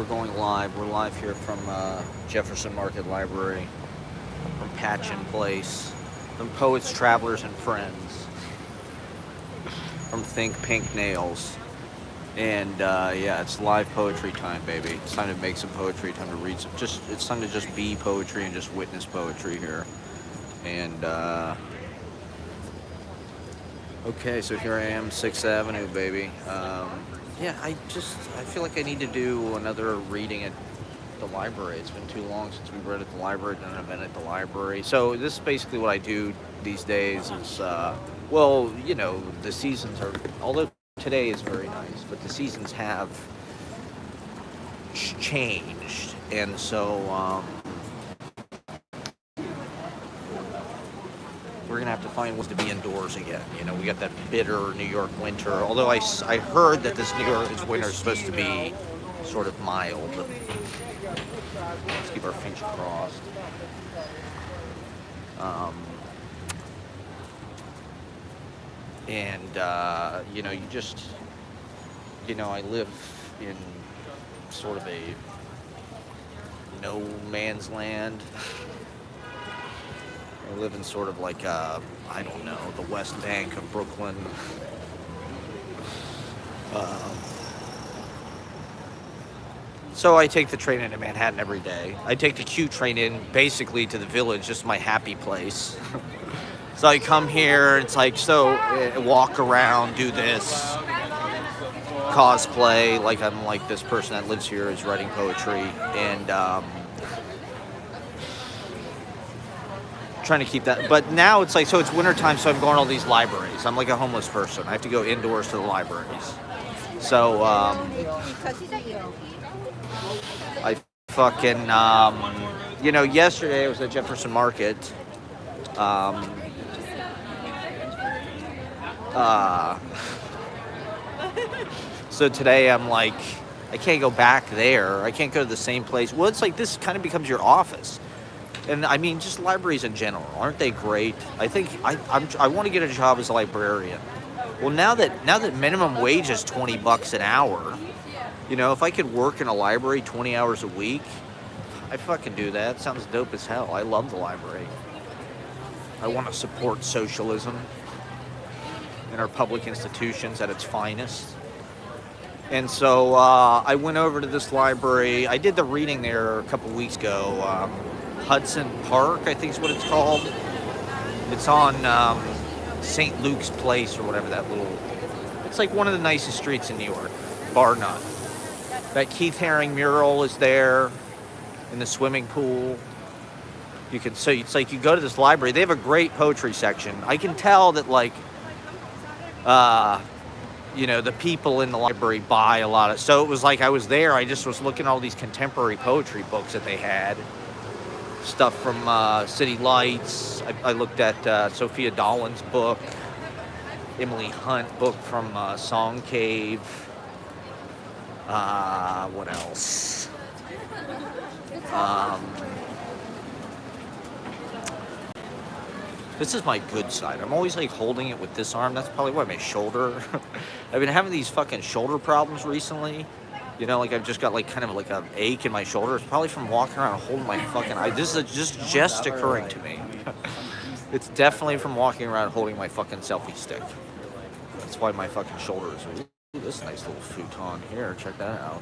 we're going live. We're live here from Jefferson Market Library, from Patchen Place, from Poets, Travelers, and Friends, from Think Pink Nails. And yeah, it's live poetry time, baby. It's time to make some poetry, time to read some. It's time to just be poetry and just witness poetry here. And okay, so here I am, 6th Avenue, baby. Yeah, I feel like I need to do another reading at the library. It's been too long since we read at the library, done an event at the library. So this is basically what I do these days is, well, you know, the seasons are, although today is very nice, but the seasons have changed. And so, we're gonna have to find ways to be indoors again. You know, we got that bitter New York winter. Although I heard that this New York winter is supposed to be sort of mild. Let's keep our feet crossed. You know, I live in sort of a no man's land. I live in sort of like, I don't know, the West Bank of Brooklyn. So I take the train into Manhattan every day. I take the Q train in basically to the Village, just my happy place. So I come here, it's like, walk around, do this, cosplay, like I'm like this person that lives here is writing poetry, and trying to keep that. But now it's like, so it's wintertime, so I'm going to all these libraries. I'm like a homeless person. I have to go indoors to the libraries. So I fucking, you know, yesterday I was at Jefferson Market. So today I'm like, I can't go back there. I can't go to the same place. Well, it's like this kind of becomes your office. And I mean, just libraries in general, aren't they great? I think I want to get a job as a librarian. Well, now that minimum wage is $20 an hour, you know, if I could work in a library 20 hours a week, I'd fucking do that. Sounds dope as hell. I love the library. I want to support socialism in our public institutions at its finest. And so I went over to this library. I did the reading there a couple weeks ago. Hudson Park, I think is what it's called. It's on St. Luke's Place or whatever that little... It's like one of the nicest streets in New York, bar none. That Keith Haring mural is there in the swimming pool. So it's like you go to this library. They have a great poetry section. I can tell that, like, you know, the people in the library buy a lot of... So it was like I was there. I just was looking at all these contemporary poetry books that they had. Stuff from City Lights. I looked at Sophia Dolan's book, Emily Hunt book from Song Cave. What else? This is my good side. I'm always like holding it with this arm. That's probably why my shoulder. I've been having these fucking shoulder problems recently. You know, like I've just got like kind of like an ache in my shoulder. It's probably from walking around and holding my fucking... This is just occurring to me. It's definitely from walking around holding my fucking selfie stick. That's why my fucking shoulders... Ooh, this nice little futon here. Check that out.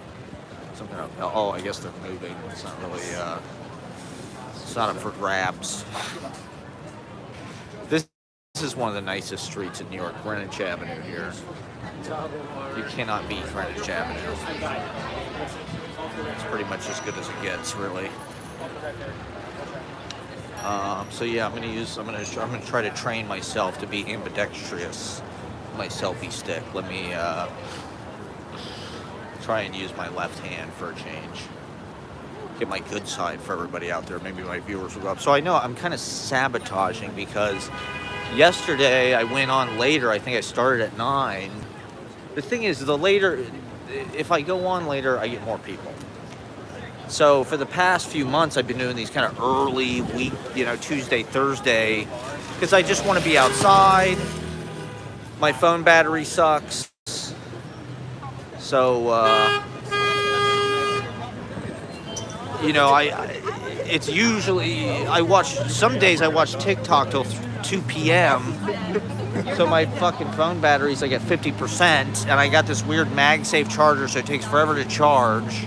Something up. Oh, I guess they're moving. It's not really... it's not up for grabs. This is one of the nicest streets in New York. Greenwich Avenue here. You cannot beat Greenwich Avenue. It's pretty much as good as it gets, really. So yeah, I'm gonna try to train myself to be ambidextrous. My selfie stick. Let me try and use my left hand for a change. Get my good side for everybody out there. Maybe my viewers will go up. So I know I'm kind of sabotaging because yesterday I went on later. I think I started at 9. The thing is, if I go on later, I get more people. So for the past few months, I've been doing these kind of early week, you know, Tuesday, Thursday, because I just want to be outside. My phone battery sucks. So you know, it's usually I watch some days I watch TikTok till 2 p.m. So my fucking phone battery's like at 50%, and I got this weird MagSafe charger, so it takes forever to charge.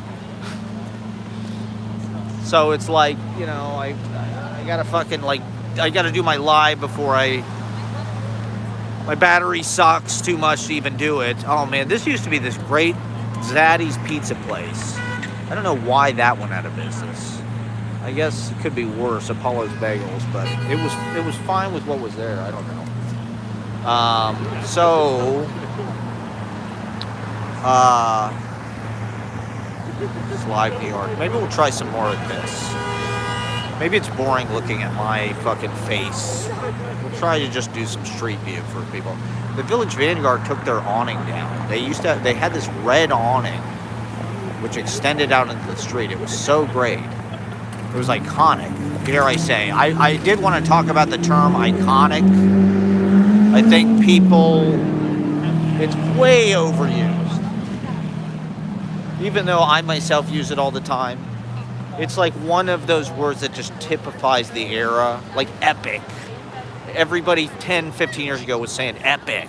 So it's like, I gotta fucking like I gotta do my live before my battery sucks too much to even do it. Oh man, this used to be this great Zaddy's pizza place. I don't know why that went out of business. I guess it could be worse, Apollo's Bagels, but it was fine with what was there. I don't know. It's live New York. Maybe we'll try some more of this. Maybe it's boring looking at my fucking face. We'll try to just do some street view for people. The Village Vanguard took their awning down. They had this red awning which extended out into the street. It was so great. It was iconic, dare I say. I did want to talk about the term iconic. I think it's way overused. Even though I myself use it all the time. It's like one of those words that just typifies the era, like epic. Everybody 10, 15 years ago was saying epic.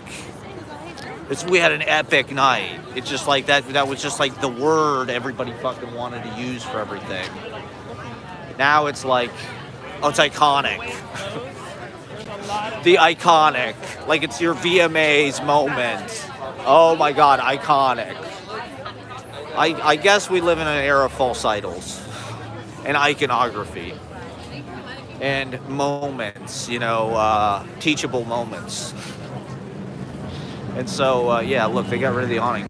We had an epic night. It's just like that was just like the word everybody fucking wanted to use for everything. Now it's like, oh, it's iconic. The iconic. Like it's your VMA's moment. Oh my God, iconic. I guess we live in an era of false idols and iconography and moments, teachable moments. And so, yeah, look, they got rid of the awning.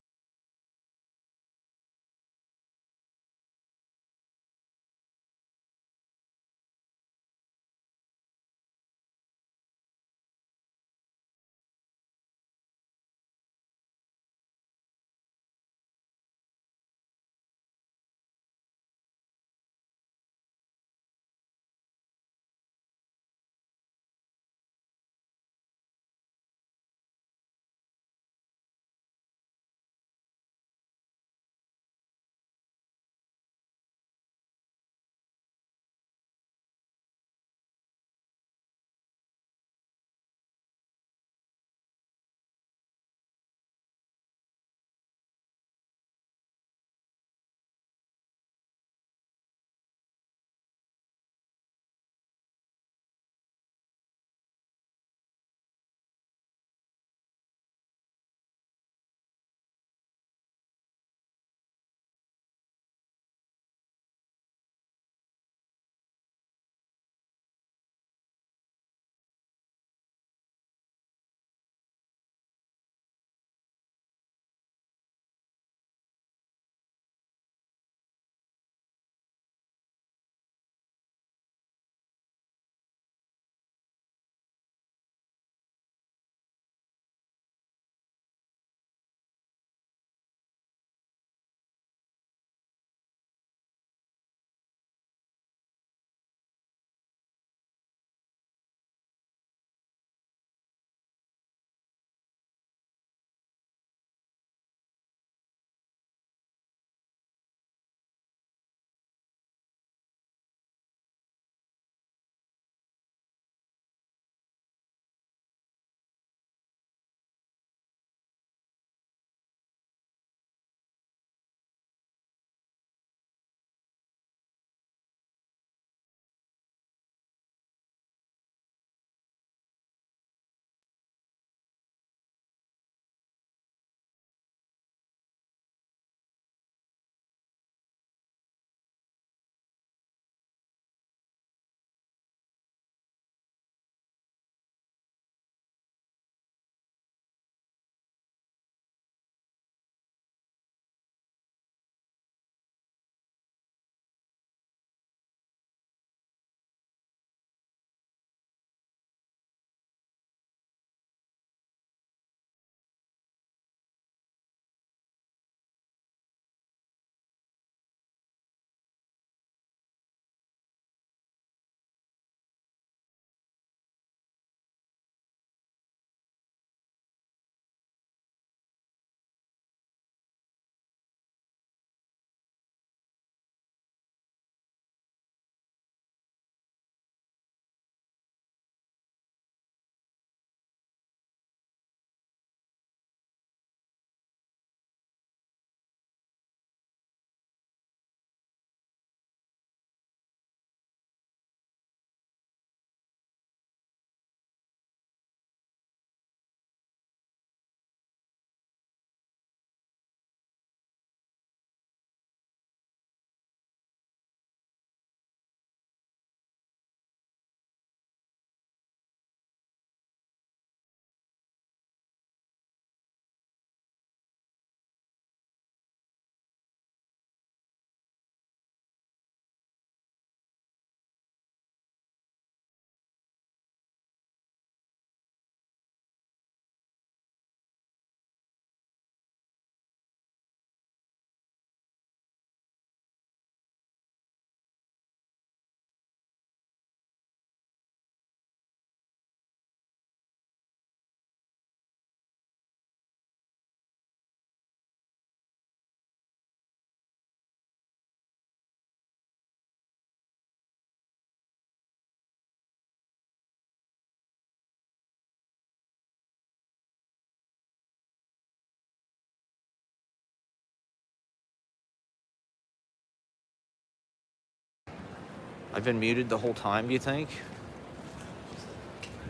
I've been muted the whole time, do you think?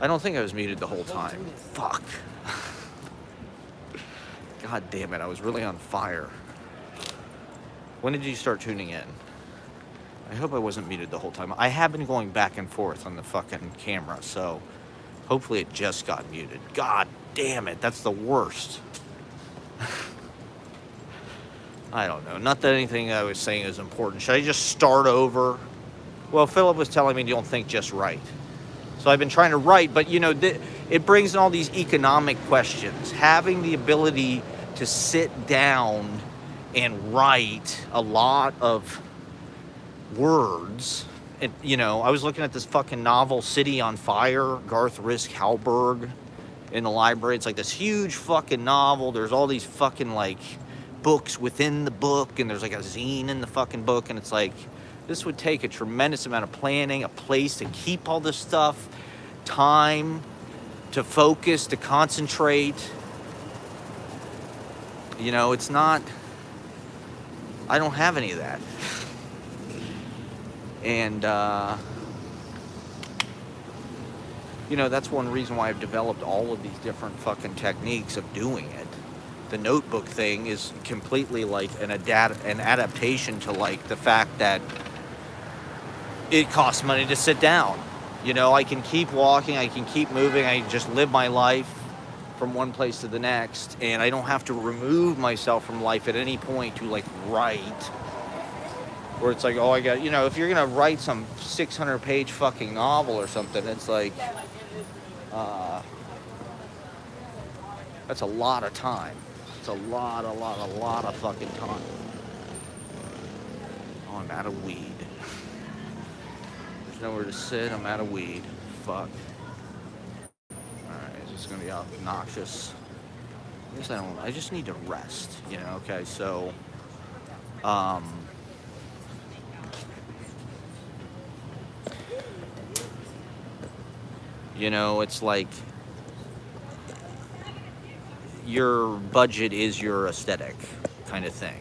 I don't think I was muted the whole time. Fuck. God damn it, I was really on fire. When did you start tuning in? I hope I wasn't muted the whole time. I have been going back and forth on the fucking camera, so hopefully it just got muted. God damn it, that's the worst. I don't know. Not that anything I was saying is important. Should I just start over? Well, Philip was telling me you don't think just right. So I've been trying to write, but you know, it brings in all these economic questions. Having the ability to sit down and write a lot of words. And, you know, I was looking at this fucking novel, City on Fire, Garth Risk Halberg, in the library. It's like this huge fucking novel. There's all these fucking like books within the book, and there's like a zine in the fucking book, and it's like, this would take a tremendous amount of planning, a place to keep all this stuff, time to focus, to concentrate. You know, it's not, I don't have any of that. And, you know, that's one reason why I've developed all of these different fucking techniques of doing it. The notebook thing is completely like an adaptation to like the fact that it costs money to sit down. You know, I can keep walking, I can keep moving, I can just live my life from one place to the next, and I don't have to remove myself from life at any point to like write. Where it's like, oh, I got, you know, if you're gonna write some 600-page fucking novel or something, it's like, that's a lot of time. It's a lot of fucking time. Oh, I'm out of weed. There's nowhere to sit, I'm out of weed. Fuck. Alright, is this gonna be obnoxious? I guess I just need to rest, you know, okay, so, you know, it's like your budget is your aesthetic kind of thing.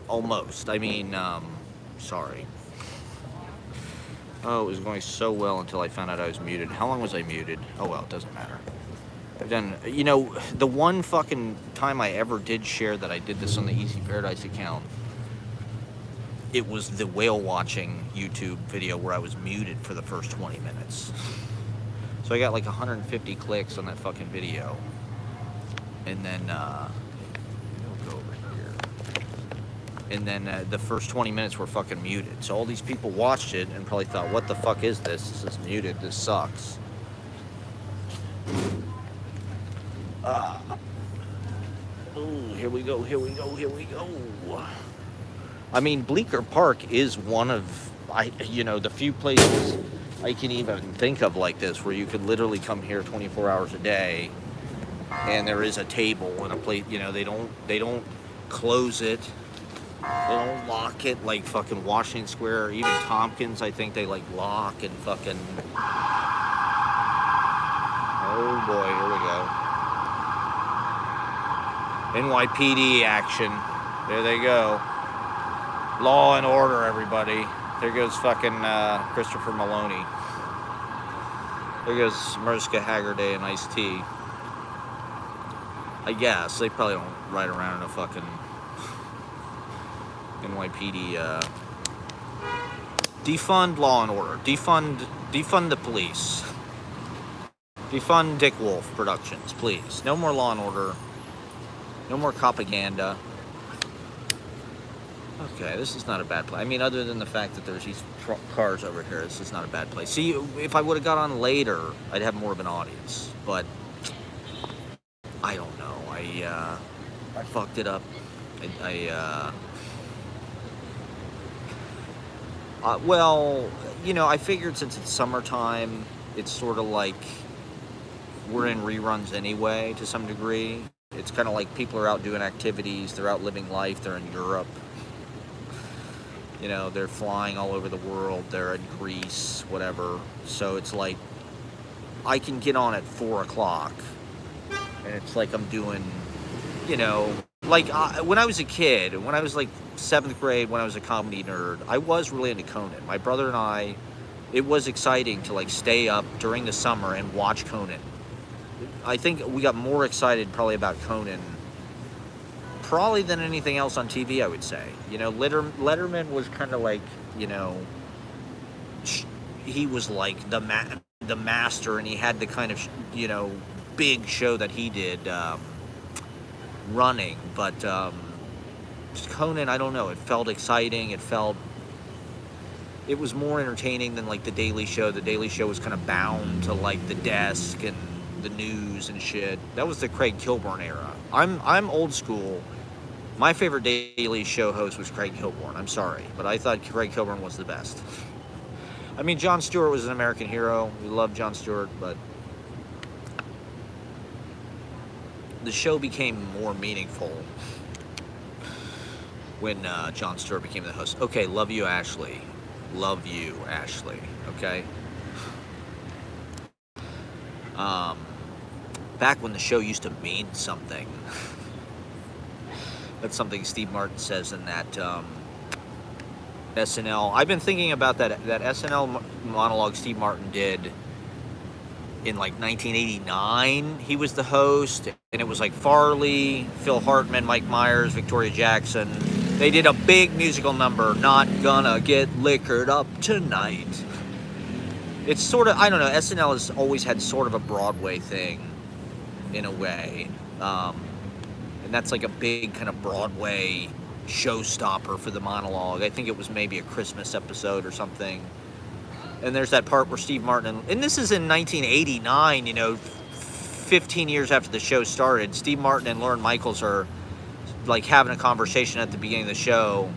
Almost. I mean, sorry. Oh, it was going so well until I found out I was muted. How long was I muted? Oh, well, it doesn't matter. I've done, you know, the one fucking time I ever did share that I did this on the Easy Paradise account, it was the whale watching YouTube video where I was muted for the first 20 minutes. So I got like 150 clicks on that fucking video. And then, we'll go over here. And then the first 20 minutes were fucking muted. So all these people watched it and probably thought, what the fuck is this? This is muted, this sucks. Oh, here we go, here we go, here we go. I mean, Bleecker Park is one of, you know, the few places I can even think of like this where you could literally come here 24 hours a day and there is a table and a plate, you know, they don't close it, they don't lock it like fucking Washington Square or even Tompkins. I think they like lock and fucking, oh boy, here we go. NYPD action, there they go. Law and order, everybody. There goes fucking Christopher Maloney. There goes Mariska Hargitay and Ice-T. I guess. They probably don't ride around in a fucking NYPD. Defund law and order. Defund the police. Defund Dick Wolf Productions, please. No more law and order. No more propaganda. Okay, this is not a bad place. I mean, other than the fact that there's these cars over here, this is not a bad place. See, if I would have got on later, I'd have more of an audience. But I don't know. I fucked it up. Well, you know, I figured since it's summertime, it's sort of like we're in reruns anyway to some degree. It's kind of like people are out doing activities, they're out living life, they're in Europe. You know, they're flying all over the world, they're in Greece, whatever. So it's like, I can get on at 4 o'clock, and it's like I'm doing, you know, Like when I was a kid, when I was like 7th grade, when I was a comedy nerd, I was really into Conan. My brother and I, it was exciting to like stay up during the summer and watch Conan. I think we got more excited probably about Conan probably than anything else on TV, I would say. You know, Letterman was kind of like, you know, he was like the master, and he had the kind of, you know, big show that he did running. But Conan, I don't know, it felt exciting. It was more entertaining than like The Daily Show. The Daily Show was kind of bound to like the desk and the news and shit. That was the Craig Kilborn era. I'm old school. My favorite Daily Show host was Craig Kilborn. I'm sorry, but I thought Craig Kilborn was the best. I mean, Jon Stewart was an American hero. We love Jon Stewart, but the show became more meaningful when Jon Stewart became the host. Okay, love you, Ashley. Love you, Ashley. Okay. Back when the show used to mean something. That's something Steve Martin says in that SNL. I've been thinking about that SNL monologue Steve Martin did in like 1989. He was the host, and it was like Farley, Phil Hartman, Mike Myers, Victoria Jackson. They did a big musical number, Not Gonna Get Liquored Up Tonight. It's sort of, I don't know, SNL has always had sort of a Broadway thing in a way. And that's like a big kind of Broadway showstopper for the monologue. I think it was maybe a Christmas episode or something. And there's that part where Steve Martin, and this is in 1989, you know, 15 years after the show started, Steve Martin and Lorne Michaels are like having a conversation at the beginning of the show.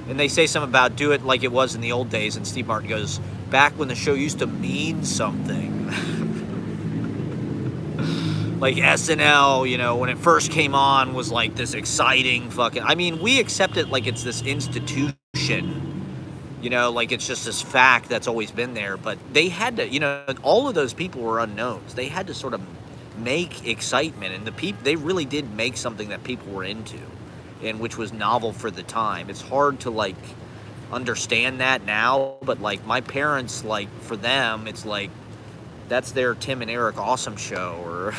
And they say something about do it like it was in the old days. And Steve Martin goes, back when the show used to mean something. Like SNL, you know, when it first came on was like this exciting fucking... I mean, we accept it like it's this institution, you know, like it's just this fact that's always been there. But they had to, you know, all of those people were unknowns. They had to sort of make excitement. And they really did make something that people were into, and which was novel for the time. It's hard to like understand that now, but like my parents, like for them, it's like that's their Tim and Eric Awesome show, or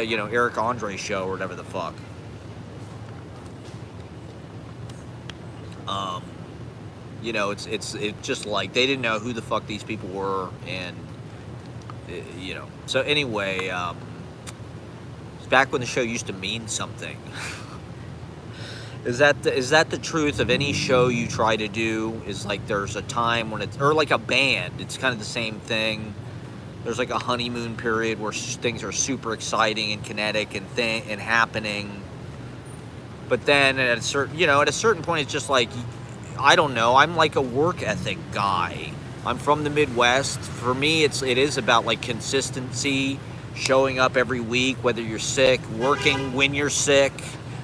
you know, Eric Andre show, or whatever the fuck. You know, it's just like they didn't know who the fuck these people were, and you know. So anyway, it's back when the show used to mean something. Is that the truth of any show you try to do? Is like there's a time when it's, or like a band, it's kind of the same thing. There's like a honeymoon period where things are super exciting and kinetic and happening. But then at a certain point, it's just like, I don't know. I'm like a work ethic guy. I'm from the Midwest. For me, it is about like consistency, showing up every week, whether you're sick, working when you're sick,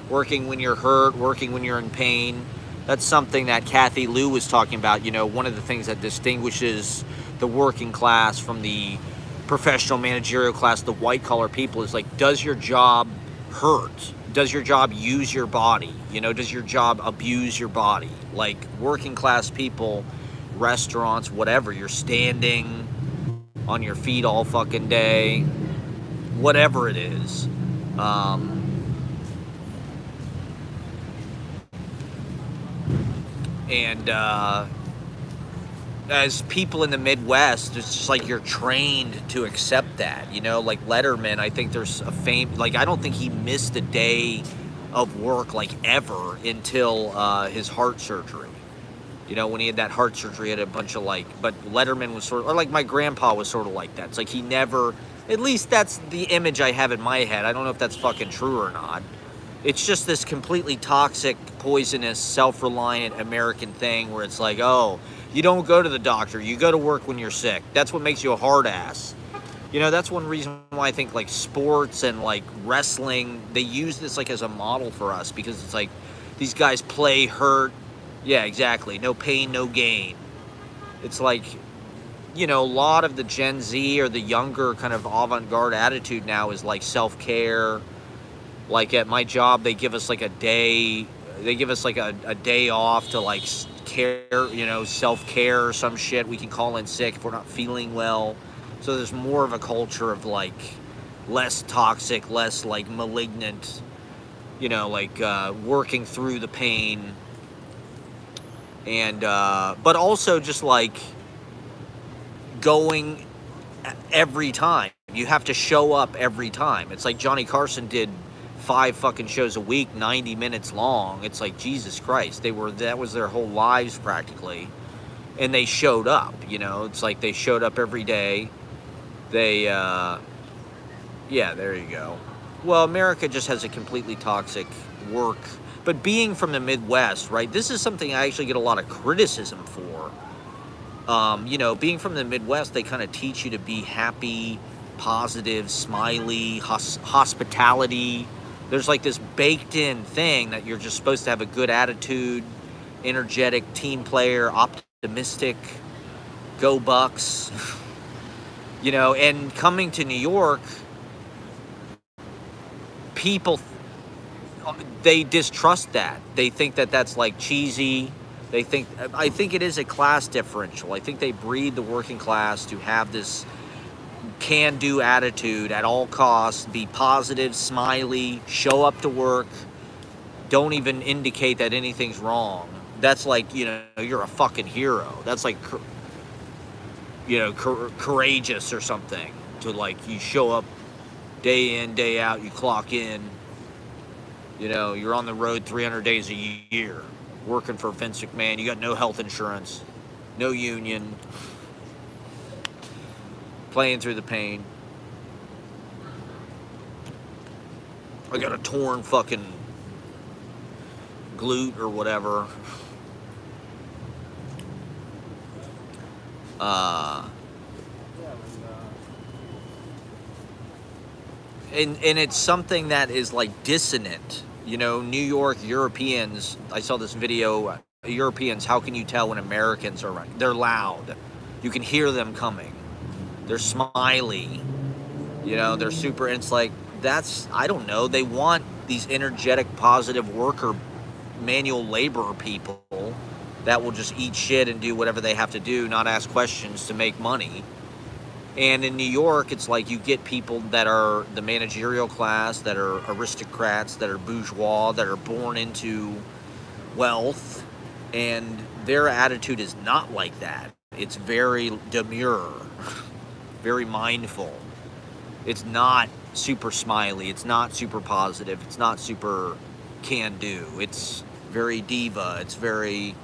working when you're hurt, working when you're in pain. That's something that Kathy Liu was talking about. You know, one of the things that distinguishes the working class from the professional managerial class, the white collar people, is like, does your job hurt? Does your job use your body? You know, does your job abuse your body? Like working class people, restaurants, whatever, you're standing on your feet all fucking day, whatever it is. And as people in the Midwest, it's just like you're trained to accept that, you know, like Letterman, I think there's a like, I don't think he missed a day of work like ever until his heart surgery. You know, when he had that heart surgery, he had a bunch of like, but Letterman was sort of, or like my grandpa was sort of like that. It's like he never, at least that's the image I have in my head. I don't know if that's fucking true or not. It's just this completely toxic, poisonous, self-reliant American thing where it's like, oh, you don't go to the doctor, you go to work when you're sick. That's what makes you a hard ass. You know, that's one reason why I think like sports and like wrestling, they use this like as a model for us, because it's like these guys play hurt. Yeah, exactly. No pain, no gain. It's like, you know, a lot of the Gen Z or the younger kind of avant-garde attitude now is like self-care. Like at my job, they give us like a day. They give us like a day off to like care, you know, self-care or some shit. We can call in sick if we're not feeling well. So there's more of a culture of like less toxic, less like malignant, you know, like working through the pain. And but also just like going every time. You have to show up every time. It's like Johnny Carson did 5 fucking shows a week, 90 minutes long. It's like, Jesus Christ, that was their whole lives practically. And they showed up, you know. It's like they showed up every day. They yeah, there you go. Well, America just has a completely toxic work. But being from the Midwest, right? This is something I actually get a lot of criticism for. You know, being from the Midwest, they kind of teach you to be happy, positive, smiley, hospitality. There's like this baked in thing that you're just supposed to have a good attitude, energetic team player, optimistic, go Bucks. You know, and coming to New York, people, they distrust that. They think that that's like cheesy. I think it is a class differential. I think they breed the working class to have this can-do attitude at all costs, be positive, smiley, show up to work, don't even indicate that anything's wrong. That's like, you know, you're a fucking hero. That's like, you know, courageous or something. To like, you show up day in, day out, you clock in, you know, you're on the road 300 days a year. Working for Vince McMahon, you got no health insurance, no union, playing through the pain. I got a torn fucking glute or whatever. And it's something that is like dissonant. You know, New York Europeans, I saw this video, Europeans, how can you tell when Americans are right? They're loud. You can hear them coming. They're smiley. You know, they're super, it's like, I don't know, they want these energetic, positive worker, manual labor people that will just eat shit and do whatever they have to do, not ask questions to make money. And in New York, it's like you get people that are the managerial class, that are aristocrats, that are bourgeois, that are born into wealth, and their attitude is not like that. It's very demure, very mindful. It's not super smiley. It's not super positive. It's not super can-do. It's very diva. It's very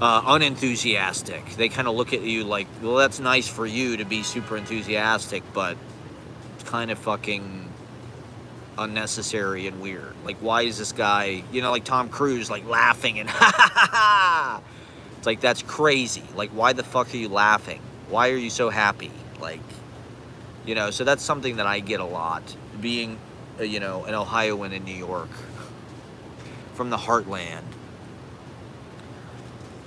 unenthusiastic. They kind of look at you like, well, that's nice for you to be super enthusiastic, but it's kind of fucking unnecessary and weird. Like, why is this guy, you know, like Tom Cruise, like laughing and ha ha ha ha? It's like, that's crazy. Like, why the fuck are you laughing? Why are you so happy? Like, you know, so that's something that I get a lot, being, you know, an Ohioan in New York, from the heartland.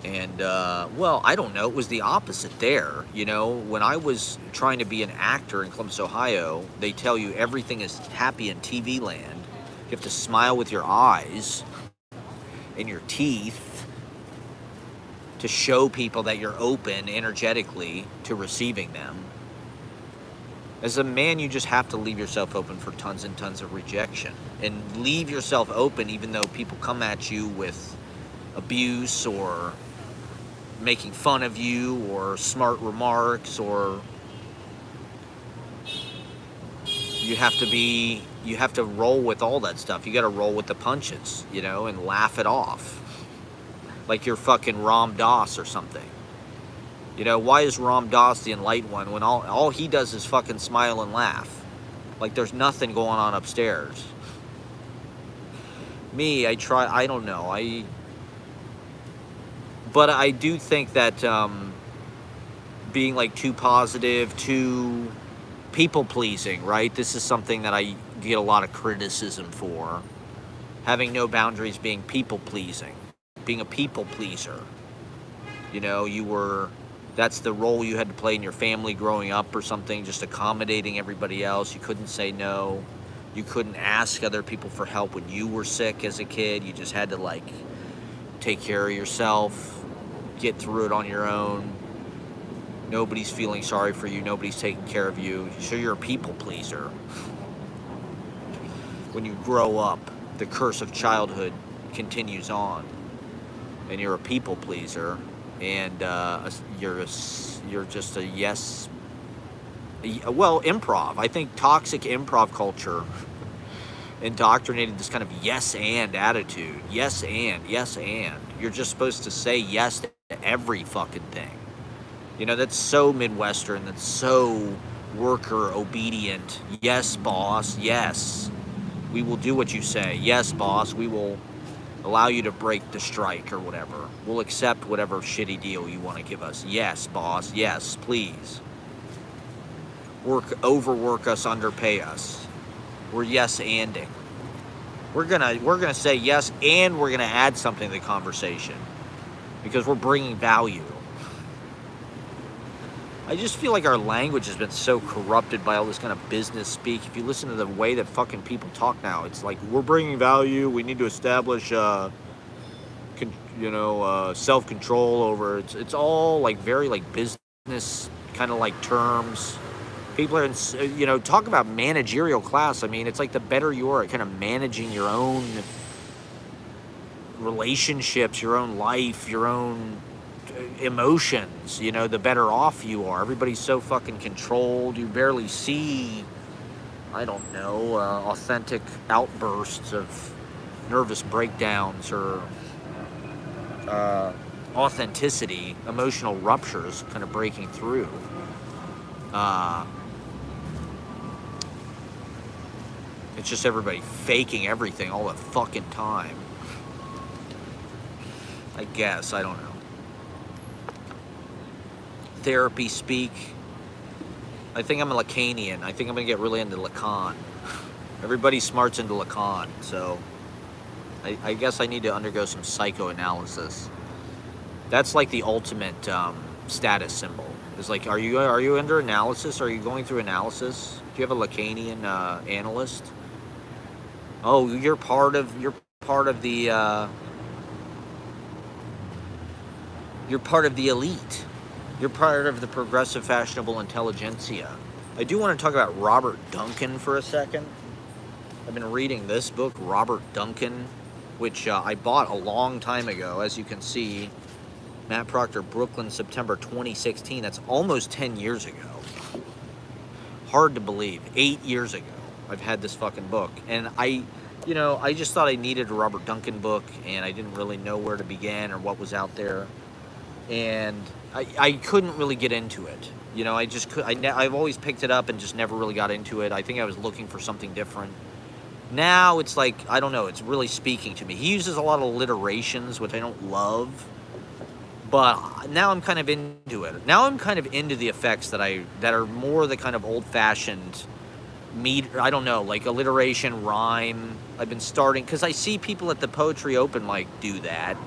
And, well, I don't know. It was the opposite there. You know, when I was trying to be an actor in Columbus, Ohio, they tell you everything is happy in TV land. You have to smile with your eyes and your teeth to show people that you're open energetically to receiving them. As a man, you just have to leave yourself open for tons and tons of rejection. And leave yourself open even though people come at you with abuse or making fun of you or smart remarks, or you have to roll with all that stuff. You got to roll with the punches, you know, and laugh it off. Like you're fucking Ram Dass or something. You know, why is Ram Dass the enlightened one when all he does is fucking smile and laugh? Like there's nothing going on upstairs. Me, I don't know, but I do think that being like too positive, too people-pleasing, right? This is something that I get a lot of criticism for. Having no boundaries, being people-pleasing, being a people-pleaser. You know, that's the role you had to play in your family growing up or something, just accommodating everybody else. You couldn't say no. You couldn't ask other people for help when you were sick as a kid. You just had to like take care of yourself, get through it on your own. Nobody's feeling sorry for you. Nobody's taking care of you. So you're a people pleaser. When you grow up, the curse of childhood continues on, and you're a people pleaser, and you're just a yes. Well, improv. I think toxic improv culture indoctrinated this kind of yes and attitude. Yes and, yes and. You're just supposed to say yes to every fucking thing. You know, that's so Midwestern, that's so worker obedient. Yes, boss, yes. We will do what you say. Yes, boss, we will allow you to break the strike or whatever. We'll accept whatever shitty deal you want to give us. Yes, boss, yes, please. Overwork us, underpay us. We're yes-anding. We're gonna say yes, and we're gonna add something to the conversation because we're bringing value. I just feel like our language has been so corrupted by all this kind of business speak. If you listen to the way that fucking people talk now, it's like, we're bringing value. We need to establish, self-control over. It's all like very like business kind of like terms. People are, talk about managerial class. I mean, it's like the better you are at kind of managing your own relationships, your own life, your own emotions, the better off you are. Everybody's so fucking controlled. You barely see, authentic outbursts of nervous breakdowns or authenticity, emotional ruptures kind of breaking through. It's just everybody faking everything all the fucking time. I guess, I don't know. Therapy speak. I think I'm a Lacanian. I think I'm gonna get really into Lacan. Everybody smart's into Lacan, so I guess I need to undergo some psychoanalysis. That's like the ultimate status symbol. It's like, are you under analysis? Are you going through analysis? Do you have a Lacanian analyst? Oh, you're part of the elite. You're part of the progressive, fashionable intelligentsia. I do want to talk about Robert Duncan for a second. I've been reading this book, Robert Duncan, which I bought a long time ago. As you can see, Matt Proctor, Brooklyn, September 2016. That's almost 10 years ago. Hard to believe. 8 years ago, I've had this fucking book. And I just thought I needed a Robert Duncan book, and I didn't really know where to begin or what was out there. And I couldn't really get into it. I've always picked it up and just never really got into it. I think I was looking for something different. Now it's like, I don't know, it's really speaking to me. He uses a lot of alliterations, which I don't love. But now I'm kind of into it. Now I'm kind of into the effects that are more the kind of old-fashioned meter, I don't know, like alliteration, rhyme. I've been starting, because I see people at the Poetry Open mic do that.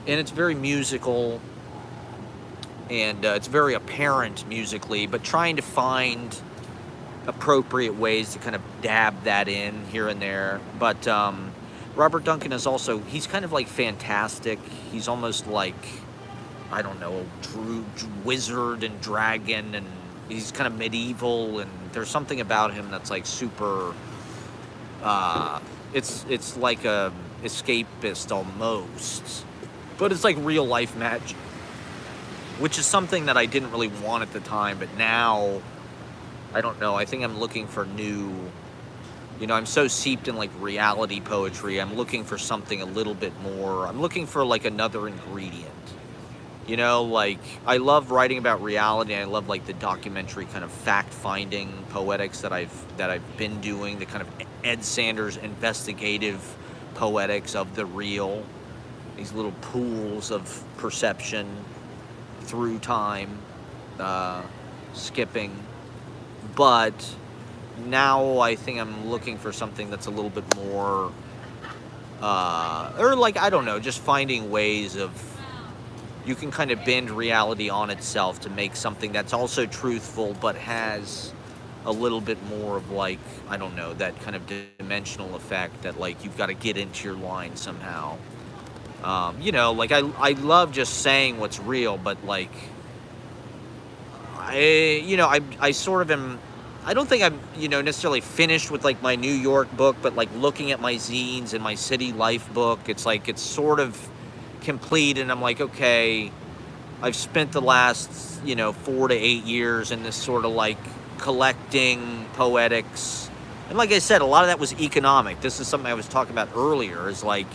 And it's very musical, and it's very apparent musically, but trying to find appropriate ways to kind of dab that in here and there. But Robert Duncan is also, he's kind of like fantastic. He's almost like, I don't know, wizard and dragon, and he's kind of medieval, and there's something about him that's like super, it's like a escapist almost. But it's like real life magic, which is something that I didn't really want at the time. But now, I don't know, I think I'm looking for new, I'm so seeped in like reality poetry. I'm looking for something a little bit more. I'm looking for like another ingredient. Like I love writing about reality. I love like the documentary kind of fact-finding poetics that I've been doing, the kind of Ed Sanders investigative poetics of the real. These little pools of perception through time, skipping. But now I think I'm looking for something that's a little bit more, or like, I don't know, just finding ways of, you can kind of bend reality on itself to make something that's also truthful, but has a little bit more of like, I don't know, that kind of dimensional effect that like you've got to get into your line somehow. Like I love just saying what's real, but like I sort of am. I don't think I'm necessarily finished with like my New York book, but like looking at my zines and my city life book, it's like it's sort of complete, and I'm like, okay, I've spent the last 4 to 8 years in this sort of like collecting poetics, and like I said, a lot of that was economic. This is something I was talking about earlier. Is like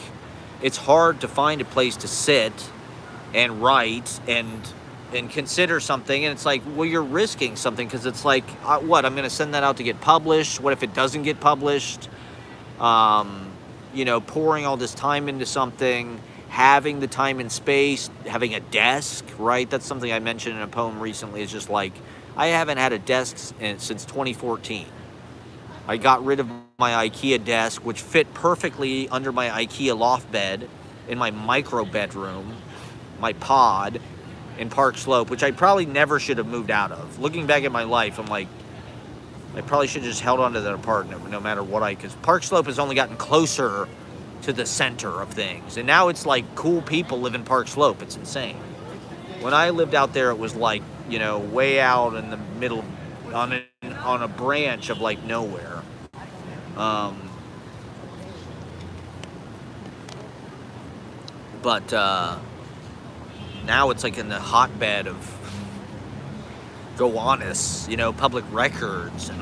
it's hard to find a place to sit and write and consider something, and it's like, well, you're risking something, because it's like, what, I'm going to send that out to get published? What if it doesn't get published? Pouring all this time into something, having the time and space, having a desk, right? That's something I mentioned in a poem recently. It's just like, I haven't had a desk since 2014. I got rid of my IKEA desk, which fit perfectly under my IKEA loft bed in my micro bedroom, my pod in Park Slope, which I probably never should have moved out of. Looking back at my life, I'm like, I probably should have just held on to that apartment no matter what because Park Slope has only gotten closer to the center of things. And now it's like cool people live in Park Slope. It's insane. When I lived out there, it was like, way out in the middle on a branch of like nowhere. But now it's like in the hotbed of Gowanus, public records, and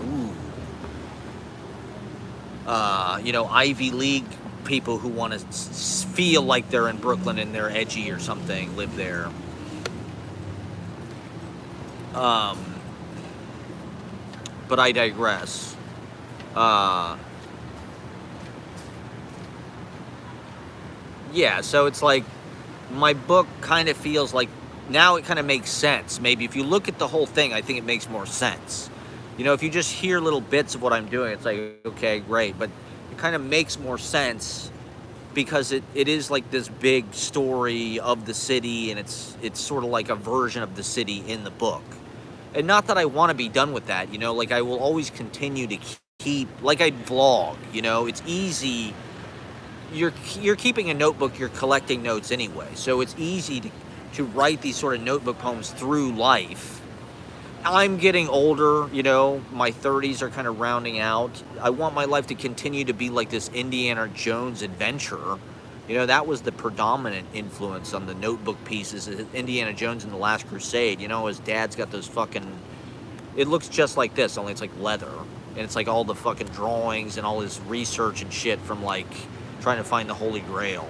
Ivy League people who want to feel like they're in Brooklyn and they're edgy or something live there. But I digress. Yeah, so it's like my book kind of feels like now it kind of makes sense. Maybe if you look at the whole thing, I think it makes more sense. If you just hear little bits of what I'm doing, it's like, okay, great. But it kind of makes more sense because it is like this big story of the city, and it's sort of like a version of the city in the book. And not that I want to be done with that, like I will always continue to keep, like I vlog, it's easy. You're keeping a notebook, you're collecting notes anyway. So it's easy to write these sort of notebook poems through life. I'm getting older, my 30s are kind of rounding out. I want my life to continue to be like this Indiana Jones adventure. That was the predominant influence on the notebook pieces. Indiana Jones and the Last Crusade. His dad's got those fucking... It looks just like this, only it's like leather. And it's like all the fucking drawings and all his research and shit from like trying to find the Holy Grail.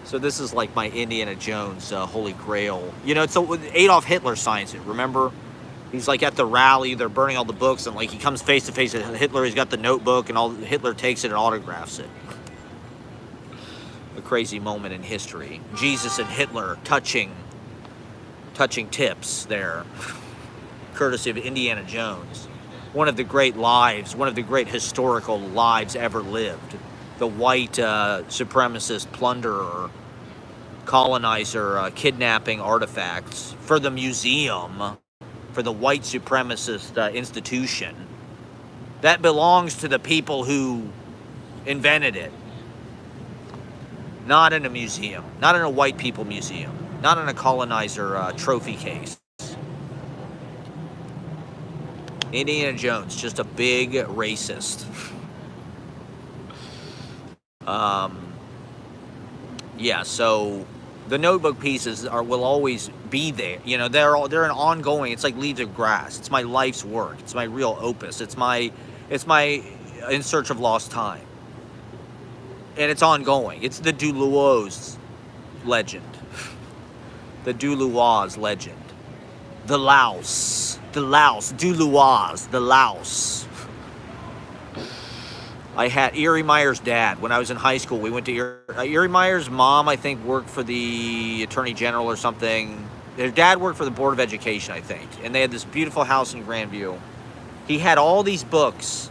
So this is like my Indiana Jones Holy Grail. It's Adolf Hitler signs it, remember? He's like at the rally, they're burning all the books, and like he comes face to face with Hitler, he's got the notebook, and Hitler takes it and autographs it. A crazy moment in history. Jesus and Hitler touching tips there, courtesy of Indiana Jones. One of the great lives, one of the great historical lives ever lived. The white supremacist plunderer, colonizer, kidnapping artifacts for the museum, for the white supremacist institution. That belongs to the people who invented it. Not in a museum, not in a white people museum, not in a colonizer trophy case. Indiana Jones, just a big racist. Yeah, so the notebook pieces will always be there. They're an ongoing. It's like Leaves of Grass. It's my life's work. It's my real opus. It's my In Search of Lost Time. And it's ongoing. It's the Duluoz legend. The Duluoz legend. The Louse, Duluoz, the Louse. I had Erie Meyer's dad. When I was in high school, we went to Erie Meyer's mom, I think, worked for the Attorney General or something. Their dad worked for the Board of Education, I think. And they had this beautiful house in Grandview. He had all these books,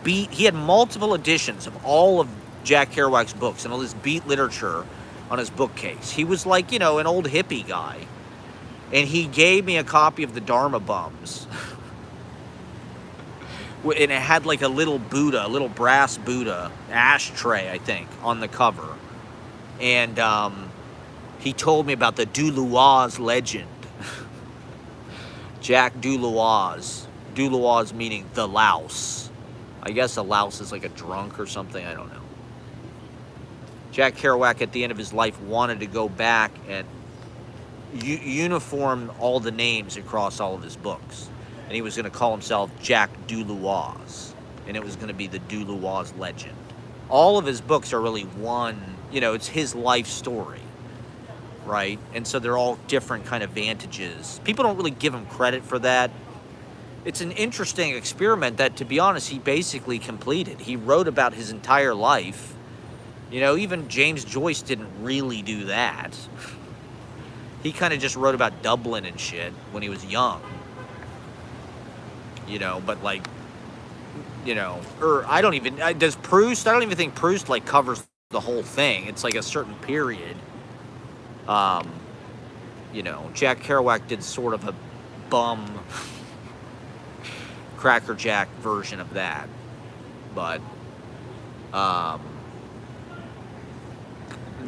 he had multiple editions of all of Jack Kerouac's books and all this beat literature on his bookcase. He was like, an old hippie guy. And he gave me a copy of the Dharma Bums. And it had like a little Buddha, a little brass Buddha ashtray, I think, on the cover. And he told me about the Duluoz legend. Jack Duluoz. Duluoz meaning the louse. I guess a louse is like a drunk or something. I don't know. Jack Kerouac at the end of his life wanted to go back and uniform all the names across all of his books. And he was going to call himself Jack Duluoz. And it was going to be the Duluoz legend. All of his books are really one, it's his life story, right? And so they're all different kind of vantages. People don't really give him credit for that. It's an interesting experiment that, to be honest, he basically completed. He wrote about his entire life. Even James Joyce didn't really do that. He kind of just wrote about Dublin and shit when he was young. But like, or I don't even, does Proust, I don't even think Proust like covers the whole thing. It's like a certain period. Jack Kerouac did sort of a bum crackerjack version of that. But,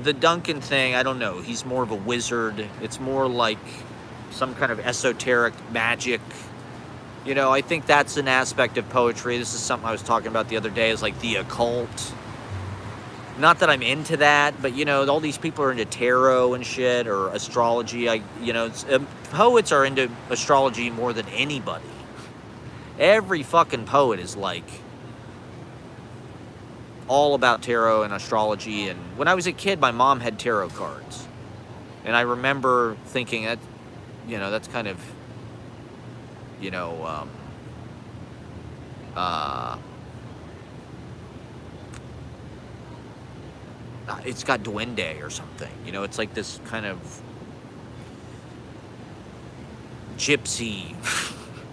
the Duncan thing, I don't know. He's more of a wizard. It's more like some kind of esoteric magic. I think that's an aspect of poetry. This is something I was talking about the other day, is like the occult. Not that I'm into that, but all these people are into tarot and shit, or astrology. Poets are into astrology more than anybody. Every fucking poet is like all about tarot and astrology. And when I was a kid, my mom had tarot cards, and I remember thinking that, that's kind of, it's got duende or something. It's like this kind of gypsy.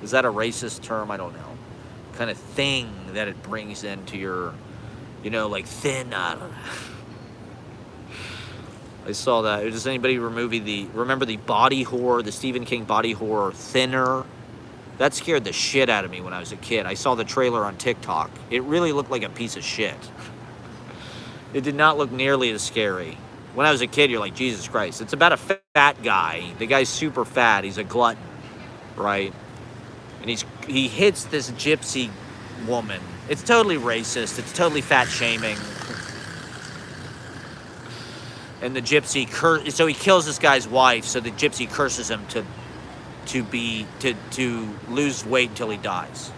Is that a racist term? I don't know. Kind of thing that it brings into your, like thin. I don't know. I saw that. Does anybody remember the body horror, the Stephen King body horror Thinner? That scared the shit out of me when I was a kid. I saw the trailer on TikTok. It really looked like a piece of shit. It did not look nearly as scary. When I was a kid, you're like, Jesus Christ. It's about a fat guy. The guy's super fat. He's a glutton, right? And he hits this gypsy woman. It's totally racist. It's totally fat shaming. And the gypsy so he kills this guy's wife. So the gypsy curses him to lose weight until he dies.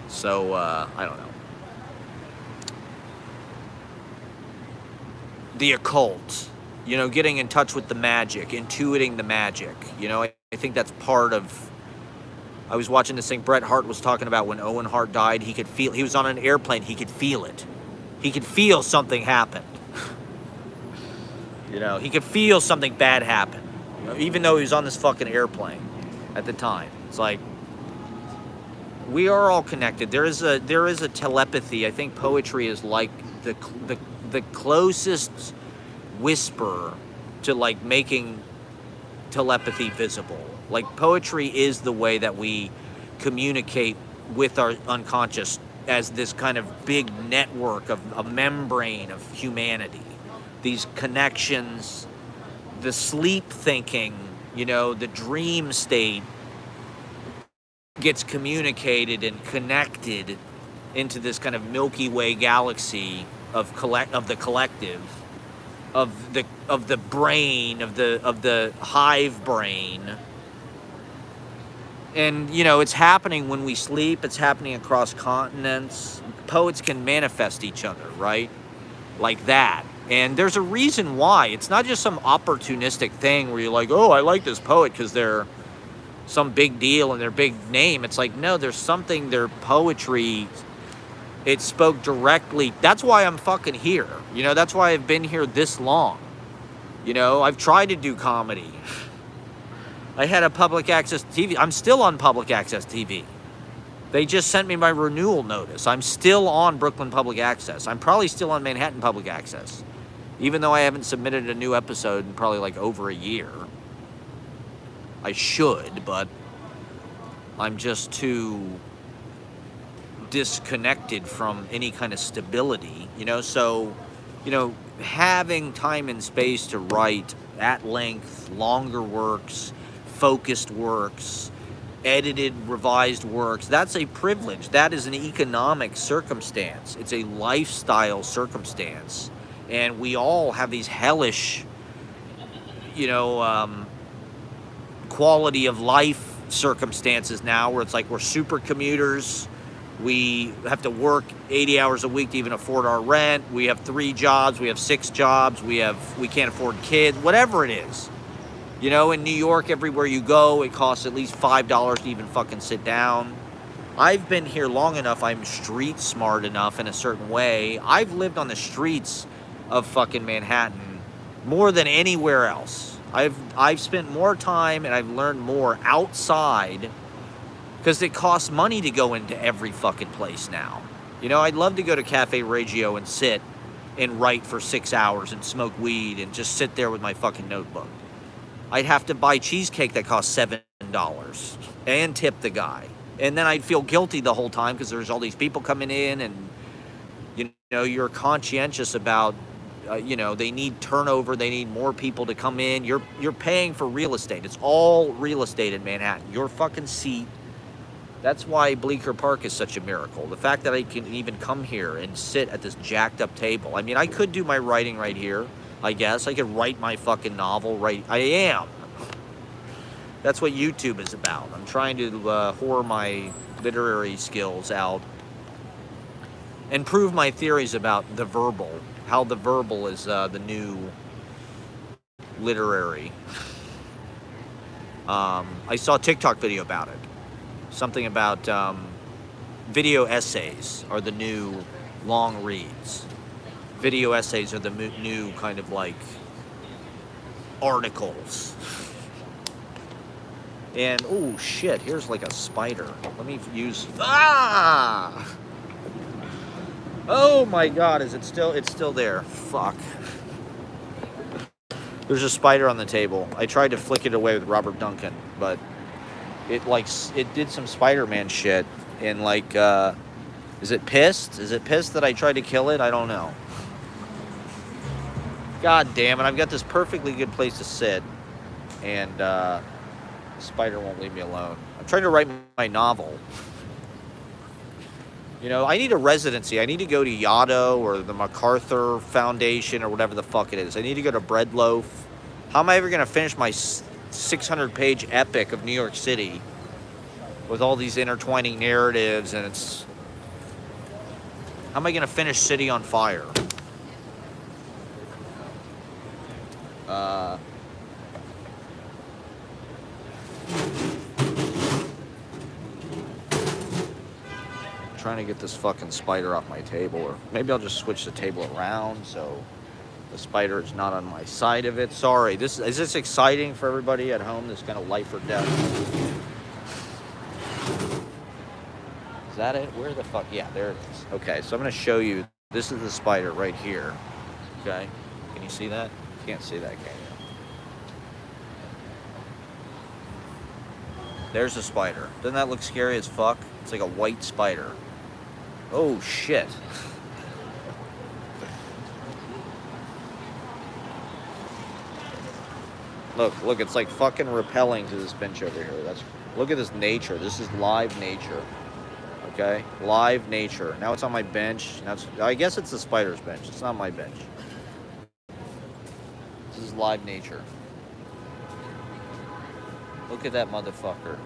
So I don't know. The occult, getting in touch with the magic, intuiting the magic. I think that's part of. I was watching this thing Bret Hart was talking about when Owen Hart died. He could feel. He was on an airplane. He could feel it. He could feel something happened. He could feel something bad happen, even though he was on this fucking airplane at the time. It's like we are all connected. There is a telepathy. I think poetry is like the closest whisper to like making telepathy visible. Like poetry is the way that we communicate with our unconscious as this kind of big network of a membrane of humanity. These connections, the sleep thinking, the dream state gets communicated and connected into this kind of Milky Way galaxy of the collective, of the brain, of the hive brain. And it's happening when we sleep. It's happening across continents. Poets can manifest each other, right? Like that. And there's a reason why. It's not just some opportunistic thing where you're like, oh, I like this poet because they're some big deal and their big name. It's like, no, there's something, their poetry, it spoke directly. That's why I'm fucking here. That's why I've been here this long. I've tried to do comedy. I had a public access TV. I'm still on public access TV. They just sent me my renewal notice. I'm still on Brooklyn Public Access. I'm probably still on Manhattan Public Access, even though I haven't submitted a new episode in probably like over a year. I should, but I'm just too disconnected from any kind of stability, so, having time and space to write at length, longer works, focused works, edited, revised works, that's a privilege. That is an economic circumstance. It's a lifestyle circumstance. And we all have these hellish, quality of life circumstances now where it's like we're super commuters. We have to work 80 hours a week to even afford our rent. We have 3 jobs. We have 6 jobs. We can't afford kids, whatever it is. In New York, everywhere you go, it costs at least $5 to even fucking sit down. I've been here long enough. I'm street smart enough in a certain way. I've lived on the streets of fucking Manhattan more than anywhere else. I've spent more time and I've learned more outside because it costs money to go into every fucking place now. I'd love to go to Cafe Reggio and sit and write for 6 hours and smoke weed and just sit there with my fucking notebook. I'd have to buy cheesecake that costs $7 and tip the guy. And then I'd feel guilty the whole time because there's all these people coming in and, you're conscientious about, they need turnover. They need more people to come in. You're paying for real estate. It's all real estate in Manhattan. Your fucking seat. That's why Bleecker Park is such a miracle. The fact that I can even come here and sit at this jacked up table. I mean, I could do my writing right here. I guess I could write my fucking novel right. I am. That's what YouTube is about. I'm trying to whore my literary skills out and prove my theories about the verbal. How the verbal is the new literary. I saw a TikTok video about it. Something about video essays are the new long reads. Video essays are the new kind of like articles. And oh shit, here's like a spider. Let me use Oh my god, is it still? It's still there. Fuck. There's a spider on the table. I tried to flick it away with Robert Duncan, but it did some Spider-Man shit and is it pissed? Is it pissed that I tried to kill it? I don't know. God damn it, I've got this perfectly good place to sit, and the spider won't leave me alone. I'm trying to write my novel. I need a residency. I need to go to Yaddo or the MacArthur Foundation or whatever the fuck it is. I need to go to Bread Loaf. How am I ever going to finish my 600-page epic of New York City with all these intertwining narratives? And how am I going to finish City on Fire? Trying to get this fucking spider off my table, or maybe I'll just switch the table around so the spider is not on my side of it. Sorry, is this exciting for everybody at home? This kind of life or death. Is that it? Where the fuck? Yeah, there it is. Okay, so I'm gonna show you. This is the spider right here. Okay, can you see that? You can't see that, can you? There's a spider. Doesn't that look scary as fuck? It's like a white spider. Oh shit. Look, it's like fucking repelling to this bench over here. Look at this nature. This is live nature. Okay? Live nature. Now it's on my bench. I guess it's the spider's bench. It's not my bench. This is live nature. Look at that motherfucker.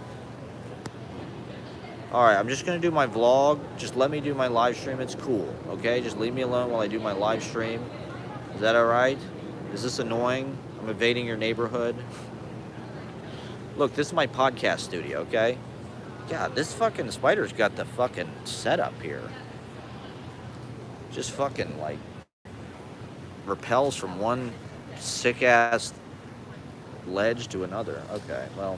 Alright, I'm just going to do my vlog. Just let me do my live stream. It's cool. Okay? Just leave me alone while I do my live stream. Is that alright? Is this annoying? I'm invading your neighborhood. Look, this is my podcast studio, okay? God, this fucking spider's got the fucking setup here. Just fucking, repels from one sick-ass ledge to another. Okay, well,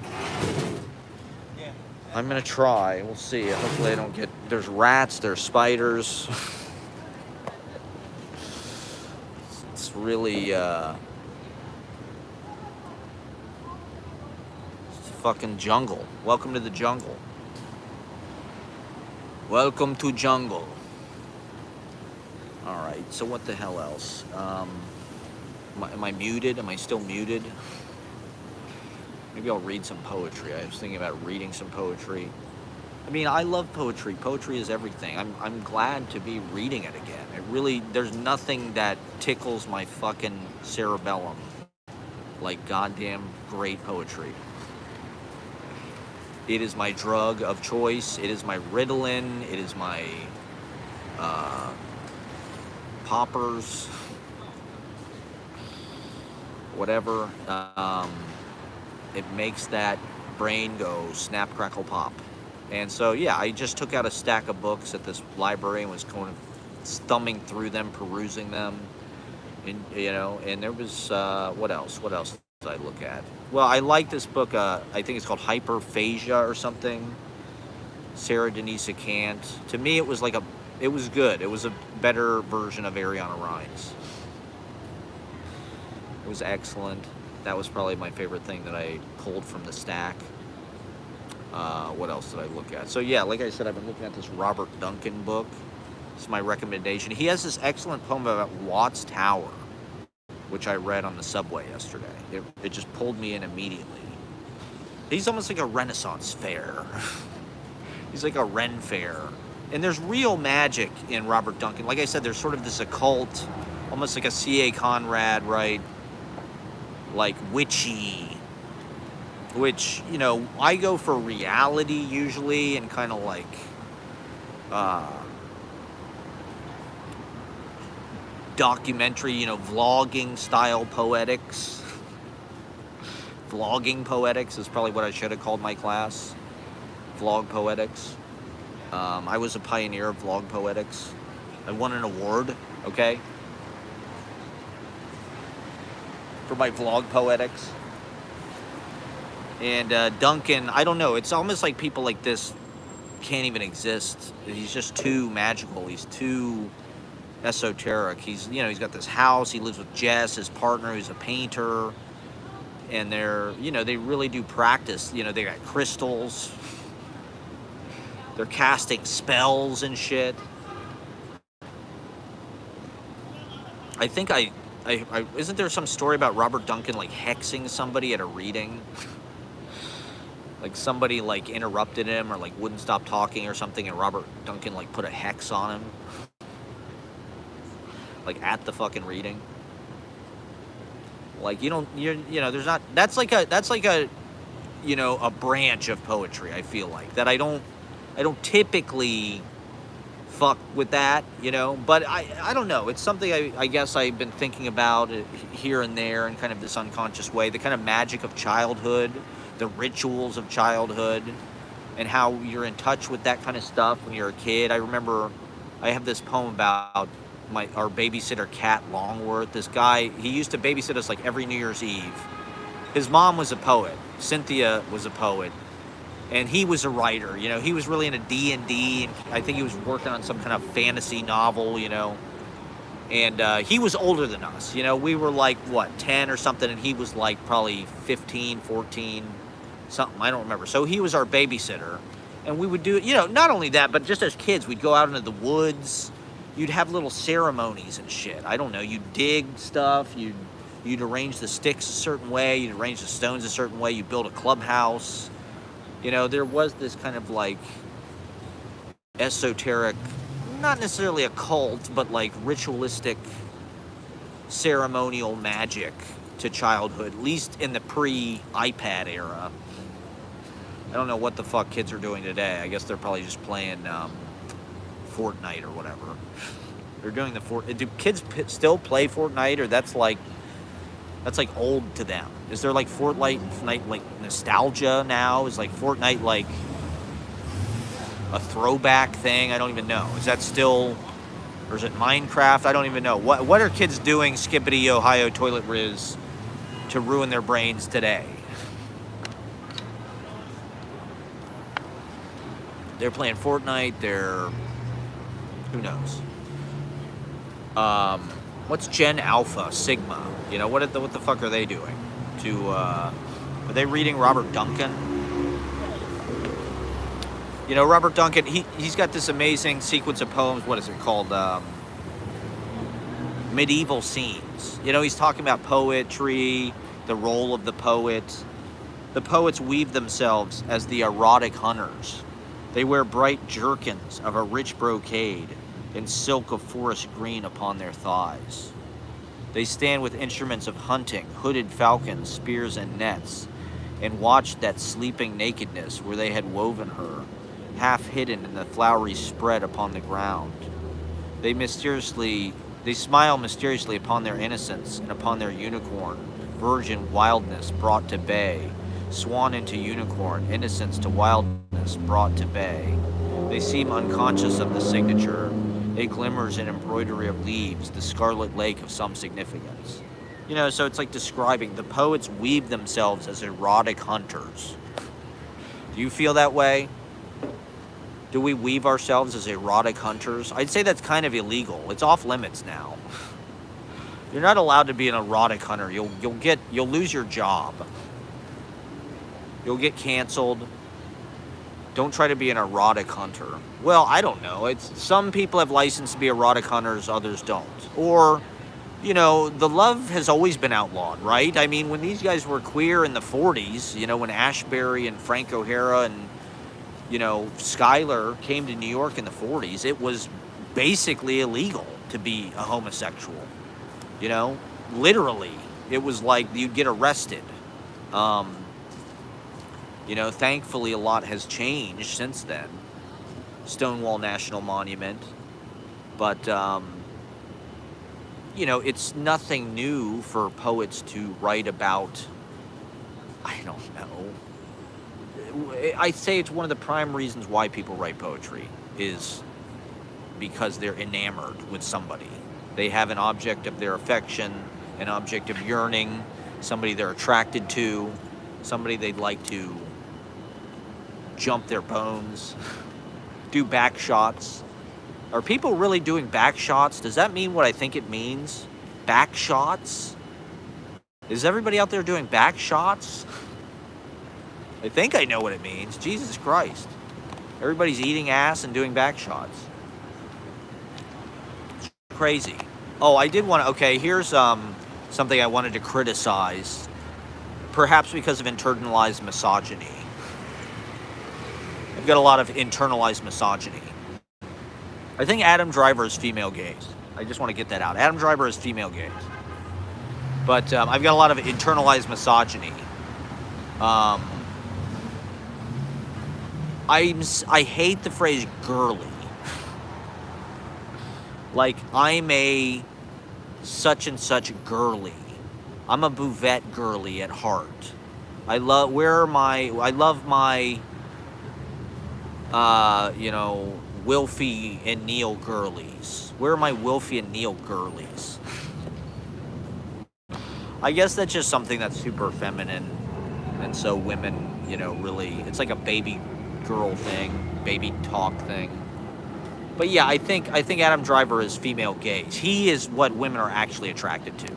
I'm gonna try. We'll see. Hopefully I don't get... There's rats, there's spiders. It's really, it's a fucking jungle. Welcome to the jungle. Welcome to jungle. All right. So what the hell else? Am I muted? Am I still muted? Maybe I'll read some poetry. I was thinking about reading some poetry. I mean, I love poetry. Poetry is everything. I'm glad to be reading it again. It really, there's nothing that tickles my fucking cerebellum like goddamn great poetry. It is my drug of choice. It is my Ritalin. It is my poppers, whatever. It makes that brain go snap, crackle, pop. And so, yeah, I just took out a stack of books at this library and was kind of thumbing through them, perusing them, and and there was what else? What else did I look at? Well, I like this book. I think it's called Hyperphagia or something. Sarah Denisa Kant. To me, it was it was good. It was a better version of Ariana Rines. It was excellent. That was probably my favorite thing that I pulled from the stack. What else did I look at? So yeah, like I said, I've been looking at this Robert Duncan book. It's my recommendation. He has this excellent poem about Watts Tower, which I read on the subway yesterday. It just pulled me in immediately. He's almost like a Renaissance fair. He's like a Ren fair. And there's real magic in Robert Duncan. Like I said, there's sort of this occult, almost like a C.A. Conrad, right? Like witchy, which, I go for reality usually and kind of like documentary, vlogging style poetics. Vlogging poetics is probably what I should have called my class. Vlog poetics. I was a pioneer of vlog poetics. I won an award, okay, for my vlog poetics. And Duncan, I don't know, it's almost like people like this can't even exist. He's just too magical. He's too esoteric. He's got this house. He lives with Jess, his partner, who's a painter. And they're, they really do practice. They got crystals. They're casting spells and shit. I think I isn't there some story about Robert Duncan like hexing somebody at a reading? Like somebody like interrupted him or like wouldn't stop talking or something, and Robert Duncan like put a hex on him, like at the fucking reading. Like there's not. That's like a a branch of poetry. I feel like that I don't typically fuck with that, but I don't know. It's something I guess I've been thinking about here and there in kind of this unconscious way. The kind of magic of childhood, the rituals of childhood, and how you're in touch with that kind of stuff when you're a kid. I remember I have this poem about our babysitter Cat Longworth. This guy, he used to babysit us like every New Year's Eve. His mom was a poet. Cynthia was a poet. And he was a writer, he was really into D&D, and I think he was working on some kind of fantasy novel, and he was older than us, we were like, 10 or something, and he was like probably 15, 14, something, I don't remember. So he was our babysitter, and we would do it, not only that, but just as kids, we'd go out into the woods, you'd have little ceremonies and shit, I don't know, you'd dig stuff, you'd arrange the sticks a certain way, you'd arrange the stones a certain way, you'd build a clubhouse. There was this kind of like esoteric, not necessarily a cult, but like ritualistic, ceremonial magic to childhood, at least in the pre-iPad era. I don't know what the fuck kids are doing today. I guess they're probably just playing Fortnite or whatever. They're doing do kids still play Fortnite, or that's like old to them? Is there like Fortnite like nostalgia now? Is like Fortnite like a throwback thing? I don't even know. Is that still, or is it Minecraft? I don't even know. What are kids doing, Skippity Ohio Toilet Riz, to ruin their brains today? They're playing Fortnite. Who knows? What's Gen Alpha, Sigma? What the fuck are they doing? Are they reading Robert Duncan? You know, Robert Duncan, he's got this amazing sequence of poems. What is it called? Medieval Scenes. You know, he's talking about poetry, the role of the poet. The poets weave themselves as the erotic hunters. They wear bright jerkins of a rich brocade and silk of forest green upon their thighs. They stand with instruments of hunting, hooded falcons, spears, and nets, and watch that sleeping nakedness where they had woven her, half hidden in the flowery spread upon the ground. They smile mysteriously upon their innocence and upon their unicorn, virgin wildness brought to bay, swan into unicorn, innocence to wildness brought to bay. They seem unconscious of the signature. It glimmers in embroidery of leaves, the scarlet lake of some significance. You know, so it's like describing the poets weave themselves as erotic hunters. Do you feel that way? Do we weave ourselves as erotic hunters? I'd say that's kind of illegal. It's off limits now. You're not allowed to be an erotic hunter. You'll lose your job. You'll get canceled. Don't try to be an erotic hunter. Well, I don't know. It's some people have license to be erotic hunters, others don't. Or, you know, the love has always been outlawed, right? I mean, when these guys were queer in the 40s, you know, when Ashbury and Frank O'Hara and, you know, Schuyler came to New York in the 40s, it was basically illegal to be a homosexual. You know, literally, it was like you'd get arrested. You know, thankfully a lot has changed since then. Stonewall National Monument. But, you know, it's nothing new for poets to write about, I don't know. I'd say it's one of the prime reasons why people write poetry is because they're enamored with somebody. They have an object of their affection, an object of yearning, somebody they're attracted to, somebody they'd like to jump their bones, do back shots. Are people really doing back shots? Does that mean what I think it means? Back shots? Is everybody out there doing back shots? I think I know what it means. Jesus Christ. Everybody's eating ass and doing back shots. It's crazy. Oh, I did want to, okay, here's something I wanted to criticize, perhaps because of internalized misogyny. I've got a lot of internalized misogyny. I think Adam Driver is female gaze. I just want to get that out. Adam Driver is female gaze. But I've got a lot of internalized misogyny. I hate the phrase girly. Like, I'm a such and such girly. I'm a buvette girly at heart. I love my you know, Wilfie and Neil girlies. Where are my Wilfie and Neil girlies? I guess that's just something that's super feminine, and so women, you know, really, it's like a baby girl thing, baby talk thing. But yeah, I think Adam Driver is female gaze. He is what women are actually attracted to.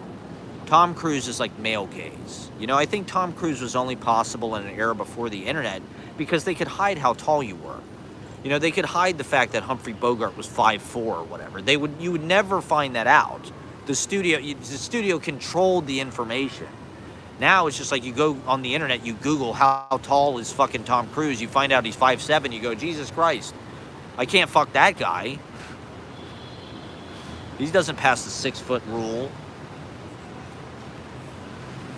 Tom Cruise is like male gaze. You know, I think Tom Cruise was only possible in an era before the internet because they could hide how tall you were. You know, they could hide the fact that Humphrey Bogart was 5'4" or whatever. You would never find that out. The studio controlled the information. Now it's just like you go on the internet, you Google how tall is fucking Tom Cruise, you find out he's 5'7", you go, Jesus Christ, I can't fuck that guy. He doesn't pass the 6 foot rule.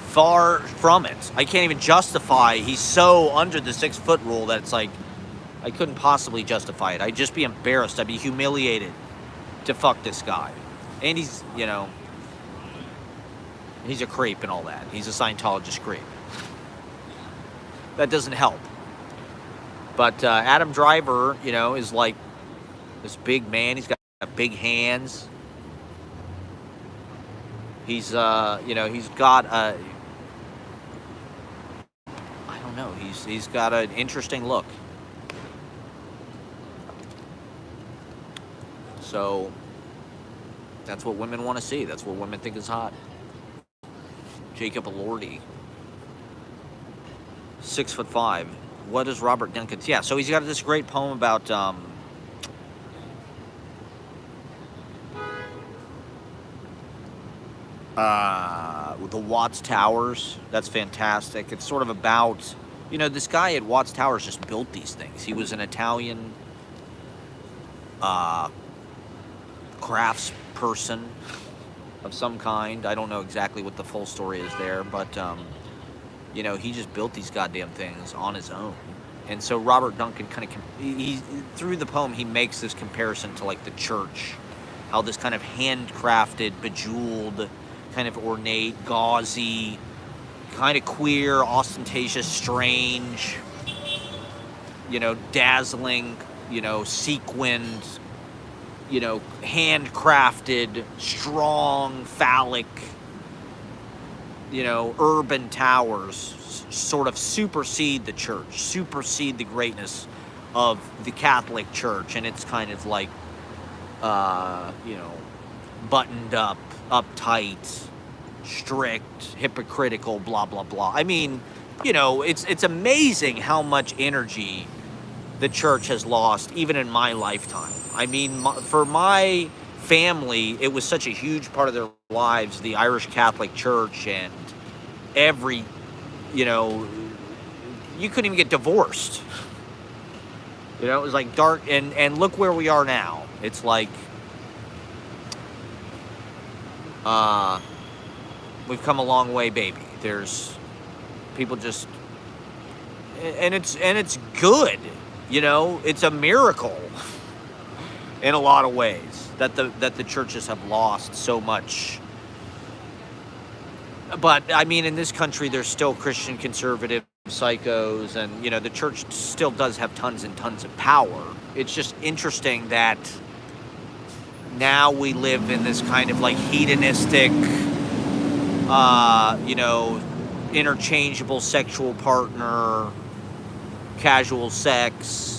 Far from it. I can't even justify, he's so under the 6 foot rule that it's like, I couldn't possibly justify it. I'd just be embarrassed. I'd be humiliated to fuck this guy. And he's, you know, he's a creep and all that. He's a Scientologist creep. That doesn't help. But Adam Driver, you know, is like this big man. He's got big hands. He's, you know, he's got a, I don't know, he's got an interesting look. So that's what women want to see. That's what women think is hot. Jacob Elordi, 6'5". What is Robert Duncan's? Yeah, so he's got this great poem about the Watts Towers. That's fantastic. It's sort of about, this guy at Watts Towers just built these things. He was an Italian crafts person of some kind. I don't know exactly what the full story is there, but he just built these goddamn things on his own. And so Robert Duncan kind of, he through the poem, he makes this comparison to like the church, how this kind of handcrafted, bejeweled, kind of ornate, gauzy, kind of queer, ostentatious, strange, dazzling, sequined, handcrafted, strong, phallic, urban towers sort of supersede the church, supersede the greatness of the Catholic Church. And it's kind of like, buttoned up, uptight, strict, hypocritical, blah, blah, blah. I mean, it's amazing how much energy the church has lost, even in my lifetime. I mean, for my family, it was such a huge part of their lives, the Irish Catholic Church, and every, you couldn't even get divorced. It was like dark, and look where we are now. It's like, we've come a long way, baby. There's people just, and it's good, it's a miracle in a lot of ways that the churches have lost so much. But I mean, in this country, there's still Christian conservative psychos, and the church still does have tons and tons of power. It's just interesting that now we live in this kind of like hedonistic, interchangeable sexual partner, casual sex.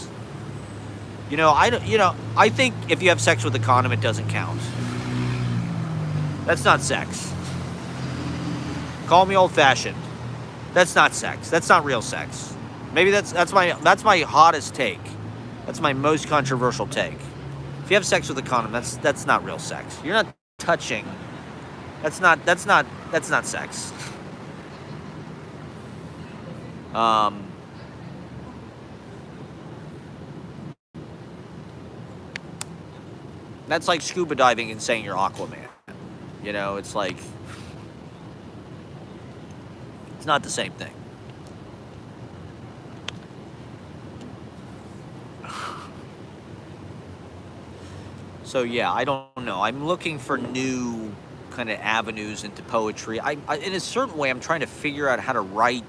I think if you have sex with a condom, it doesn't count. That's not sex. Call me old-fashioned. That's not sex. That's not real sex. Maybe that's my hottest take. That's my most controversial take. If you have sex with a condom, that's not real sex. You're not touching. That's not sex. That's like scuba diving and saying you're Aquaman. It's like, it's not the same thing. So yeah, I don't know. I'm looking for new kind of avenues into poetry. I in a certain way, I'm trying to figure out how to write.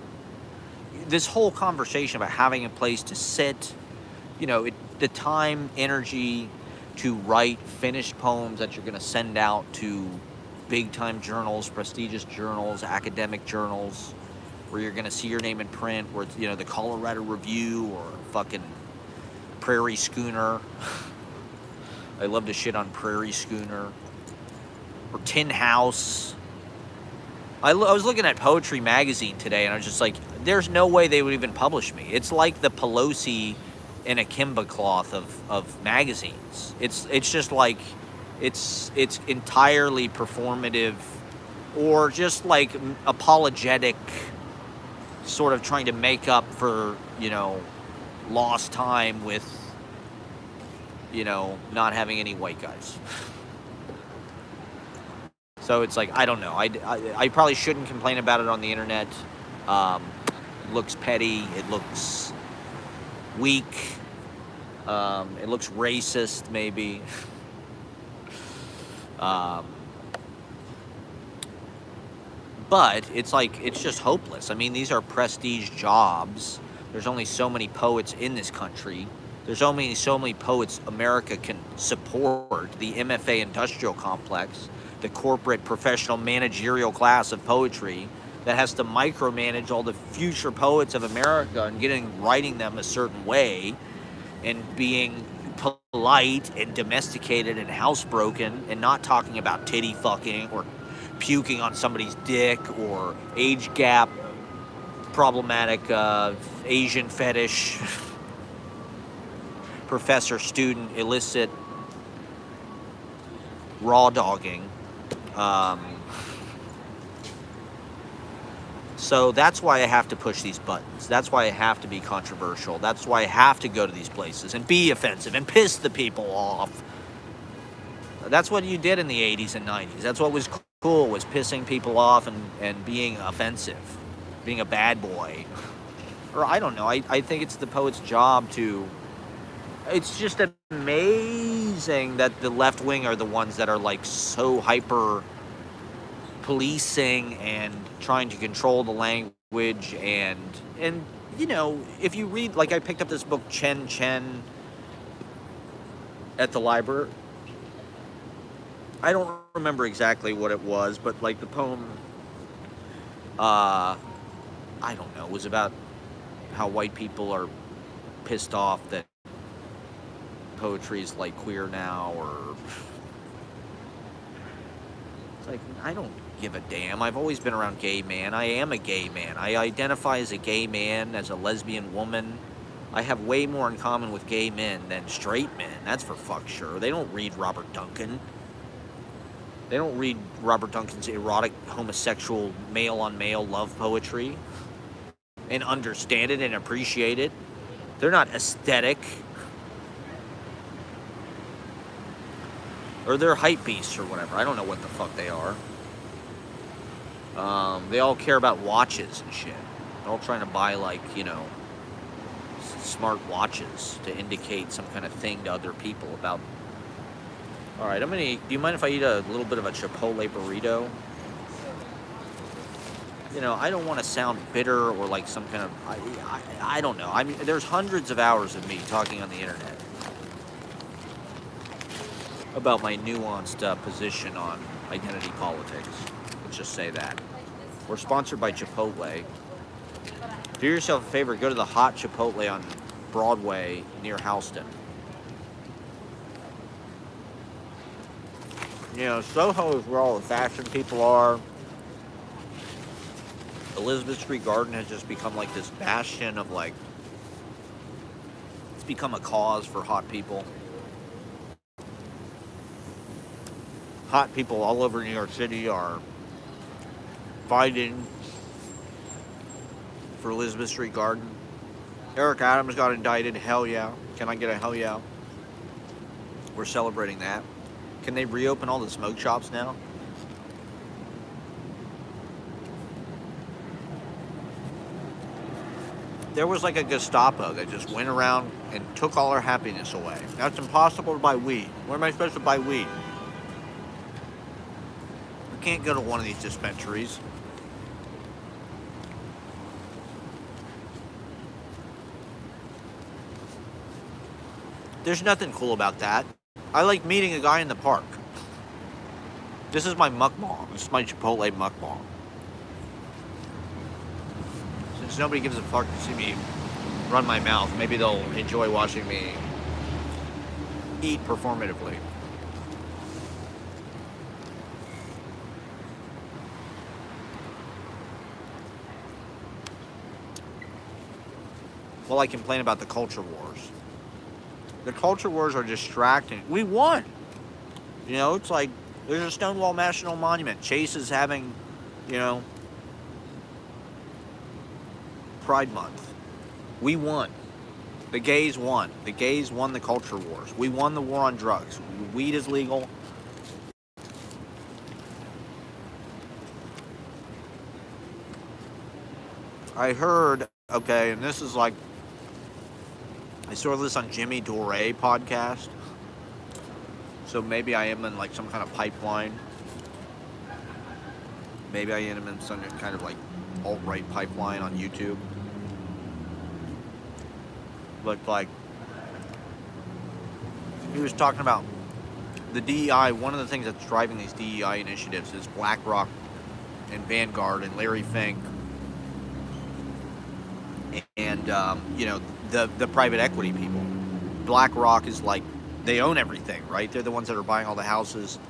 This whole conversation about having a place to sit, the time, energy to write finished poems that you're going to send out to big-time journals, prestigious journals, academic journals, where you're going to see your name in print, where it's, the Colorado Review or fucking Prairie Schooner. I love to shit on Prairie Schooner. Or Tin House. I was looking at Poetry Magazine today, and I was just like, there's no way they would even publish me. It's like the Pelosi in a Kimba cloth of magazines. It's just like, it's entirely performative, or just like apologetic, sort of trying to make up for, lost time with, not having any white guys. So it's like, I don't know. I probably shouldn't complain about it on the internet. It looks petty. It looks weak. It looks racist, maybe. But it's like, it's just hopeless. I mean, these are prestige jobs. There's only so many poets in this country. There's only so many poets America can support. The MFA industrial complex, the corporate professional managerial class of poetry that has to micromanage all the future poets of America and writing them a certain way and being polite and domesticated and housebroken and not talking about titty fucking or puking on somebody's dick or age gap problematic Asian fetish, professor-student illicit raw dogging. So that's why I have to push these buttons. That's why I have to be controversial. That's why I have to go to these places and be offensive and piss the people off. That's what you did in the 80s and 90s. That's what was cool, was pissing people off and being offensive, being a bad boy. Or I don't know. I think it's the poet's job to... It's just amazing that the left wing are the ones that are like so hyper policing and trying to control the language, and you know, if you read, like, I picked up this book Chen Chen at the library. I don't remember exactly what it was, but like the poem, I don't know, it was about how white people are pissed off that poetry is like queer now, or it's like, I don't give a damn. I've always been around gay man. I am a gay man. I identify as a gay man, as a lesbian woman. I have way more in common with gay men than straight men. That's for fuck sure. They don't read Robert Duncan. They don't read Robert Duncan's erotic, homosexual, male-on-male love poetry and understand it and appreciate it. They're not aesthetic. Or they're hype beasts or whatever. I don't know what the fuck they are. They all care about watches and shit. They're all trying to buy, like, you know, smart watches to indicate some kind of thing to other people about... All right, I'm gonna eat. Do you mind if I eat a little bit of a Chipotle burrito? You know, I don't want to sound bitter or like some kind of... I don't know. I mean, there's hundreds of hours of me talking on the internet about my nuanced position on identity politics. Let's just say that. We're sponsored by Chipotle. Do yourself a favor, go to the hot Chipotle on Broadway near Houston. You know, Soho is where all the fashion people are. Elizabeth Street Garden has just become like this bastion of like... It's become a cause for hot people. Hot people all over New York City are fighting for Elizabeth Street Garden. Eric Adams got indicted. Hell yeah. Can I get a hell yeah? We're celebrating that. Can they reopen all the smoke shops now? There was like a Gestapo that just went around and took all our happiness away. Now it's impossible to buy weed. Where am I supposed to buy weed? I can't go to one of these dispensaries. There's nothing cool about that. I like meeting a guy in the park. This is my mukbang. This is my Chipotle mukbang. Since nobody gives a fuck to see me run my mouth, maybe they'll enjoy watching me eat performatively. Well, I complain about the culture wars. The culture wars are distracting. We won. You know, it's like there's a Stonewall National Monument. Chase is having, you know, Pride Month. We won. The gays won. The gays won the culture wars. We won the war on drugs. Weed is legal. I heard, okay, and this is like, I saw this on Jimmy Dore podcast. So maybe I am in like some kind of pipeline. Maybe I am in some kind of like alt-right pipeline on YouTube. But like, he was talking about the DEI. One of the things that's driving these DEI initiatives is BlackRock and Vanguard and Larry Fink. And, you know, the private equity people. BlackRock is like, they own everything, right? They're the ones that are buying all the houses.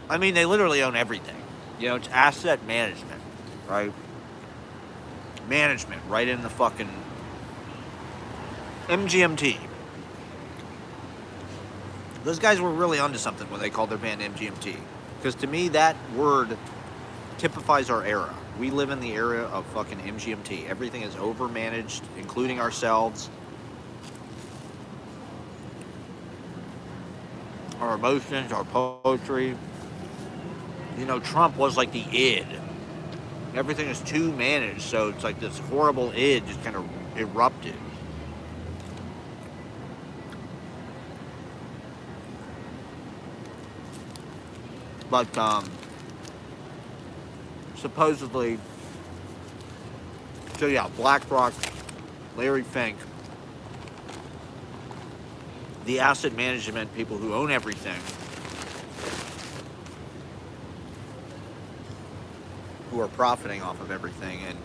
I mean, they literally own everything. You know, it's asset management, right? Management, right in the fucking MGMT. Those guys were really onto something when they called their band MGMT. Because to me, that word typifies our era. We live in the era of fucking MGMT. Everything is overmanaged, including ourselves, our emotions, our poetry. You know, Trump was like the id. Everything is too managed, so it's like this horrible id just kind of erupted. But supposedly, so yeah, BlackRock, Larry Fink, the asset management people who own everything, who are profiting off of everything and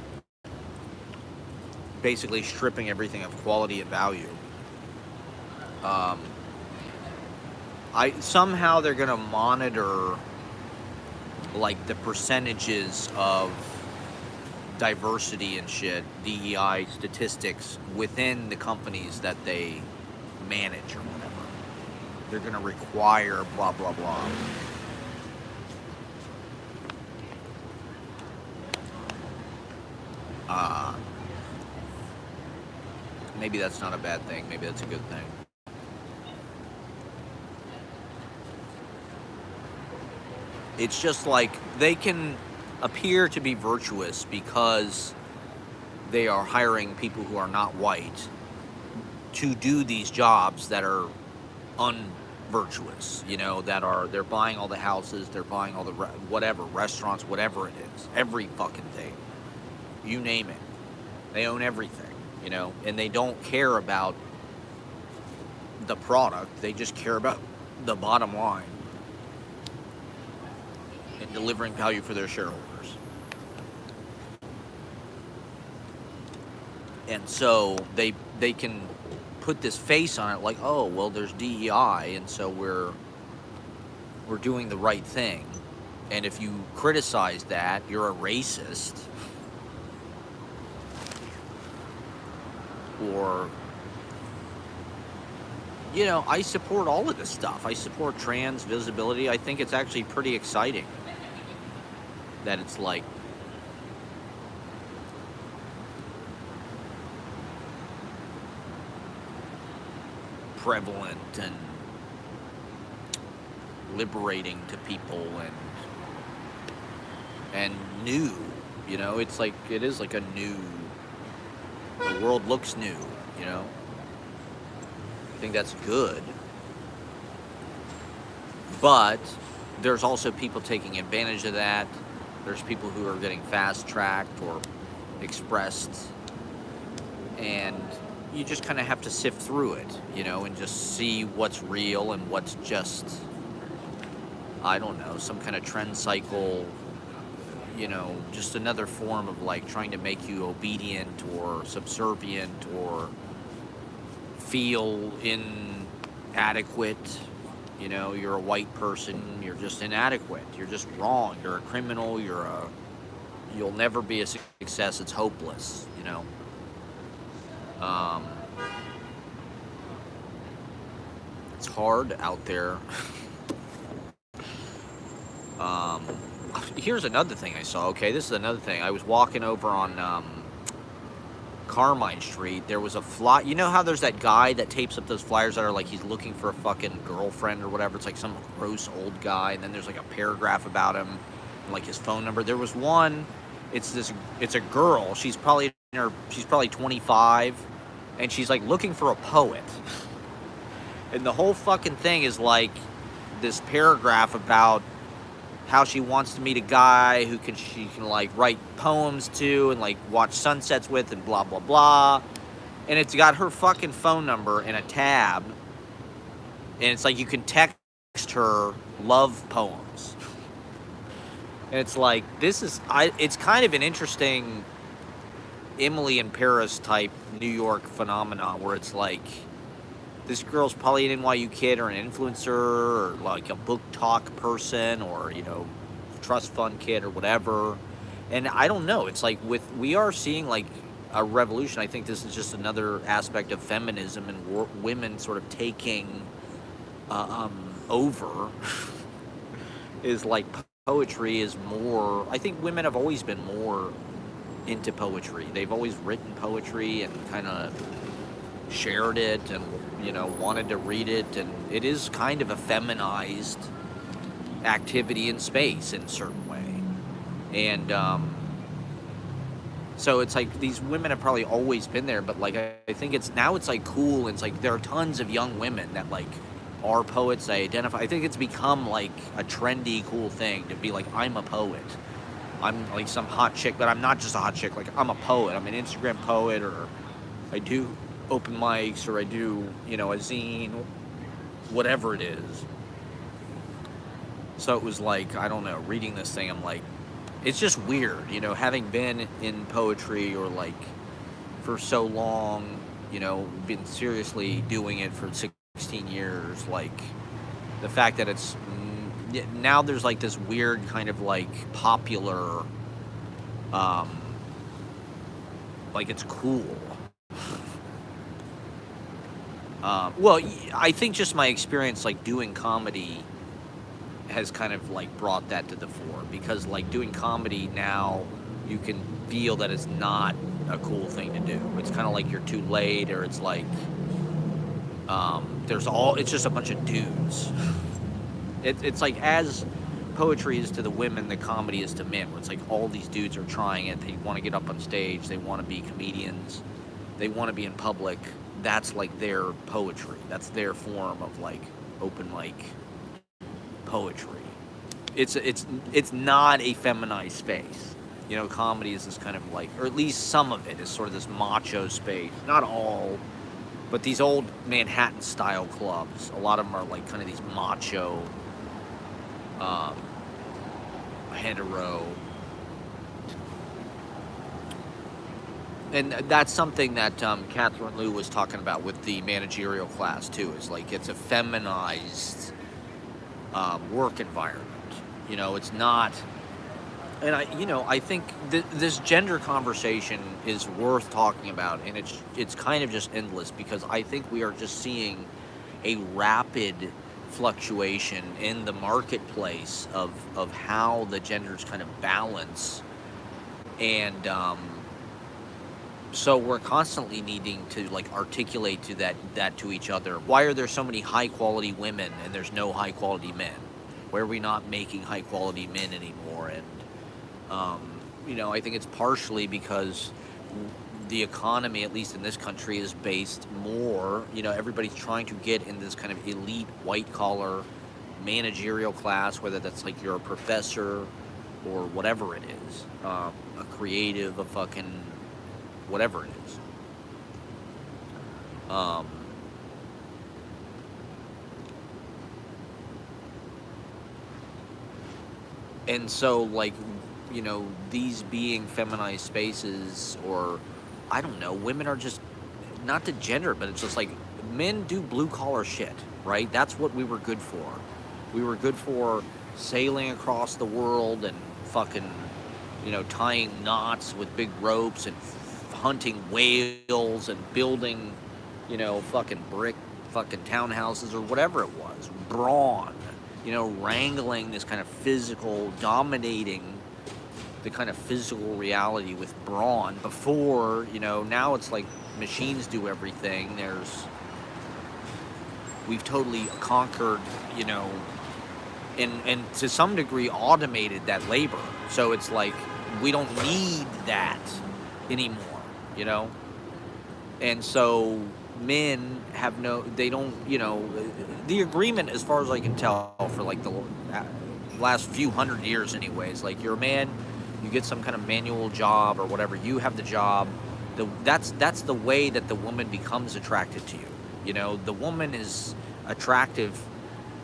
basically stripping everything of quality and value. Somehow they're gonna monitor like the percentages of diversity and shit, DEI statistics within the companies that they manage or whatever. They're gonna require blah blah blah. Maybe that's not a bad thing. Maybe that's a good thing. It's just like they can appear to be virtuous because they are hiring people who are not white to do these jobs that are unvirtuous, you know, they're buying all the houses, they're buying all the whatever, restaurants, whatever it is, every fucking thing, you name it, they own everything, you know, and they don't care about the product, they just care about the bottom line and delivering value for their shareholders. And so they can put this face on it like, oh, well, there's DEI, and so we're doing the right thing. And if you criticize that, you're a racist. Or, you know, I support all of this stuff. I support trans visibility. I think it's actually pretty exciting that it's like prevalent and liberating to people and new, you know, it's like, it is like a new, the world looks new, you know, I think that's good, but there's also people taking advantage of that. There's people who are getting fast-tracked or expressed, and you just kind of have to sift through it, you know, and just see what's real and what's just, I don't know, some kind of trend cycle, you know, just another form of like trying to make you obedient or subservient or feel inadequate. You know, you're a white person, you're just inadequate, you're just wrong, you're a criminal, you'll never be a success, it's hopeless, you know. It's hard out there. Here's another thing I saw. Okay, this is another thing. I was walking over on Carmine Street. There was a fly. You know how there's that guy that tapes up those flyers that are like he's looking for a fucking girlfriend or whatever. It's like some gross old guy, and then there's like a paragraph about him, and like his phone number. There was one. It's a girl. She's probably 25, and she's like looking for a poet. And the whole fucking thing is like this paragraph about how she wants to meet a guy who she can like write poems to and like watch sunsets with and blah blah blah. And it's got her fucking phone number in a tab, and it's like you can text her love poems. And it's like, it's kind of an interesting Emily in Paris type New York phenomenon where it's like this girl's probably an NYU kid or an influencer or like a book talk person or, you know, trust fund kid or whatever. And I don't know. It's like we are seeing like a revolution. I think this is just another aspect of feminism and women sort of taking over. Is like poetry is more. I think women have always been more into poetry. They've always written poetry and kind of shared it, and wanted to read it, and it is kind of a feminized activity in space in a certain way. And so it's like these women have probably always been there, but like I think it's like cool, and it's like there are tons of young women that like are poets. They identify. I think it's become like a trendy cool thing to be like, I'm a poet, I'm like some hot chick, but I'm not just a hot chick, like I'm a poet, I'm an Instagram poet, or I do open mics, or I do a zine, whatever it is. So it was like, I don't know, reading this thing, I'm like, it's just weird, having been in poetry or like for so long, been seriously doing it for 16 years, like the fact that it's now there's like this weird kind of like popular, like it's cool. Well, I think just my experience like doing comedy has kind of like brought that to the fore, because like doing comedy now, you can feel that it's not a cool thing to do. It's kind of like you're too late, or it's like it's just a bunch of dudes. It's like, as poetry is to the women, the comedy is to men, where it's like all these dudes are trying it. They want to get up on stage, they want to be comedians, they want to be in public. That's like their poetry, that's their form of like open mic poetry. It's not a feminized space. Comedy is this kind of like, or at least some of it is sort of this macho space. Not all, but these old Manhattan style clubs, a lot of them are like kind of these macho, hetero. And that's something that Catherine Liu was talking about with the managerial class too. Is like it's a feminized work environment. It's not. And I think this gender conversation is worth talking about, and it's kind of just endless, because I think we are just seeing a rapid fluctuation in the marketplace of how the genders kind of balance, and so we're constantly needing to like articulate to that to each other. Why are there so many high quality women and there's no high quality men? Why are we not making high quality men anymore? And I think it's partially because the economy, at least in this country, is based more, everybody's trying to get in this kind of elite white collar managerial class, whether that's like you're a professor or whatever it is, a creative, a fucking whatever it is. And so like, these being feminized spaces, or I don't know, women are just, not to gender, but it's just like men do blue collar shit, right? That's what we were good for. We were good for sailing across the world and fucking, tying knots with big ropes and hunting whales and building, fucking brick fucking townhouses or whatever it was. Brawn, wrangling this kind of physical, dominating the kind of physical reality with brawn. Before, now it's like machines do everything. We've totally conquered, and to some degree automated that labor. So it's like we don't need that anymore, and so men have they don't, the agreement, as far as I can tell, for like the last few hundred years anyways, like you're a man, you get some kind of manual job or whatever, you have the job, that's the way that the woman becomes attracted to you. The woman is attractive,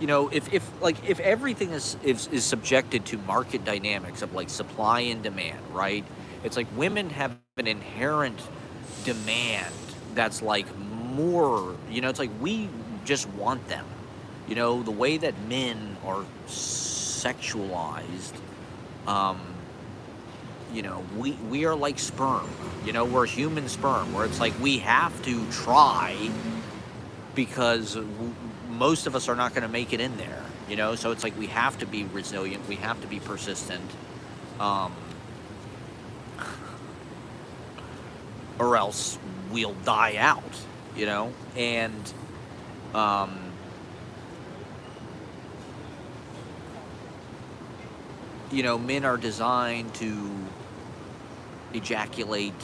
if everything is subjected to market dynamics of like supply and demand, right? It's like women have an inherent demand that's like more, it's like we just want them. The way that men are sexualized Um, we are like sperm. We're human sperm, where it's like we have to try because most of us are not going to make it in there. So it's like we have to be resilient. We have to be persistent. Um, or else we'll die out, and um, men are designed to ejaculate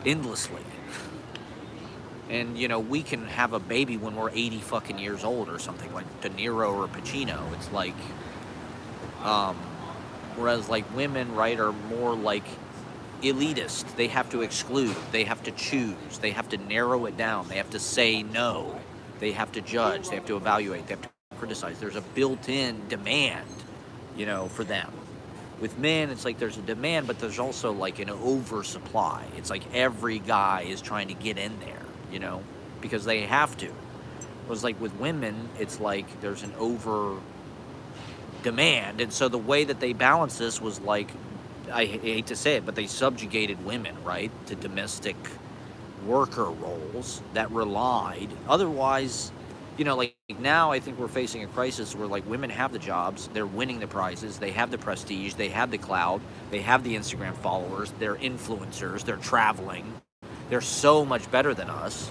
endlessly. And, we can have a baby when we're 80 fucking years old or something, like De Niro or Pacino. It's like, whereas like women, right, are more like elitist. They have to exclude, they have to choose, they have to narrow it down, they have to say no, they have to judge, they have to evaluate, they have to criticize. There's a built-in demand, for them. With men, it's like there's a demand, but there's also like an oversupply. It's like every guy is trying to get in there, because they have to. Whereas like with women, it's like there's an over demand. And so the way that they balance this was like, I hate to say it, but they subjugated women, right, to domestic worker roles that relied. Otherwise, like now I think we're facing a crisis where like women have the jobs, they're winning the prizes, they have the prestige, they have the clout, they have the Instagram followers, they're influencers, they're traveling. They're so much better than us.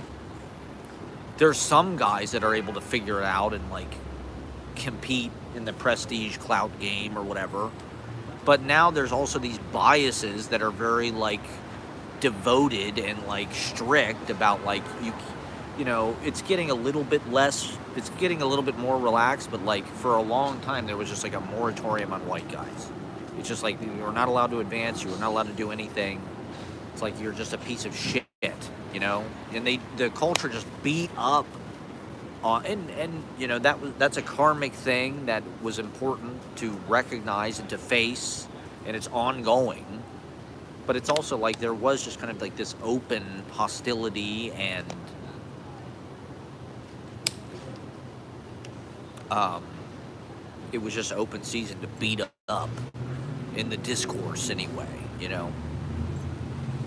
There's some guys that are able to figure it out and like compete in the prestige clout game or whatever. But now there's also these biases that are very like devoted and like strict about like it's getting a little bit less, it's getting a little bit more relaxed, but like for a long time there was just like a moratorium on white guys. It's just like you were not allowed to advance, you were not allowed to do anything. It's like you're just a piece of shit, and the culture just beat up and that's a karmic thing that was important to recognize and to face, and it's ongoing. But it's also like there was just kind of like this open hostility, and it was just open season to beat up in the discourse anyway,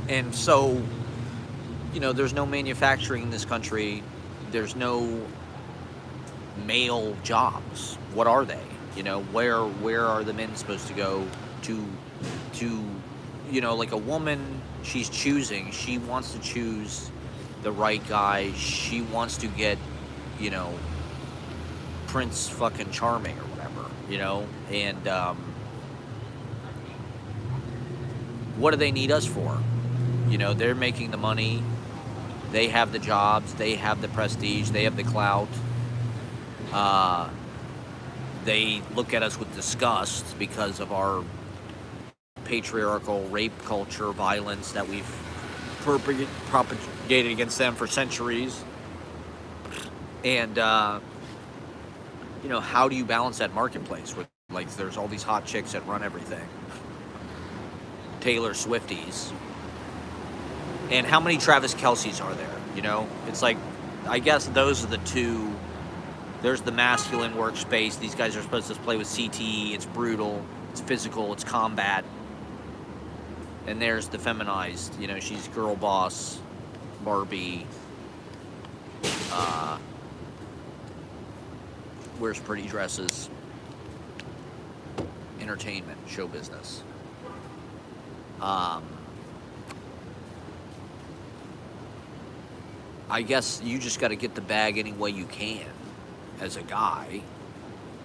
And so, there's no manufacturing in this country. There's no male jobs. What are they? Where are the men supposed to go to like a woman, she's choosing, she wants to choose the right guy, she wants to get, Prince fucking Charming or whatever, and what do they need us for? They're making the money, they have the jobs, they have the prestige, they have the clout. They look at us with disgust because of our patriarchal rape culture, violence that we've propagated against them for centuries. And, how do you balance that marketplace where, like, there's all these hot chicks that run everything? Taylor Swifties. And how many Travis Kelce's are there, It's like, I guess those are the two. There's the masculine workspace. These guys are supposed to play with CTE. It's brutal. It's physical. It's combat. And there's the feminized. She's girl boss, Barbie. Wears pretty dresses. Entertainment, show business. I guess you just got to get the bag any way you can. As a guy,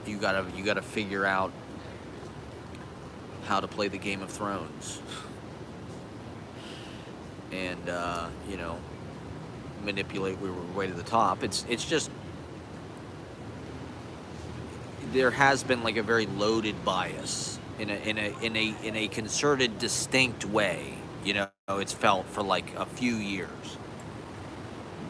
you gotta figure out how to play the Game of Thrones, and manipulate your way to the top. It's just there has been like a very loaded bias in a concerted, distinct way. It's felt for like a few years,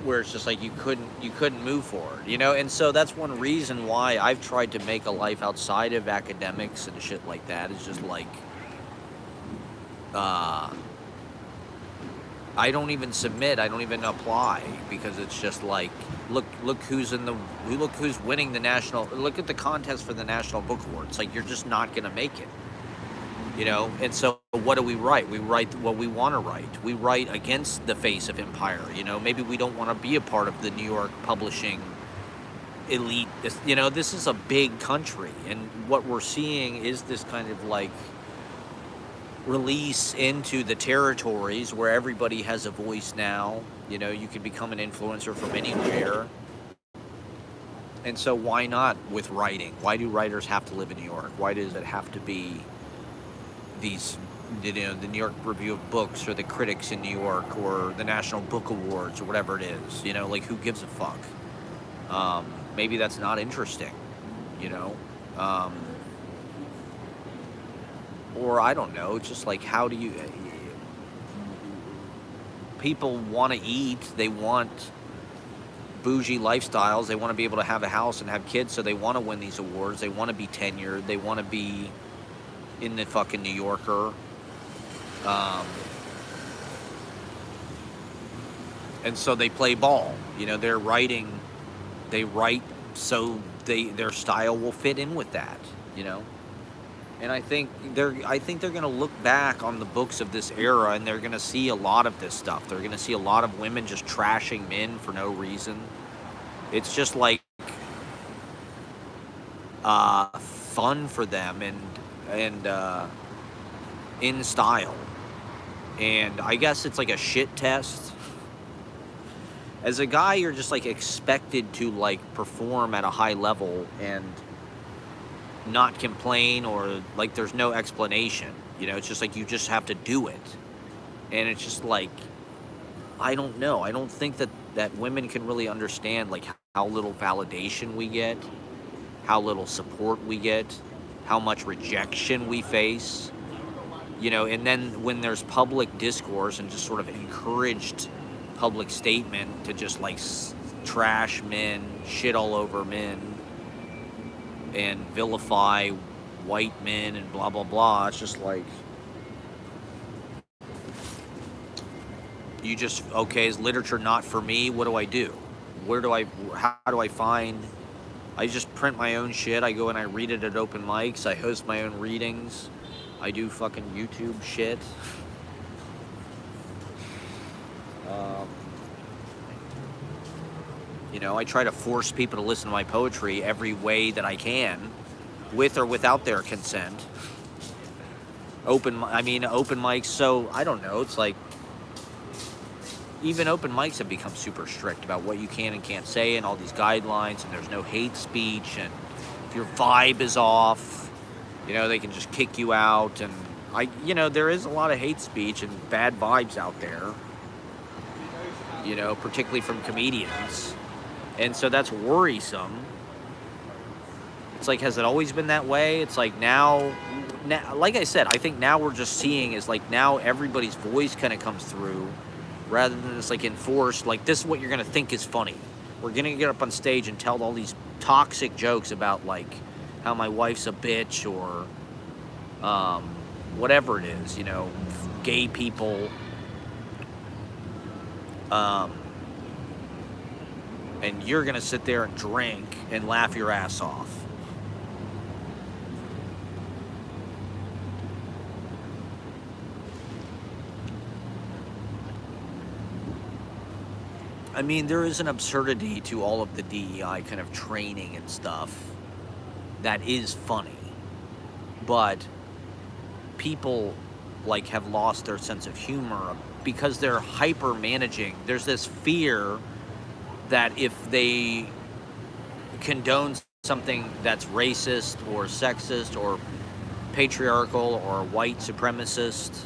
where it's just like you couldn't move forward, and so that's one reason why I've tried to make a life outside of academics and shit like that. It's just like I don't even submit. I don't even apply because it's just like, look who's look who's winning the national. Look at the contest for the National Book Award. It's like you're just not gonna make it, you know. And so what do we write? We write what we want to write. We write against the face of empire. You know, maybe we don't want to be a part of the New York publishing elite. You know, this is a big country, and what we're seeing is this kind of like release into the territories where everybody has a voice now. You know, you can become an influencer from anywhere. And so why not with writing? Why do writers have to live in New York? Why does it have to be these, you know, the New York Review of Books or the critics in New York or the National Book Awards or whatever it is? You know, like who gives a fuck? Maybe that's not interesting, you know? Or I don't know, it's just like, how do you, people want to eat, they want bougie lifestyles, they want to be able to have a house and have kids, so they want to win these awards, they want to be tenured, they want to be in the fucking New Yorker. And so they play ball, you know, they write so their style will fit in with that, you know. And I think they're going to look back on the books of this era, and they're going to see a lot of this stuff. They're going to see a lot of women just trashing men for no reason. It's just like fun for them and in style. And I guess it's like a shit test. As a guy, you're just like expected to like perform at a high level and not complain, or like there's no explanation, you know. It's just like you just have to do it. And it's just like, I don't know, I don't think that women can really understand like how little validation we get, how little support we get, how much rejection we face, you know. And then when there's public discourse and just sort of encouraged public statement to just like trash men, shit all over men, and vilify white men and blah blah blah, it's just like, you just, okay, is literature not for me? What do I do? How do I find, I just print my own shit, I go and I read it at open mics, I host my own readings, I do fucking YouTube shit. You know, I try to force people to listen to my poetry every way that I can, with or without their consent. Open mics, so I don't know, it's like, even open mics have become super strict about what you can and can't say, and all these guidelines, and there's no hate speech, and if your vibe is off, you know, they can just kick you out. And you know, there is a lot of hate speech and bad vibes out there, you know, particularly from comedians. And so that's worrisome. It's like, has it always been that way? It's like now, like I said, I think now we're just seeing is like, now everybody's voice kind of comes through, rather than it's like enforced, like this is what you're going to think is funny. We're going to get up on stage and tell all these toxic jokes about like how my wife's a bitch, or whatever it is, you know, gay people. And you're going to sit there and drink and laugh your ass off. I mean, there is an absurdity to all of the DEI kind of training and stuff that is funny. But people like have lost their sense of humor because they're hyper managing. There's this fear that if they condone something that's racist or sexist or patriarchal or white supremacist,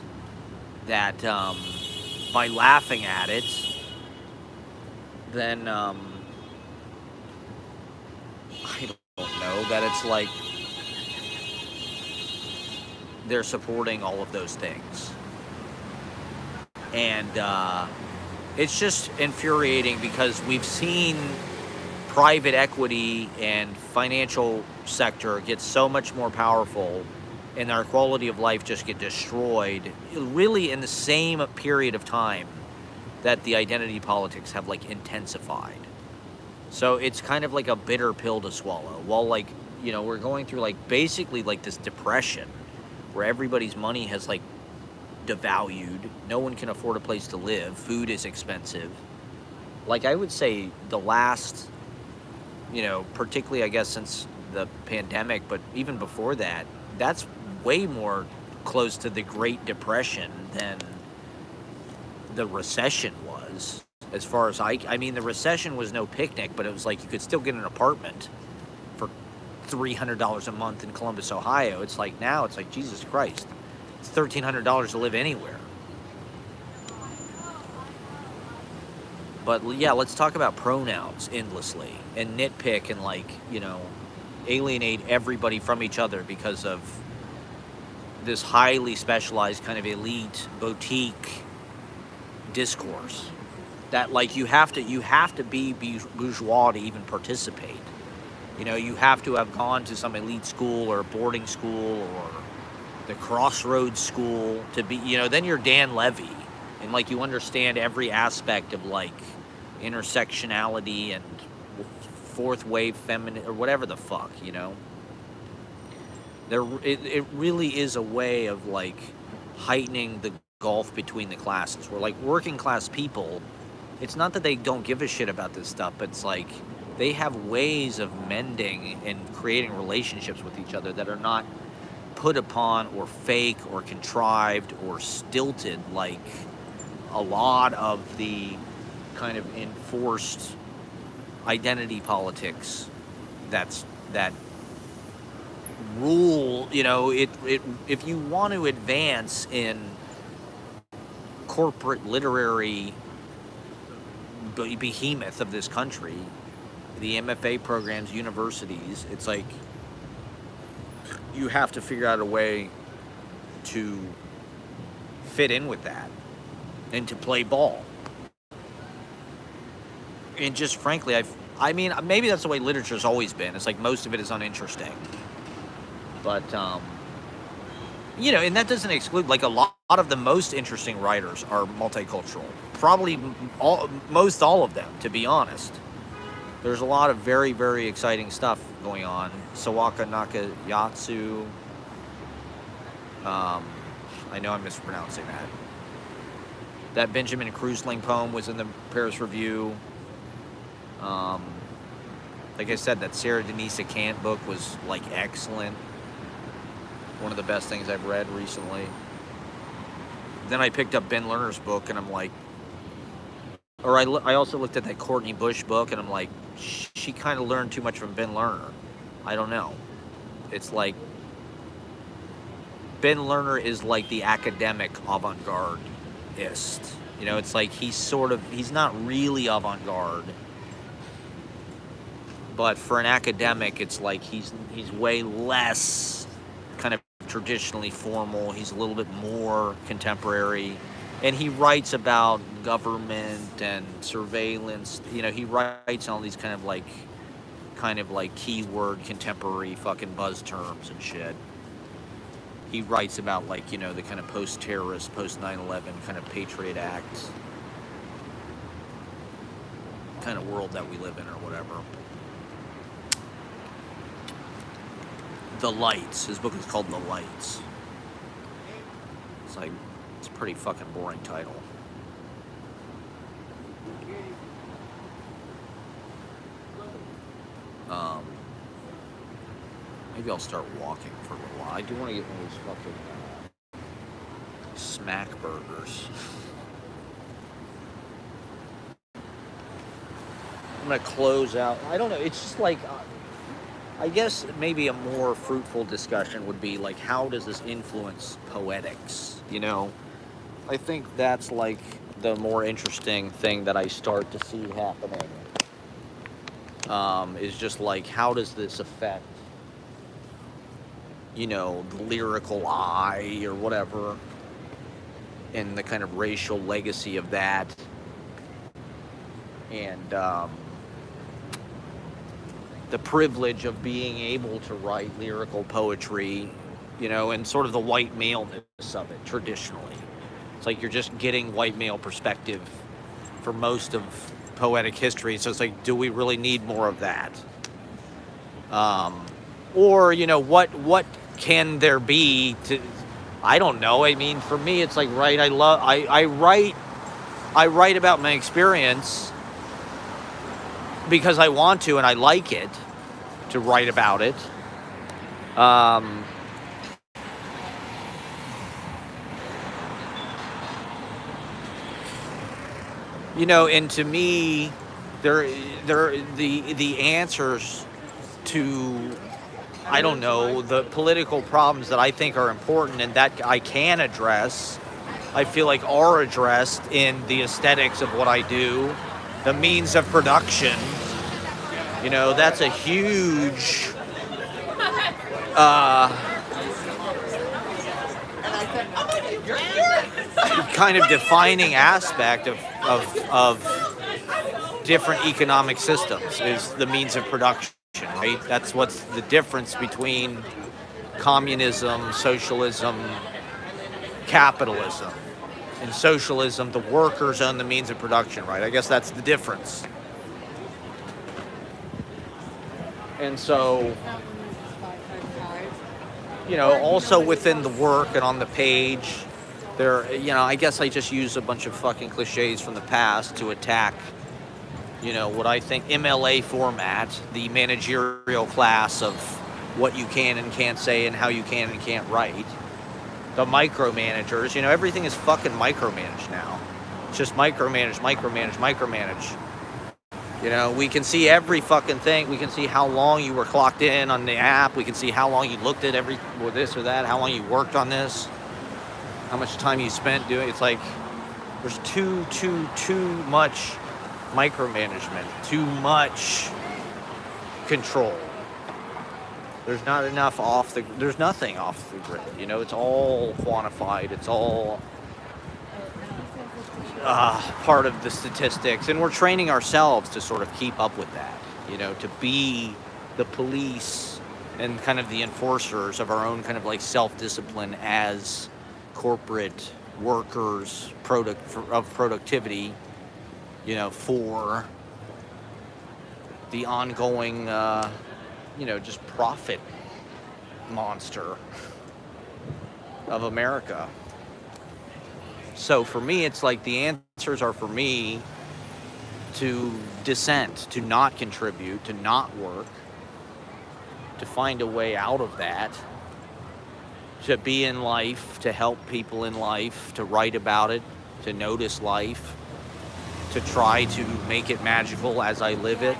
that by laughing at it, then I don't know, that it's like they're supporting all of those things. And it's just infuriating because we've seen private equity and financial sector get so much more powerful, and our quality of life just get destroyed really in the same period of time that the identity politics have like intensified. So it's kind of like a bitter pill to swallow. While like, you know, we're going through like basically like this depression where everybody's money has like devalued. No one can afford a place to live. Food is expensive. Like I would say the last, you know, particularly I guess since the pandemic, but even before that, that's way more close to the Great Depression than the recession was. As far as I mean, the recession was no picnic, but it was like you could still get an apartment for $300 a month in Columbus, Ohio. It's like now, it's like Jesus Christ, it's $1,300 to live anywhere. But yeah, let's talk about pronouns endlessly and nitpick and like, you know, alienate everybody from each other because of this highly specialized kind of elite boutique discourse that like you have to be bourgeois to even participate. You know, you have to have gone to some elite school or boarding school or the Crossroads school to be, you know, then you're Dan Levy and like you understand every aspect of like intersectionality and fourth wave feminine or whatever the fuck, you know. It really is a way of like heightening the gulf between the classes where like working class people, it's not that they don't give a shit about this stuff, but it's like they have ways of mending and creating relationships with each other that are not put upon or fake or contrived or stilted like a lot of the kind of enforced identity politics that rule, you know, if you want to advance in corporate literary behemoth of this country, the MFA programs, universities, it's like you have to figure out a way to fit in with that and to play ball. And just frankly, I mean, maybe that's the way literature's always been. It's like most of it is uninteresting. But, you know, and that doesn't exclude, like a lot of the most interesting writers are multicultural. Probably most all of them, to be honest. There's a lot of very, very exciting stuff going on. Sawaka Nakayatsu. I know I'm mispronouncing that. That Benjamin Kreuzling poem was in the Paris Review. Like I said, that Sarah Denise Kant book was like excellent. One of the best things I've read recently. Then I picked up Ben Lerner's book and I'm like, or I also looked at that Courtney Bush book and I'm like, she kind of learned too much from Ben Lerner. I don't know. It's like Ben Lerner is like the academic avant-garde-ist. You know, it's like he's not really avant-garde. But for an academic, it's like he's way less kind of traditionally formal. He's a little bit more contemporary. And he writes about government and surveillance. You know, he writes all these kind of like keyword contemporary fucking buzz terms and shit. He writes about like, you know, the kind of post-terrorist, post-9/11 kind of Patriot Act kind of world that we live in or whatever. The Lights. His book is called The Lights. It's like, it's a pretty fucking boring title. Maybe I'll start walking for a little while. I do want to get one of these fucking smack burgers. I'm going to close out. I don't know. It's just like, I guess maybe a more fruitful discussion would be like, how does this influence poetics? You know, I think that's like the more interesting thing that I start to see happening. Is just like, how does this affect, you know, the lyrical eye or whatever, and the kind of racial legacy of that, and the privilege of being able to write lyrical poetry, you know, and sort of the white maleness of it traditionally. It's like you're just getting white male perspective for most of poetic history. So it's like, do we really need more of that? Or, you know, what can there be to, I don't know. I mean, for me, it's like, right, I write about my experience because I want to and I like it to write about it. You know, and to me, the answers to, I don't know, the political problems that I think are important and that I can address, I feel like are addressed in the aesthetics of what I do, the means of production. You know, that's a huge kind of defining aspect of different economic systems is the means of production, right? That's what's the difference between communism, socialism, capitalism. In socialism, the workers own the means of production, right? I guess that's the difference. And so, you know, also within the work and on the page, there, you know, I guess I just use a bunch of fucking cliches from the past to attack, you know, what I think MLA format, the managerial class of what you can and can't say and how you can and can't write. The micromanagers, you know, everything is fucking micromanaged now. It's just micromanage. You know, we can see every fucking thing. We can see how long you were clocked in on the app. We can see how long you looked at every, or this or that, how long you worked on this, how much time you spent doing it. It's like there's too much micromanagement, too much control. There's not enough there's nothing off the grid. You know, it's all quantified. It's all part of the statistics. And we're training ourselves to sort of keep up with that, you know, to be the police and kind of the enforcers of our own kind of like self-discipline as corporate workers of productivity, you know, for the ongoing you know, just profit monster of America. So for me, it's like the answers are for me to dissent, to not contribute, to not work, to find a way out of that, to be in life, to help people in life, to write about it, to notice life, to try to make it magical as I live it,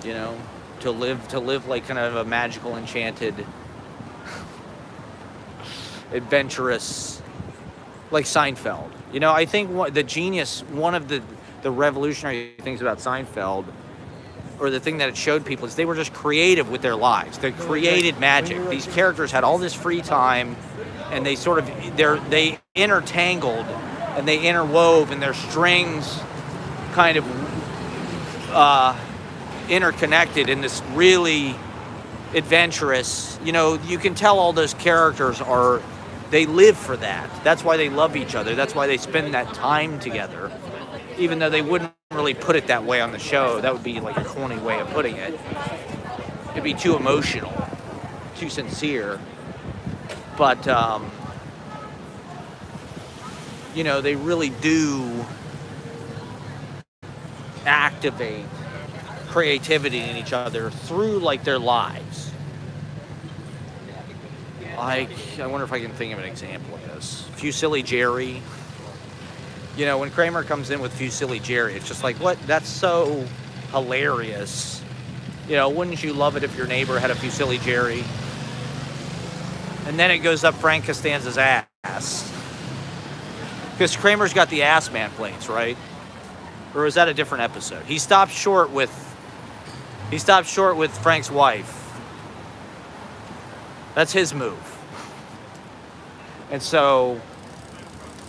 you know, to live like kind of a magical, enchanted, adventurous, like Seinfeld. You know, I think one of the revolutionary things about Seinfeld, or the thing that it showed people, is they were just creative with their lives. They created magic. These characters had all this free time, and they intertangled and they interwove, and their strings kind of interconnected in this really adventurous, you know, you can tell all those characters they live for that. That's why they love each other. That's why they spend that time together, even though they wouldn't really put it that way on the show. That would be like a corny way of putting it. It'd be too emotional, too sincere. But you know, they really do activate creativity in each other through like their lives. Like, I wonder if I can think of an example of this. Fusilli Jerry. You know, when Kramer comes in with Fusilli Jerry, it's just like, what? That's so hilarious. You know, wouldn't you love it if your neighbor had a Fusilli Jerry? And then it goes up Frank Costanza's ass. Because Kramer's got the ass man plates, right? Or is that a different episode? He stopped short with Frank's wife. That's his move. And so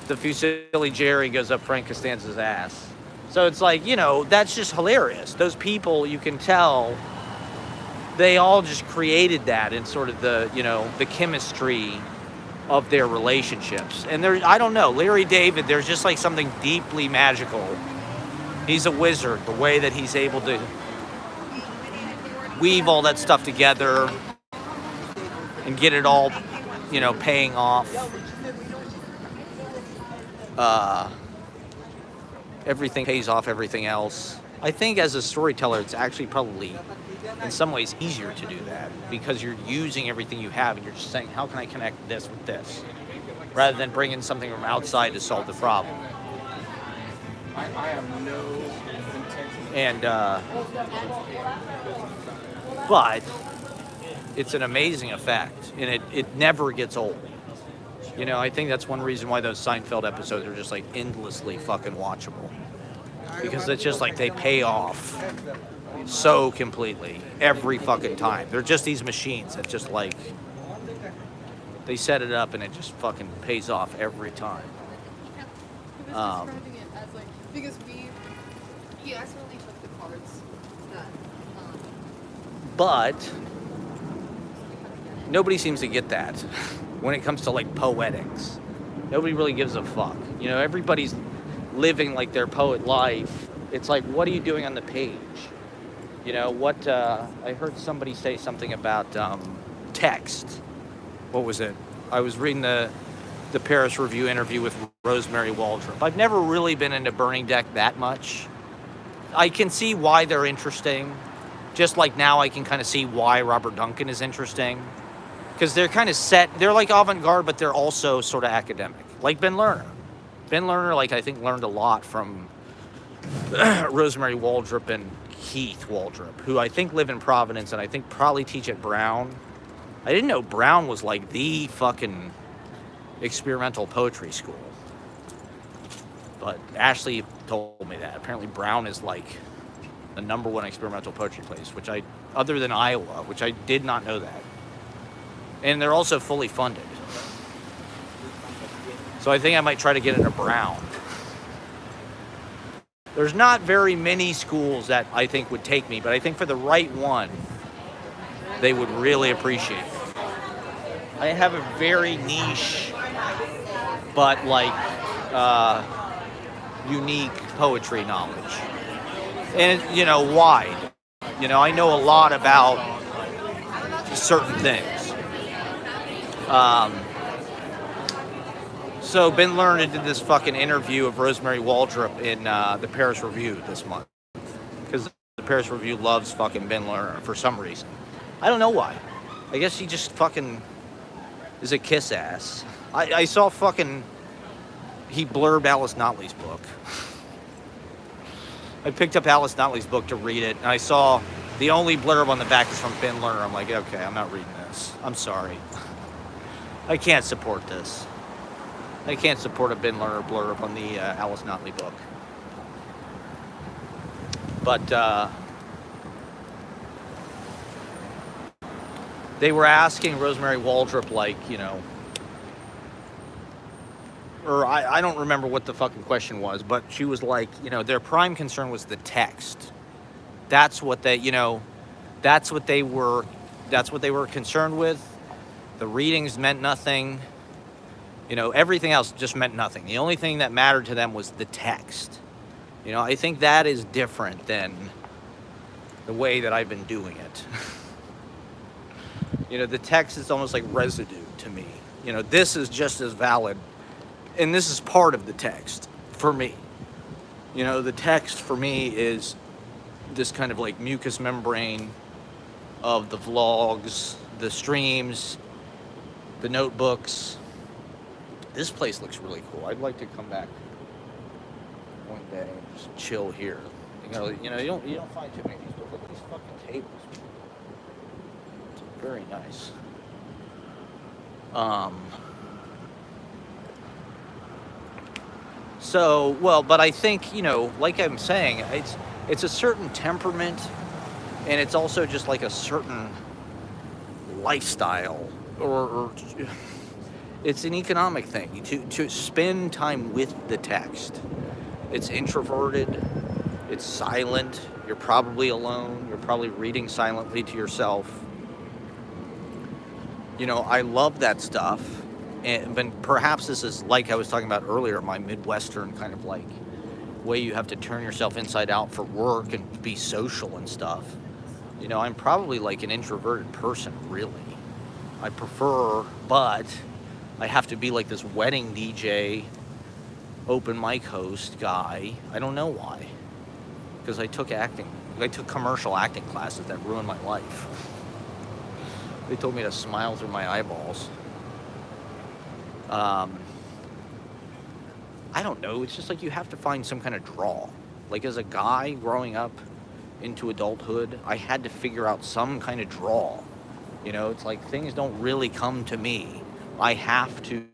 the Fusilli Jerry goes up Frank Costanza's ass. So it's like, you know, that's just hilarious. Those people, you can tell, they all just created that in sort of the, you know, the chemistry of their relationships. And there, I don't know, Larry David, there's just like something deeply magical. He's a wizard, the way that he's able to weave all that stuff together and get it all, paying off. Everything pays off everything else. I think as a storyteller, it's actually probably in some ways easier to do that because you're using everything you have and you're just saying, how can I connect this with this? Rather than bringing something from outside to solve the problem. I have no intention. And, but it's an amazing effect and it never gets old. I think that's one reason why those Seinfeld episodes are just like endlessly fucking watchable. Because it's just like they pay off so completely every fucking time. They're just these machines that just like, they set it up and it just fucking pays off every time. He was describing it as like, because he accidentally took the cards that, But nobody seems to get that when it comes to like poetics. Nobody really gives a fuck. Everybody's living like their poet life. It's like, what are you doing on the page? I heard somebody say something about text. What was it? I was reading the Paris Review interview with Rosemary Waldrop. I've never really been into Burning Deck that much. I can see why they're interesting. Just like now I can kind of see why Robert Duncan is interesting. Because they're kind of set, they're like avant-garde, but they're also sort of academic. Like Ben Lerner. Ben Lerner, I think, learned a lot from Rosemary Waldrop and Keith Waldrop, who I think live in Providence and I think probably teach at Brown. I didn't know Brown was like the fucking experimental poetry school. But Ashley told me that. Apparently Brown is like the #1 experimental poetry place, other than Iowa, which I did not know that. And they're also fully funded. So I think I might try to get into Brown. There's not very many schools that I think would take me, but I think for the right one, they would really appreciate it. I have a very niche, but unique poetry knowledge. And, wide. I know a lot about certain things. So Ben Lerner did this fucking interview of Rosemary Waldrop in the Paris Review this month. Because the Paris Review loves fucking Ben Lerner for some reason. I don't know why. I guess he just fucking is a kiss ass. I saw he blurbed Alice Notley's book. I picked up Alice Notley's book to read it, and I saw the only blurb on the back is from Ben Lerner. I'm like, okay, I'm not reading this. I'm sorry. I can't support this. I can't support a Ben Lerner blurb on the Alice Notley book. But they were asking Rosemary Waldrop, or I don't remember what the fucking question was, but she was like, their prime concern was the text. That's what they were concerned with. The readings meant nothing. Everything else just meant nothing. The only thing that mattered to them was the text. I think that is different than the way that I've been doing it. The text is almost like residue to me. This is just as valid, and this is part of the text for me. The text for me is this kind of like mucous membrane of the vlogs, the streams, the notebooks. This place looks really cool. I'd like to come back one day and just chill here. You don't find too many people. Look at these fucking tables. It's very nice. But I think, like I'm saying, it's a certain temperament, and it's also just like a certain lifestyle, or it's an economic thing to spend time with the text. It's introverted, it's silent, you're probably alone, you're probably reading silently to yourself. I love that stuff, but perhaps this is like I was talking about earlier, my Midwestern kind of like way you have to turn yourself inside out for work and be social and stuff. You know, I'm probably like an introverted person, really. I prefer, but I have to be like this wedding DJ, open mic host guy. I don't know why. Because I took commercial acting classes that ruined my life. They told me to smile through my eyeballs. I don't know. It's just like you have to find some kind of draw. Like as a guy growing up into adulthood, I had to figure out some kind of draw. You know, it's like things don't really come to me. I have to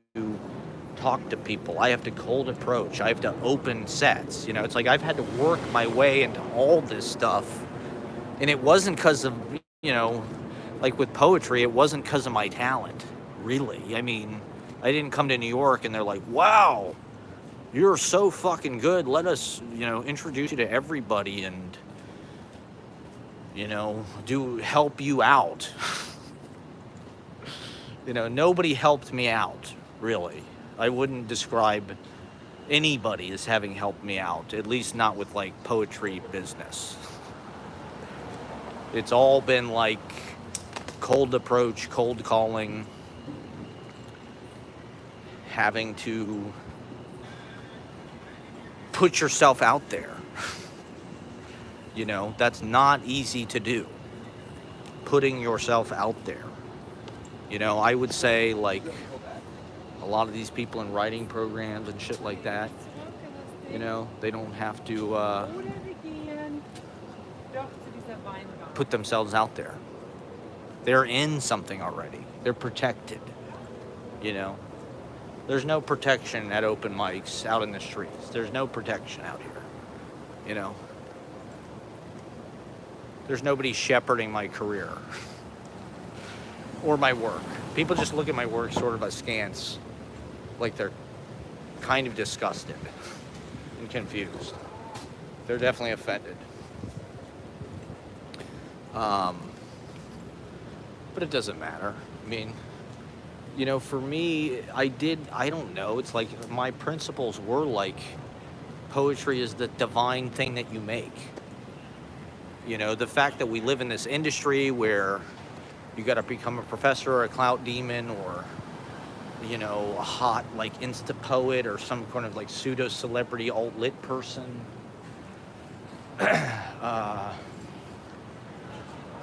talk to people. I have to cold approach. I have to open sets. You know, it's like I've had to work my way into all this stuff. And it wasn't because of, you know, like with poetry, it wasn't because of my talent, really. I mean, I didn't come to New York and they're like, wow, you're so fucking good. Let us, you know, introduce you to everybody and, you know, help you out. You know, nobody helped me out, really. I wouldn't describe anybody as having helped me out, at least not with like poetry business. It's all been like cold approach, cold calling, having to put yourself out there. You know, that's not easy to do. Putting yourself out there. You know, I would say like a lot of these people in writing programs and shit like that, you know, they don't have to put themselves out there. They're in something already. They're protected, you know. There's no protection at open mics out in the streets. There's no protection out here, you know. There's nobody shepherding my career or my work. People just look at my work sort of askance, like they're kind of disgusted and confused. They're definitely offended. But it doesn't matter. I mean, you know, for me, I don't know. It's like my principles were like, poetry is the divine thing that you make. You know, the fact that we live in this industry where you got to become a professor or a clout demon or, you know, a hot like insta poet or some kind of like pseudo celebrity alt lit person.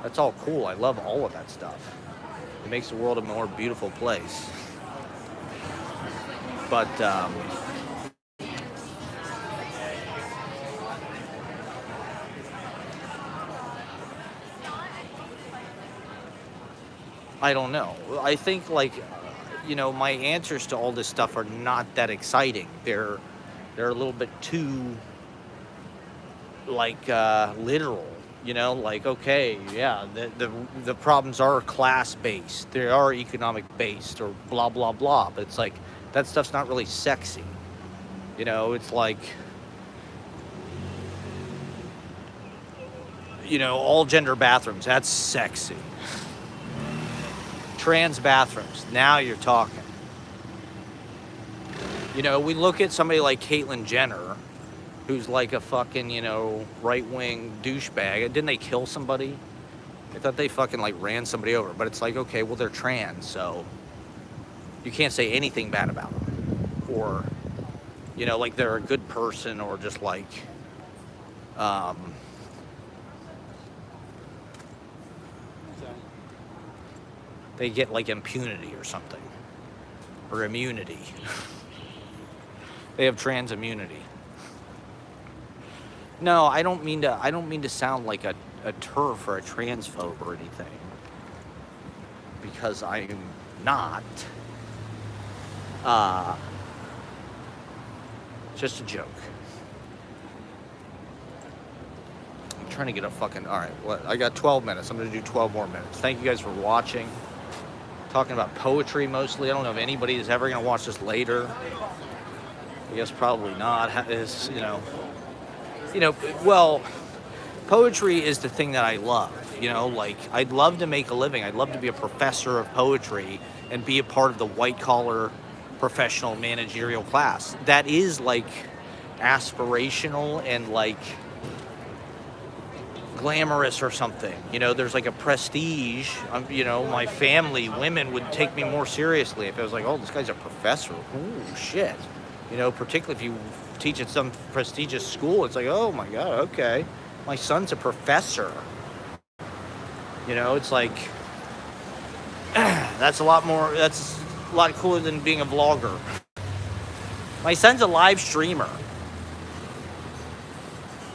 That's all cool. I love all of that stuff. It makes the world a more beautiful place. But I don't know. I think like, you know, my answers to all this stuff are not that exciting. They're a little bit too like literal. You know, like, okay, yeah, the problems are class-based, they are economic-based, or blah, blah, blah. But it's like, that stuff's not really sexy. You know, it's like, you know, all gender bathrooms, that's sexy. Trans bathrooms, now you're talking. You know, we look at somebody like Caitlyn Jenner, who's like a fucking, you know, right-wing douchebag. Didn't they kill somebody? I thought they fucking like ran somebody over. But it's like, okay, well, they're trans, so you can't say anything bad about them. Or, you know, like they're a good person, or just like, they get like impunity or something. Or immunity. They have trans immunity. No, I don't mean to sound like a TERF or a transphobe or anything. Because I'm not. Just a joke. I'm trying to get a fucking... Alright, I got 12 minutes. I'm going to do 12 more minutes. Thank you guys for watching. Talking about poetry mostly. I don't know if anybody is ever going to watch this later. I guess probably not. It's, you know, well, poetry is the thing that I love. Like I'd love to make a living. I'd love to be a professor of poetry and be a part of the white collar professional managerial class. That is like aspirational and like glamorous or something. There's like a prestige. My family, women would take me more seriously if I was like, oh, this guy's a professor. Ooh, shit. Particularly if you teach at some prestigious school, it's like, oh my God, okay. My son's a professor. It's like, that's a lot cooler than being a vlogger. My son's a live streamer.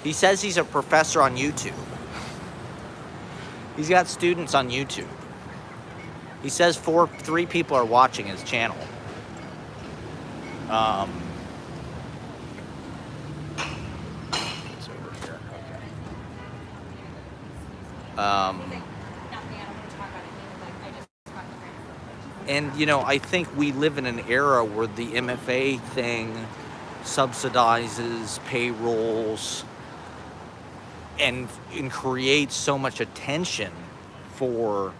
He says he's a professor on YouTube. He's got students on YouTube. He says 3 people are watching his channel. It's over here. Okay. And, I think we live in an era where the MFA thing subsidizes payrolls and creates so much attention for,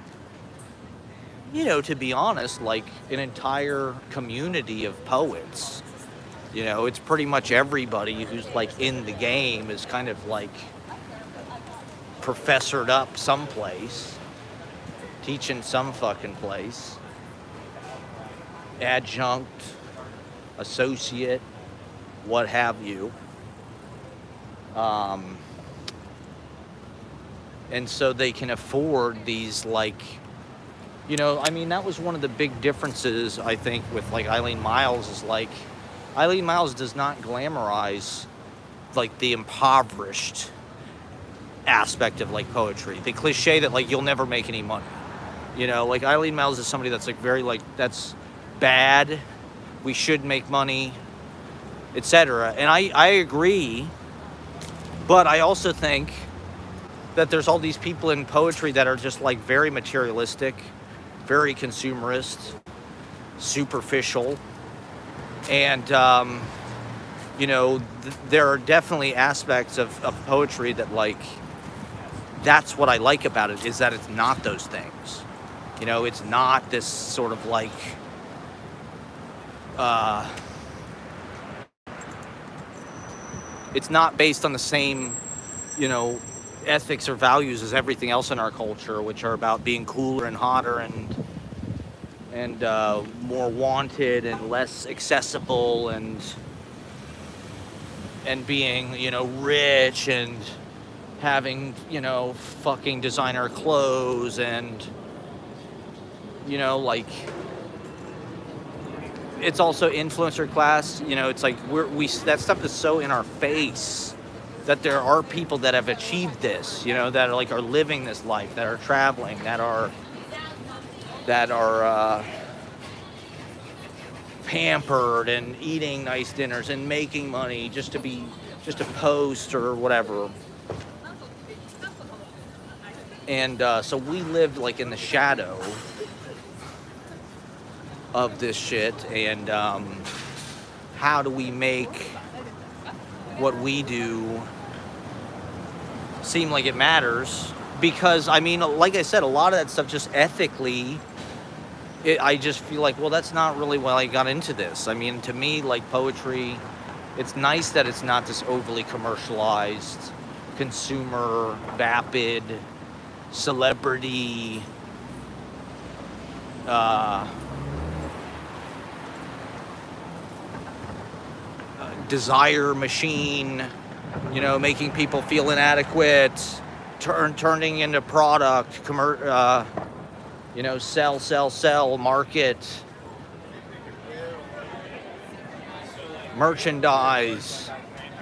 to be honest, like an entire community of poets. It's pretty much everybody who's like in the game is kind of like professored up someplace, teaching some fucking place, adjunct, associate, what have you. And so they can afford these like, that was one of the big differences, I think, with like Eileen Myles is like, Eileen Myles does not glamorize like the impoverished aspect of like poetry. The cliche that like you'll never make any money. Like Eileen Myles is somebody that's like very like, that's bad, we should make money, etc. And I agree, but I also think that there's all these people in poetry that are just like very materialistic, very consumerist, superficial, and there are definitely aspects of poetry that like, that's what I like about it, is that it's not those things. It's not this sort of like it's not based on the same ethics or values as everything else in our culture, which are about being cooler and hotter and more wanted and less accessible and being rich and having fucking designer clothes and like it's also influencer class. It's like we that stuff is so in our face that there are people that have achieved this, that are like are living this life, that are traveling, that are pampered and eating nice dinners and making money just to post or whatever. And so we live like in the shadow of this shit. And how do we make what we do seem like it matters? Because like I said, a lot of that stuff just ethically, I just feel like, well, that's not really why I got into this. To me, like poetry, it's nice that it's not this overly commercialized, consumer, vapid, celebrity, desire machine, making people feel inadequate, turning into product, sell, market, merchandise,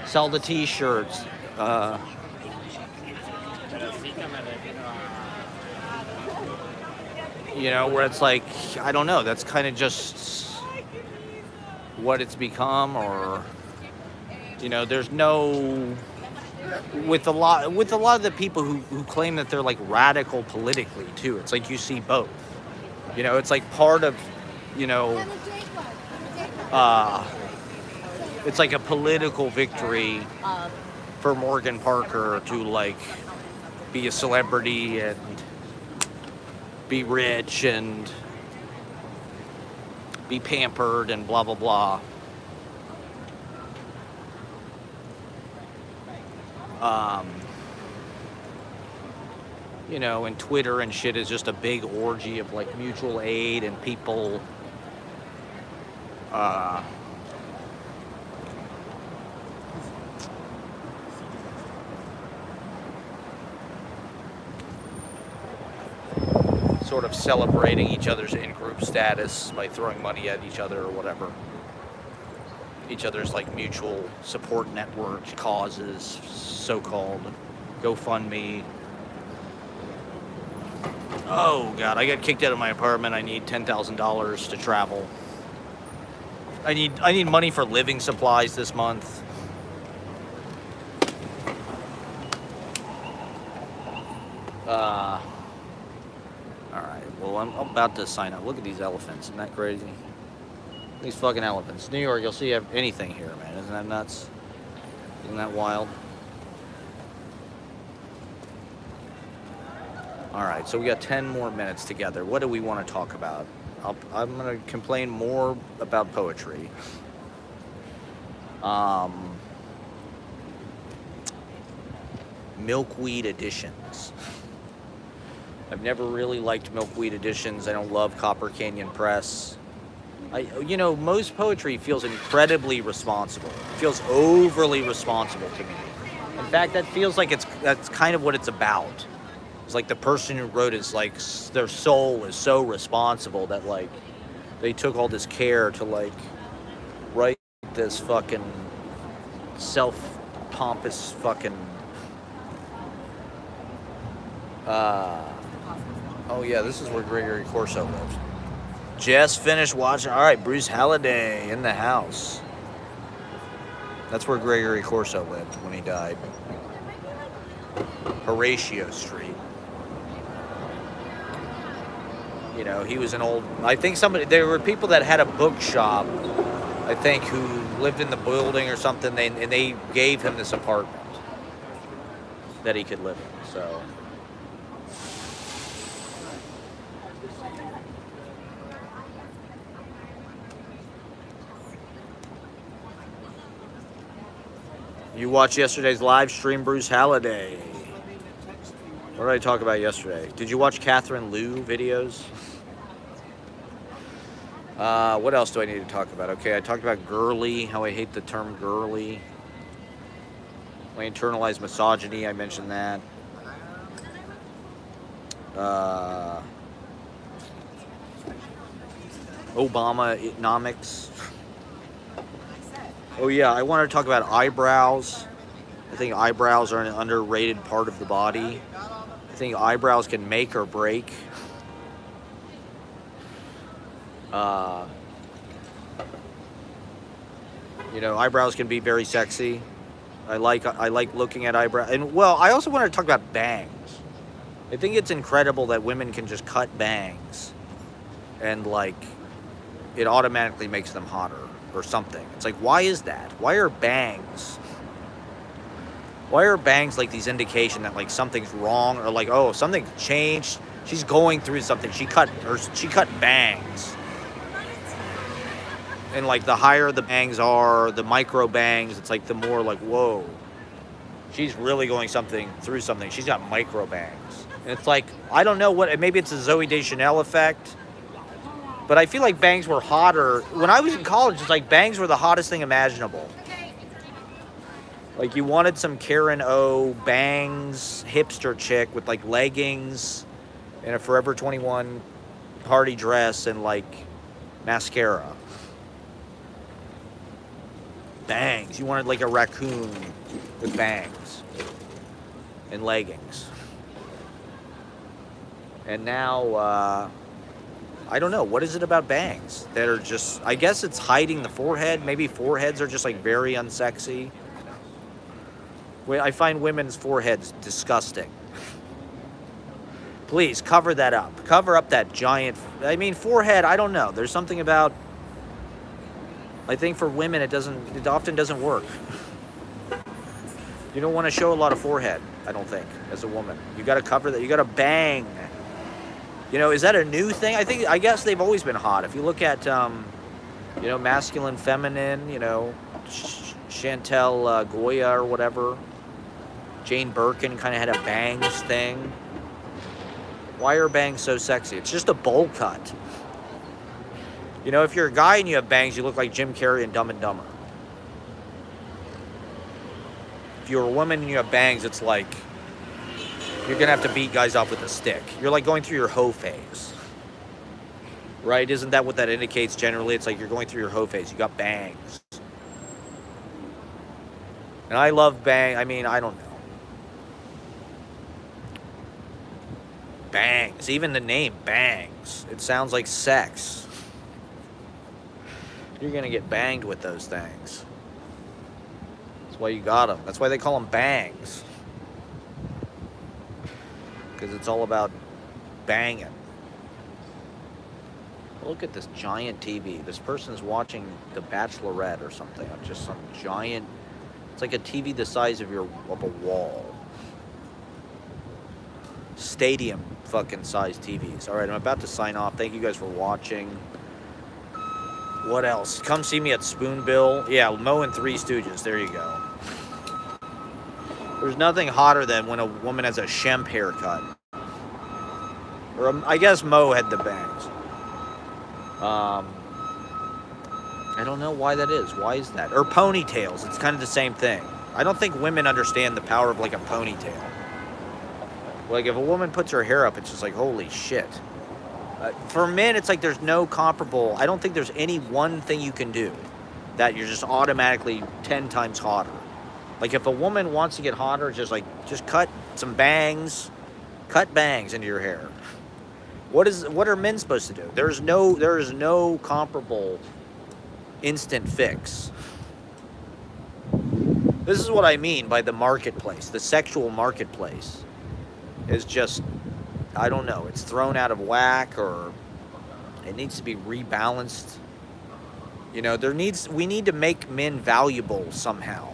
sell the t-shirts, where it's like, I don't know, that's kind of just what it's become. Or there's no, with a lot of the people who claim that they're like radical politically too, it's like you see both. It's like part of, it's like a political victory for Morgan Parker to like be a celebrity and be rich and be pampered and blah, blah, blah. You know, and Twitter and shit is just a big orgy of like mutual aid and people sort of celebrating each other's in-group status by throwing money at each other or whatever. Each other's like mutual support networks, causes, so-called GoFundMe. Oh God, I got kicked out of my apartment. I need $10,000 to travel. I need money for living supplies this month. All right. Well, I'm about to sign up. Look at these elephants. Isn't that crazy? These fucking elephants. New York, you'll see anything here, man. Isn't that nuts? Isn't that wild? All right, so we got 10 more minutes together. What do we want to talk about? I'm going to complain more about poetry. Milkweed editions. I've never really liked milkweed editions. I don't love Copper Canyon Press. You know, most poetry feels incredibly responsible. It feels overly responsible to me. In fact, that feels like that's kind of what it's about. It's like the person who wrote is like, their soul is so responsible that like they took all this care to like write this fucking self-pompous fucking oh yeah, this is where Gregory Corso lives. Just finished watching. All right, Bruce Halladay in the house. That's where Gregory Corso lived when he died. Horatio Street. You know, he was an old, I think there were people that had a bookshop, I think, who lived in the building or something, and they gave him this apartment that he could live in, so. You watched yesterday's live stream, Bruce Halladay. What did I talk about yesterday? Did you watch Catherine Liu videos? What else do I need to talk about? Okay, I talked about girly, how I hate the term girly. My internalized misogyny, I mentioned that. Obama-economics. Oh yeah, I wanted to talk about eyebrows. I think eyebrows are an underrated part of the body. I think eyebrows can make or break. You know, eyebrows can be very sexy. I like looking at eyebrows. And well, I also want to talk about bangs. I think it's incredible that women can just cut bangs and like it automatically makes them hotter or something. It's like, why is that? Why are bangs like these indication that like something's wrong or like, oh, something changed? She's going through something. She cut bangs. And like the higher the bangs are, the micro bangs, it's like the more like, whoa, she's really going through something. She's got micro bangs. And it's like, I don't know what, maybe it's a Zooey Deschanel effect, but I feel like bangs were hotter. When I was in college, it's like bangs were the hottest thing imaginable. Like you wanted some Karen O bangs hipster chick with like leggings and a Forever 21 party dress and like mascara. Bangs. You wanted like a raccoon with bangs and leggings. And now, I don't know. What is it about bangs that are just, I guess it's hiding the forehead. Maybe foreheads are just like very unsexy. I find women's foreheads disgusting. Please cover that up. Cover up that giant, forehead, I don't know. There's something about, I think for women it often doesn't work. You don't want to show a lot of forehead. I don't think, as a woman. You got to cover that. You got to bang. You know, is that a new thing? I guess they've always been hot. If you look at, you know, masculine, feminine, you know, Chantel Goya or whatever. Jane Birkin kind of had a bangs thing. Why are bangs so sexy? It's just a bowl cut. You know, if you're a guy and you have bangs, you look like Jim Carrey in Dumb and Dumber. If you're a woman and you have bangs, it's like you're going to have to beat guys off with a stick. You're like going through your hoe phase. Right? Isn't that what that indicates generally? It's like you're going through your hoe phase. You got bangs. And I love bang. I mean, I don't know. Bangs. Even the name, bangs. It sounds like sex. You're going to get banged with those things. That's why you got them. That's why they call them bangs. Because it's all about banging. Look at this giant TV. This person's watching The Bachelorette or something. Just some giant... It's like a TV the size of a wall. Stadium fucking size TVs. All right, I'm about to sign off. Thank you guys for watching. What else? Come see me at Spoonbill. Yeah, Mo and Three Stooges. There you go. There's nothing hotter than when a woman has a Shemp haircut. Or I guess Mo had the bangs. I don't know why that is. Why is that? Or ponytails. It's kind of the same thing. I don't think women understand the power of like a ponytail. Like if a woman puts her hair up, it's just like, holy shit. For men, it's like there's no comparable. I don't think there's any one thing you can do that you're just automatically 10 times hotter. Like if a woman wants to get hotter, just cut some bangs, cut bangs into your hair. What are men supposed to do? There is no comparable instant fix. This is what I mean by the marketplace. The sexual marketplace is just, I don't know, it's thrown out of whack, or it needs to be rebalanced. You know, we need to make men valuable somehow.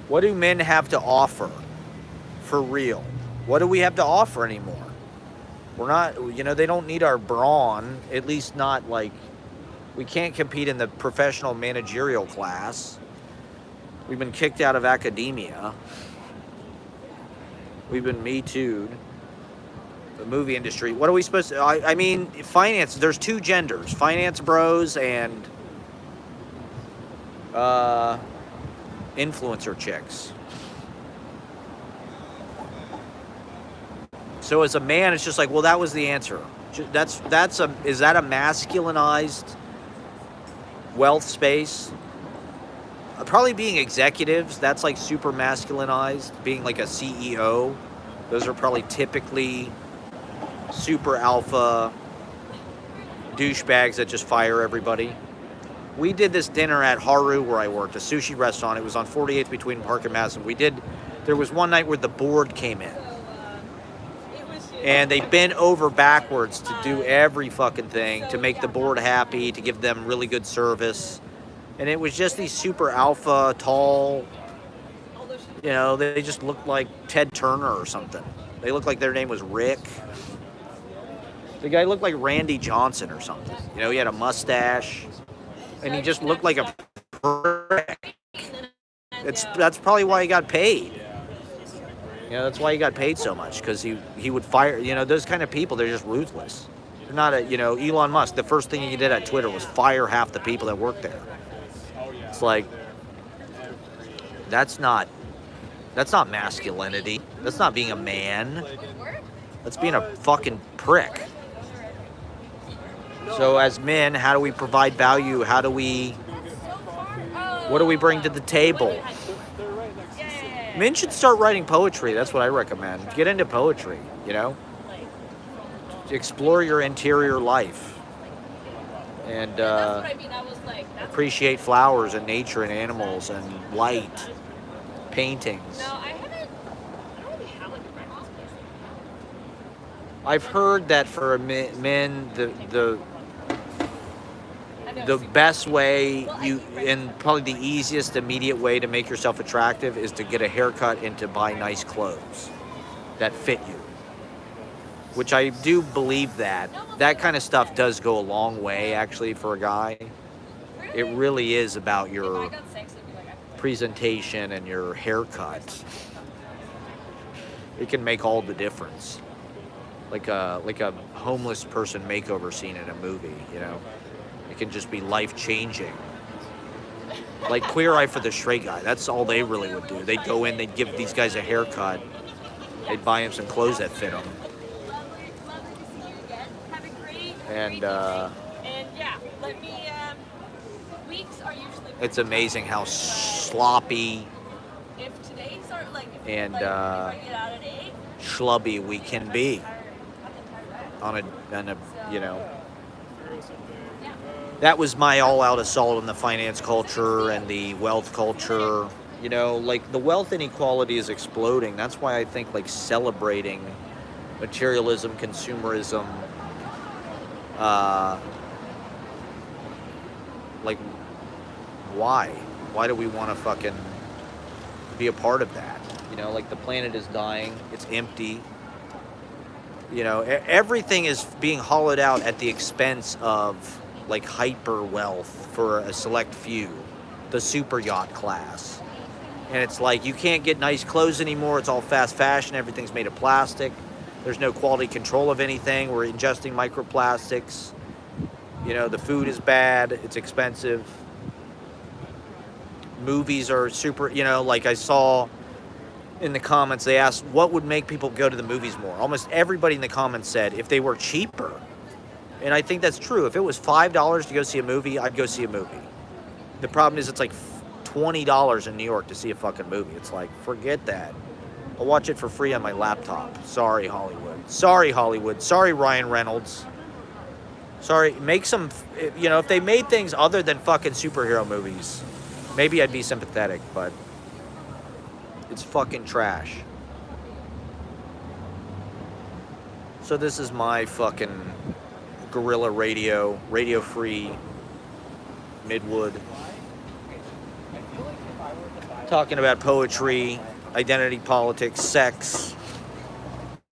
What do men have to offer for real? What do we have to offer anymore? We're not, you know, they don't need our brawn, at least not like, we can't compete in the professional managerial class. We've been kicked out of academia. We've been Me Too'd. The movie industry. What are we supposed to... I mean, finance. There's two genders. Finance bros and... influencer chicks. So as a man, it's just like, well, that was the answer. Is that a masculinized wealth space? Probably being executives, that's like super masculinized. Being like a CEO, those are probably typically super alpha douchebags that just fire everybody. We did this dinner at Haru where I worked, a sushi restaurant. It was on 48th between Park and Madison. There was one night where the board came in. And they bent over backwards to do every fucking thing to make the board happy, to give them really good service. And it was just these super alpha, tall, you know, they just looked like Ted Turner or something. They looked like their name was Rick. The guy looked like Randy Johnson or something. You know, he had a mustache. And he just looked like a prick. That's probably why he got paid. You know, that's why he got paid so much, because he would fire, you know, those kind of people, they're just ruthless. They're not you know, Elon Musk, the first thing he did at Twitter was fire half the people that worked there. It's like, that's not masculinity. That's not being a man. That's being a fucking prick. So as men, how do we provide value? What do we bring to the table? Men should start writing poetry. That's what I recommend. Get into poetry, you know? Explore your interior life. And appreciate flowers and nature and animals and light, paintings. I've heard that for men, the the best way and probably the easiest immediate way to make yourself attractive is to get a haircut and to buy nice clothes that fit you, which I do believe that kind of stuff does go a long way actually for a guy. It really is about your presentation and your haircut. It can make all the difference. Like a homeless person makeover scene in a movie, you know. It can just be life-changing. Like Queer Eye for the Straight Guy, that's all they really would do. They'd go in, they'd give these guys a haircut, they'd buy them some clothes that fit them. And yeah, let me. Weeks are usually. It's amazing how sloppy If today's are like. and if I get out at 8. schlubby we can be on a you know. That was my all-out assault on the finance culture and the wealth culture. You know, like the wealth inequality is exploding. That's why I think like celebrating materialism, consumerism, like why? Why do we want to fucking be a part of that? You know, like the planet is dying. It's empty. You know, everything is being hollowed out at the expense of like hyper wealth for a select few, the super yacht class. And it's like you can't get nice clothes anymore. It's all fast fashion. Everything's made of plastic. There's no quality control of anything. We're ingesting microplastics. You know, the food is bad. It's expensive. Movies are super, you know, like I saw in the comments, they asked what would make people go to the movies more. Almost everybody in the comments said if they were cheaper. And I think that's true. If it was $5 to go see a movie, I'd go see a movie. The problem is it's like $20 in New York to see a fucking movie. It's like, forget that. I'll watch it for free on my laptop. Sorry, Hollywood. Sorry, Hollywood. Sorry, Ryan Reynolds. Sorry, make some, you know, if they made things other than fucking superhero movies, maybe I'd be sympathetic, but it's fucking trash. So this is my fucking guerrilla radio, radio free, Midwood. Talking about poetry, identity politics, sex,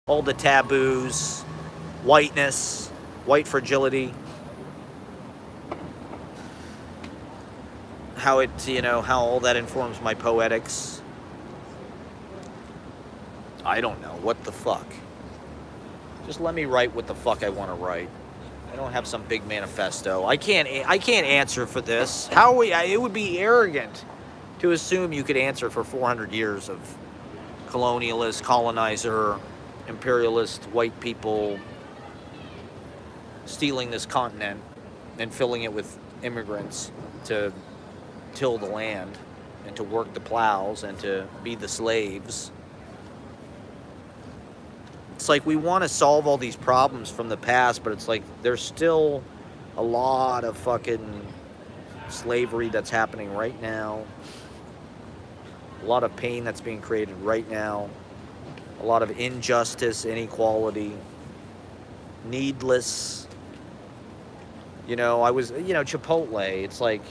all the taboos, whiteness, white fragility. How it, you know, how all that informs my poetics. I don't know. What the fuck? Just let me write what the fuck I want to write. I don't have some big manifesto. I can't answer for this. How we? It would be arrogant to assume you could answer for 400 years of colonialist, colonizer, imperialist, white people stealing this continent and filling it with immigrants to till the land and to work the plows and to be the slaves. It's like we want to solve all these problems from the past, but it's like there's still a lot of fucking slavery that's happening right now. A lot of pain that's being created right now. A lot of injustice, inequality, needless. You know, Chipotle, it's like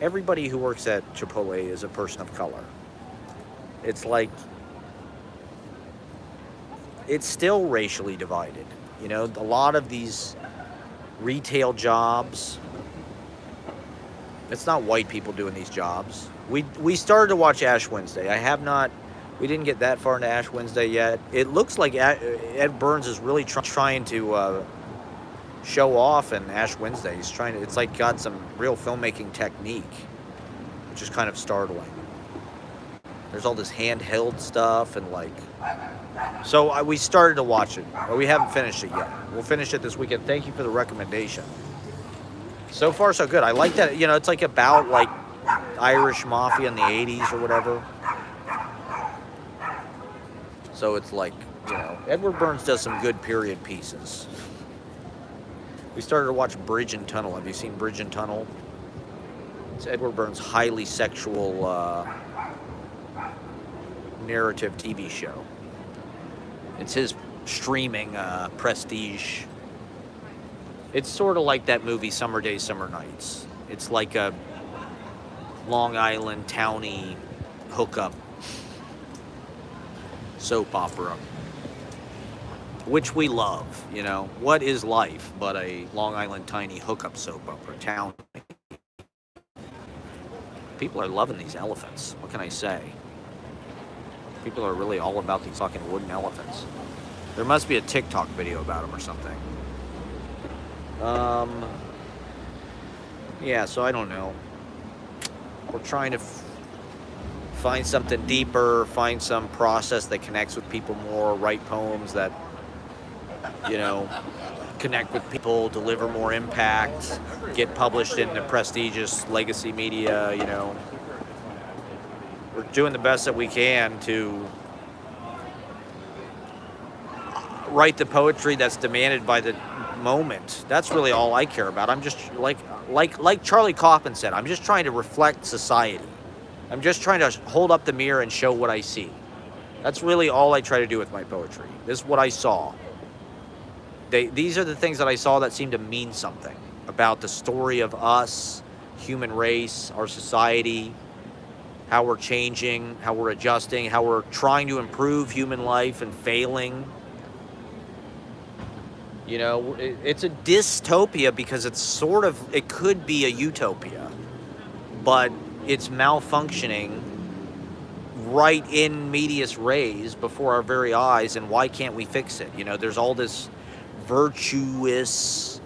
everybody who works at Chipotle is a person of color. It's like, it's still racially divided. You know, a lot of these retail jobs, it's not white people doing these jobs. We started to watch Ash Wednesday. We didn't get that far into Ash Wednesday yet. It looks like Ed Burns is really trying to show off in Ash Wednesday. It's like got some real filmmaking technique, which is kind of startling. There's all this handheld stuff and like, so we started to watch it, but we haven't finished it yet. We'll finish it this weekend. Thank you for the recommendation. So far, so good. I like that. You know, it's like about like Irish mafia in the 80s or whatever. So it's like, you know, Edward Burns does some good period pieces. We started to watch Bridge and Tunnel. Have you seen Bridge and Tunnel? It's Edward Burns' highly sexual narrative TV show. It's his streaming prestige It's sort of like that movie Summer Days, Summer Nights. It's like a Long Island towny hookup soap opera, which we love. You know, what is life but a Long Island tiny hookup soap opera town? People are loving these elephants. What can I say? People are really all about these fucking wooden elephants. There must be a TikTok video about them or something. Yeah, so I don't know. We're trying to find something deeper, find some process that connects with people more, write poems that, you know, connect with people, deliver more impact, get published in the prestigious legacy media, you know. We're doing the best that we can to write the poetry that's demanded by the moment. That's really all I care about. I'm just like Charlie Kaufman said, I'm just trying to reflect society. I'm just trying to hold up the mirror and show what I see. That's really all I try to do with my poetry. This is what I saw. These are the things that I saw that seem to mean something about the story of us, human race, our society, how we're changing, how we're adjusting, how we're trying to improve human life and failing. You know, it's a dystopia because it's sort of, it could be a utopia, but it's malfunctioning right in medias res before our very eyes, and why can't we fix it? You know, there's all this virtuous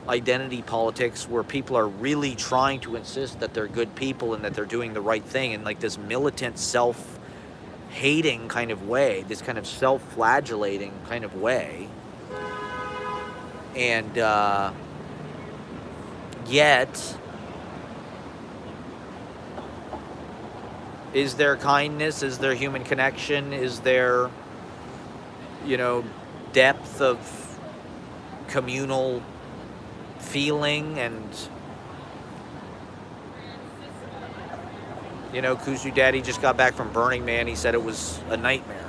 identity politics where people are really trying to insist that they're good people and that they're doing the right thing in like this militant self-hating kind of way, this kind of self-flagellating kind of way. And yet, is there kindness? Is there human connection? Is there, you know, depth of communal feeling? And, you know, Kuzu Daddy just got back from Burning Man. He said it was a nightmare.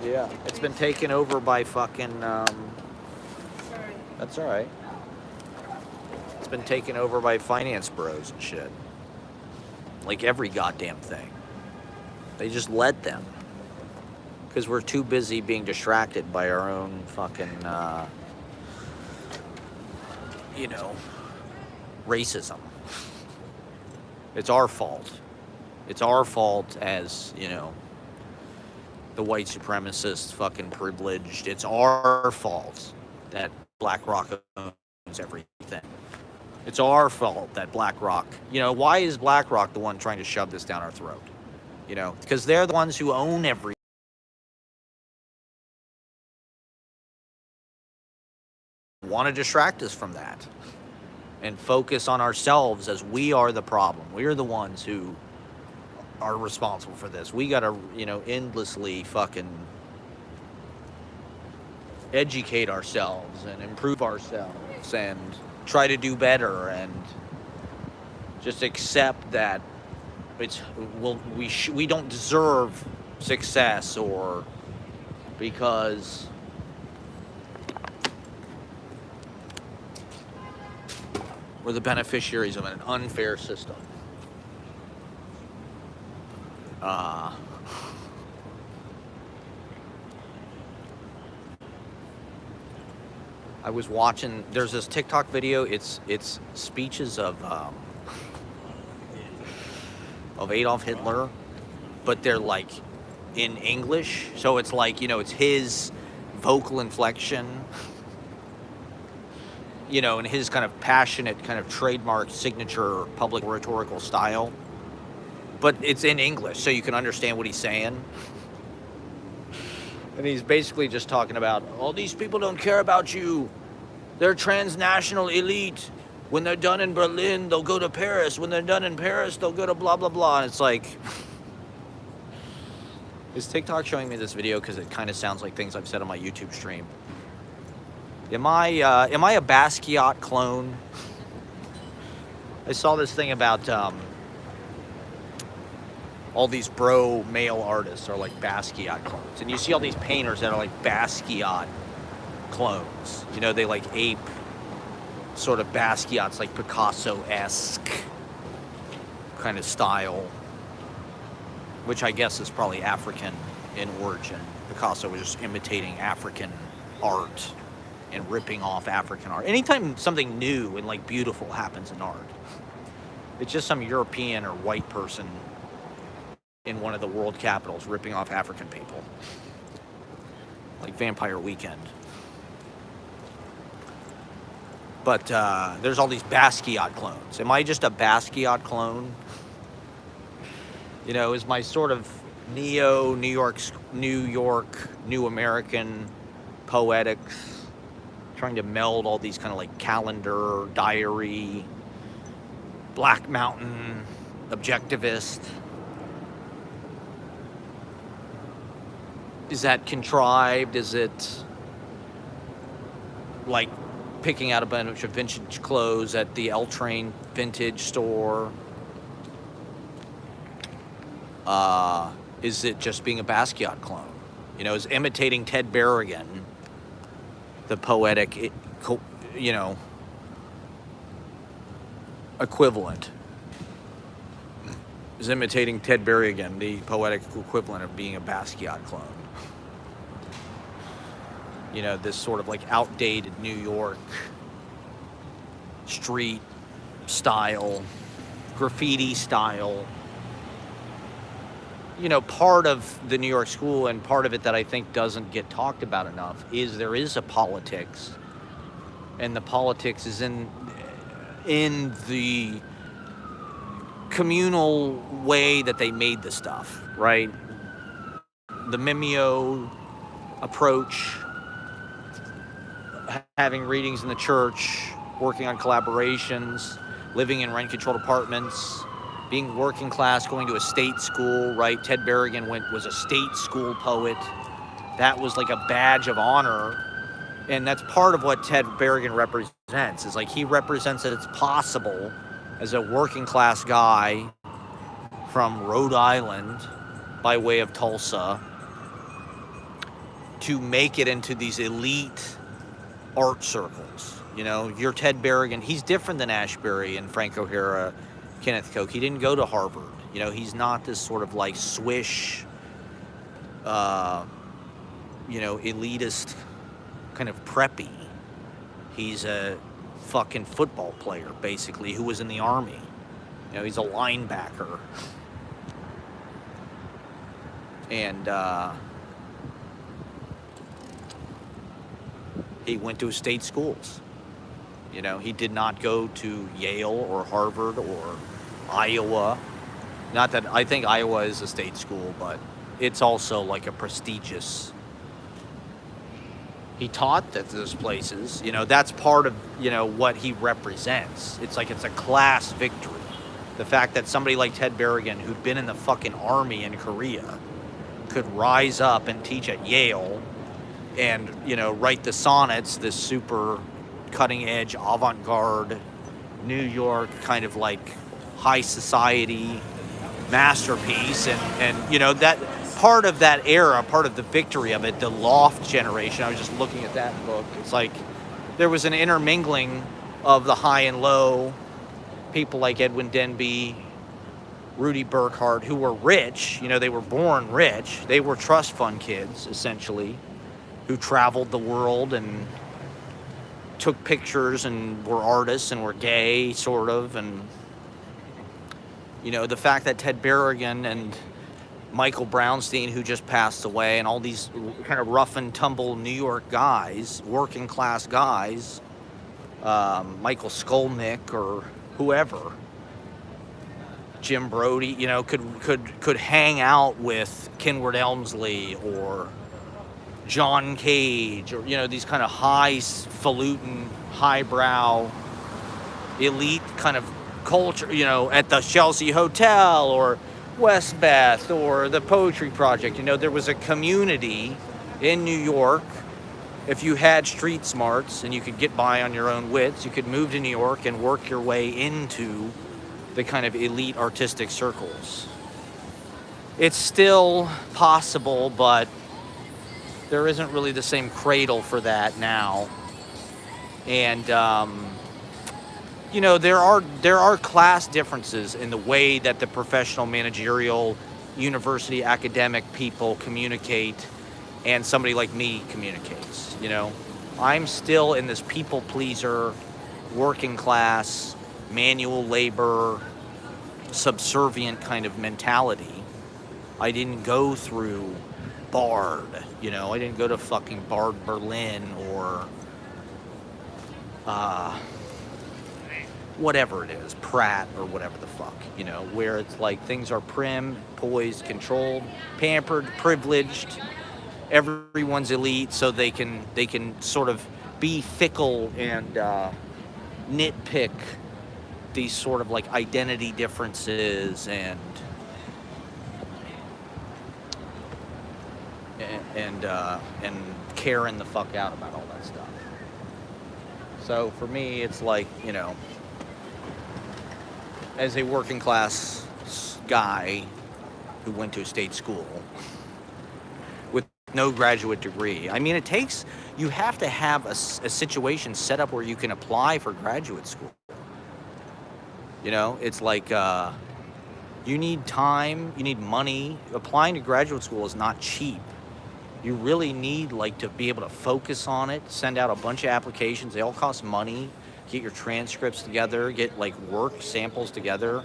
Yeah, it's been taken over by fucking, Sorry. that's all right. It's been taken over by finance bros and shit. Like every goddamn thing. They just let them. Because we're too busy being distracted by our own fucking, you know, racism. It's our fault. It's our fault as, you know, the white supremacist, fucking privileged. It's our fault that BlackRock owns everything. It's our fault that BlackRock, you know, why is BlackRock the one trying to shove this down our throat? You know, because they're the ones who own everything. Want to distract us from that and focus on ourselves as we are the problem. We are the ones who are responsible for this. We gotta, you know, endlessly fucking educate ourselves and improve ourselves and try to do better and just accept that it's we don't deserve success, or because we're the beneficiaries of an unfair system. I was watching, there's this TikTok video, it's speeches of Adolf Hitler, but they're like in English, so it's like, you know, it's his vocal inflection, you know, and his kind of passionate, kind of trademark signature public rhetorical style. But it's in English, so you can understand what he's saying. And he's basically just talking about, all these people don't care about you. They're transnational elite. When they're done in Berlin, they'll go to Paris. When they're done in Paris, they'll go to blah, blah, blah. And it's like, is TikTok showing me this video because it kind of sounds like things I've said on my YouTube stream? Am I a Basquiat clone? I saw this thing about all these bro male artists are like Basquiat clones. And you see all these painters that are like Basquiat clones. You know, they like ape sort of Basquiat's like Picasso-esque kind of style, which I guess is probably African in origin. Picasso was just imitating African art and ripping off African art. Anytime something new and like beautiful happens in art, it's just some European or white person in one of the world capitals ripping off African people. Like Vampire Weekend. But there's all these Basquiat clones. Am I just a Basquiat clone? You know, is my sort of New York, New American poetics trying to meld all these kind of like calendar, diary, Black Mountain, objectivist? Is that contrived? Is it like picking out a bunch of vintage clothes at the L Train vintage store? Is it just being a Basquiat clone? You know, is imitating Ted Berrigan the poetic, you know, equivalent? Is imitating Ted Berrigan the poetic equivalent of being a Basquiat clone? You know, this sort of like outdated New York street style, graffiti style. You know, part of the New York school and part of it that I think doesn't get talked about enough is there is a politics, and the politics is in the communal way that they made the stuff, right? The Mimeo approach, having readings in the church, working on collaborations, living in rent-controlled apartments, being working class, going to a state school, right? Ted Berrigan was a state school poet. That was like a badge of honor. And that's part of what Ted Berrigan represents, is like he represents that it's possible as a working class guy from Rhode Island by way of Tulsa to make it into these elite art circles. You know, you're Ted Berrigan. He's different than Ashbery and Frank O'Hara, Kenneth Koch. He didn't go to Harvard. You know, he's not this sort of like swish, you know, elitist kind of preppy. He's a fucking football player, basically, who was in the Army. You know, he's a linebacker. And he went to state schools. You know, he did not go to Yale or Harvard or Iowa. Not that I think Iowa is a state school, but it's also like a prestigious. He taught at those places. You know, that's part of, you know, what he represents. It's like it's a class victory. The fact that somebody like Ted Berrigan, who'd been in the fucking army in Korea, could rise up and teach at Yale and, you know, write the sonnets, this super cutting edge, avant-garde, New York kind of like high society masterpiece. And you know, that part of that era, part of the victory of it, the Loft generation, I was just looking at that book. It's like there was an intermingling of the high and low, people like Edwin Denby, Rudy Burkhart, who were rich. You know, they were born rich. They were trust fund kids, essentially, who traveled the world and took pictures and were artists and were gay, sort of. And, you know, the fact that Ted Berrigan and Michael Brownstein, who just passed away, and all these kind of rough and tumble New York guys, working class guys, Michael Skolnick or whoever, Jim Brody, you know, could hang out with Kenward Elmsley or John Cage, or, you know, these kind of highfalutin, highbrow, elite kind of culture, you know, at the Chelsea Hotel or Westbeth or the Poetry Project. You know, there was a community in New York. If you had street smarts and you could get by on your own wits, you could move to New York and work your way into the kind of elite artistic circles. It's still possible, but There isn't really the same cradle for that now. And you know, there are class differences in the way that the professional, managerial, university academic people communicate and somebody like me communicates. You know, I'm still in this people pleaser, working class, manual labor, subservient kind of mentality. I didn't go through Bard, you know, I didn't go to fucking Bard Berlin or whatever it is, Pratt or whatever the fuck, you know, where it's like things are prim, poised, controlled, pampered, privileged. Everyone's elite, so they can sort of be fickle and nitpick these sort of like identity differences and caring the fuck out about all that stuff. So for me, it's like, you know, as a working class guy who went to a state school with no graduate degree, I mean, you have to have a situation set up where you can apply for graduate school. You know, it's like you need time, you need money. Applying to graduate school is not cheap. You really need like to be able to focus on it, send out a bunch of applications. They all cost money. Get your transcripts together, get like work samples together.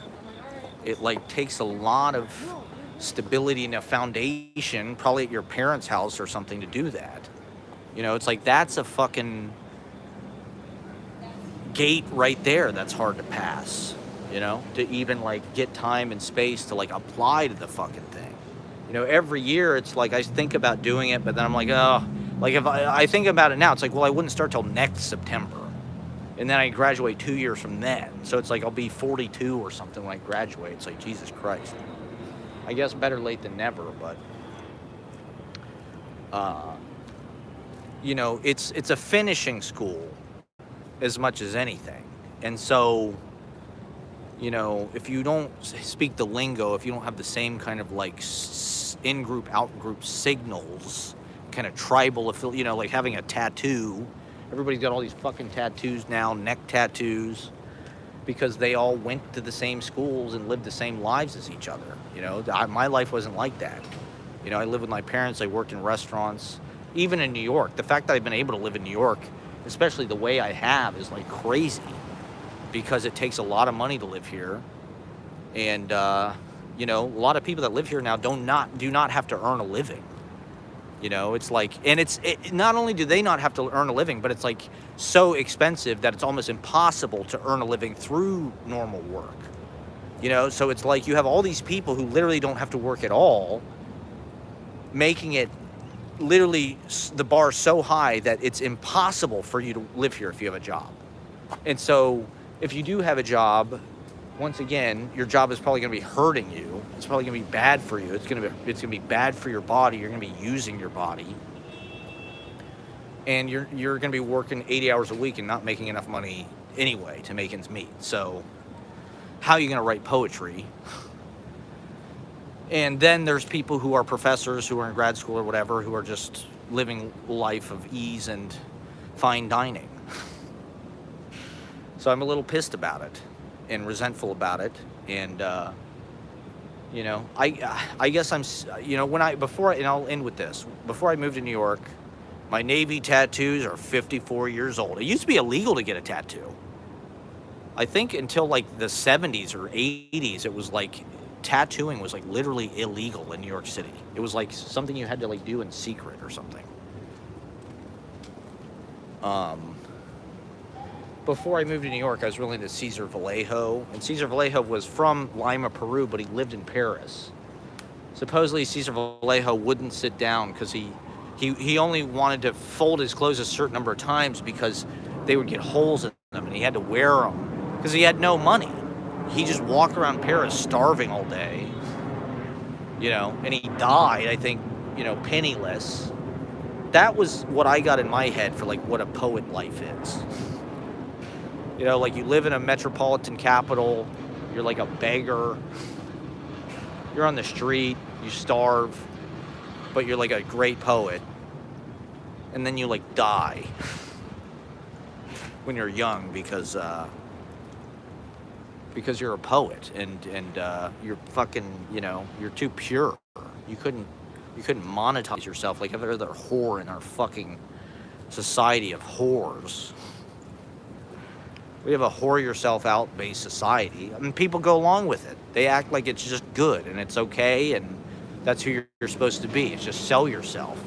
It like takes a lot of stability and a foundation, probably at your parents' house or something, to do that. You know, it's like that's a fucking gate right there that's hard to pass, you know, to even like get time and space to like apply to the fucking thing. You know, every year it's like I think about doing it, but then I'm like, oh, like if I think about it now, it's like, well, I wouldn't start till next September. And then I graduate 2 years from then. So it's like I'll be 42 or something when I graduate. It's like, Jesus Christ. I guess better late than never, but you know, it's a finishing school as much as anything. And so, you know, if you don't speak the lingo, if you don't have the same kind of like in-group, out-group signals, kind of tribal, you know, like having a tattoo. Everybody's got all these fucking tattoos now, neck tattoos, because they all went to the same schools and lived the same lives as each other. You know, my life wasn't like that. You know, I lived with my parents, I worked in restaurants, even in New York. The fact that I've been able to live in New York, especially the way I have, is like crazy, because it takes a lot of money to live here. And, you know, a lot of people that live here now do not have to earn a living. You know, it's like, and not only do they not have to earn a living, but it's like so expensive that it's almost impossible to earn a living through normal work. You know, so it's like you have all these people who literally don't have to work at all, making it literally the bar so high that it's impossible for you to live here if you have a job. And so if you do have a job, once again, your job is probably going to be hurting you. It's probably going to be bad for you. It's going to be bad for your body. You're going to be using your body. And you're going to be working 80 hours a week and not making enough money anyway to make ends meet. So how are you going to write poetry? And then there's people who are professors, who are in grad school or whatever, who are just living a life of ease and fine dining. So I'm a little pissed about it and resentful about it. And, you know, I guess I'm, you know, and I'll end with this. Before I moved to New York, my Navy tattoos are 54 years old. It used to be illegal to get a tattoo. I think until like the 70s or 80s, it was like, tattooing was like literally illegal in New York City. It was like something you had to like do in secret or something. Before I moved to New York, I was really into Cesar Vallejo, and Cesar Vallejo was from Lima, Peru, but he lived in Paris. Supposedly Cesar Vallejo wouldn't sit down because he only wanted to fold his clothes a certain number of times because they would get holes in them and he had to wear them because he had no money. He just walked around Paris starving all day, you know, and he died, I think, you know, penniless. That was what I got in my head for like what a poet life is. You know, like you live in a metropolitan capital, you're like a beggar, you're on the street, you starve, but you're like a great poet. and then you like die when you're young because you're a poet and you're fucking, you know, you're too pure. You couldn't monetize yourself like every other whore in our fucking society of whores. We have a whore yourself out based society. I mean, people go along with it. They act like it's just good and it's okay, and that's who you're supposed to be. It's just sell yourself.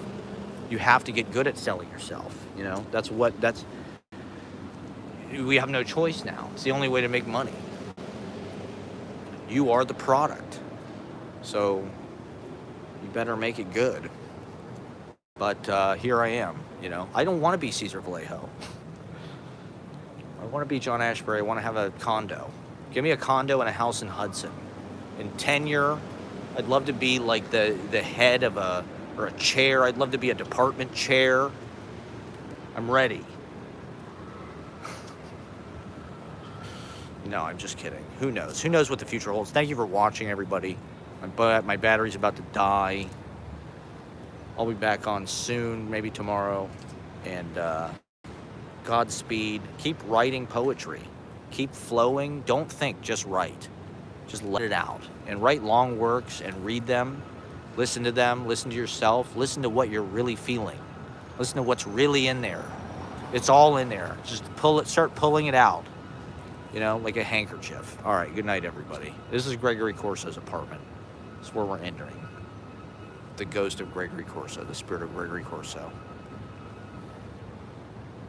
You have to get good at selling yourself. You know, we have no choice now. It's the only way to make money. You are the product. So you better make it good. But here I am, you know. I don't want to be Cesar Vallejo. I want to be John Ashbery. I want to have a condo. Give me a condo and a house in Hudson. In tenure, I'd love to be like the head of a chair. I'd love to be a department chair. I'm ready. No, I'm just kidding. Who knows? Who knows what the future holds? Thank you for watching, everybody. My battery's about to die. I'll be back on soon, maybe tomorrow. And Godspeed. Keep writing poetry. Keep flowing. Don't think, just write. Just let it out. And write long works and read them. Listen to them. Listen to yourself. Listen to what you're really feeling. Listen to what's really in there. It's all in there. Just start pulling it out. You know, like a handkerchief. All right, good night, everybody. This is Gregory Corso's apartment. This is where we're entering. The ghost of Gregory Corso, the spirit of Gregory Corso.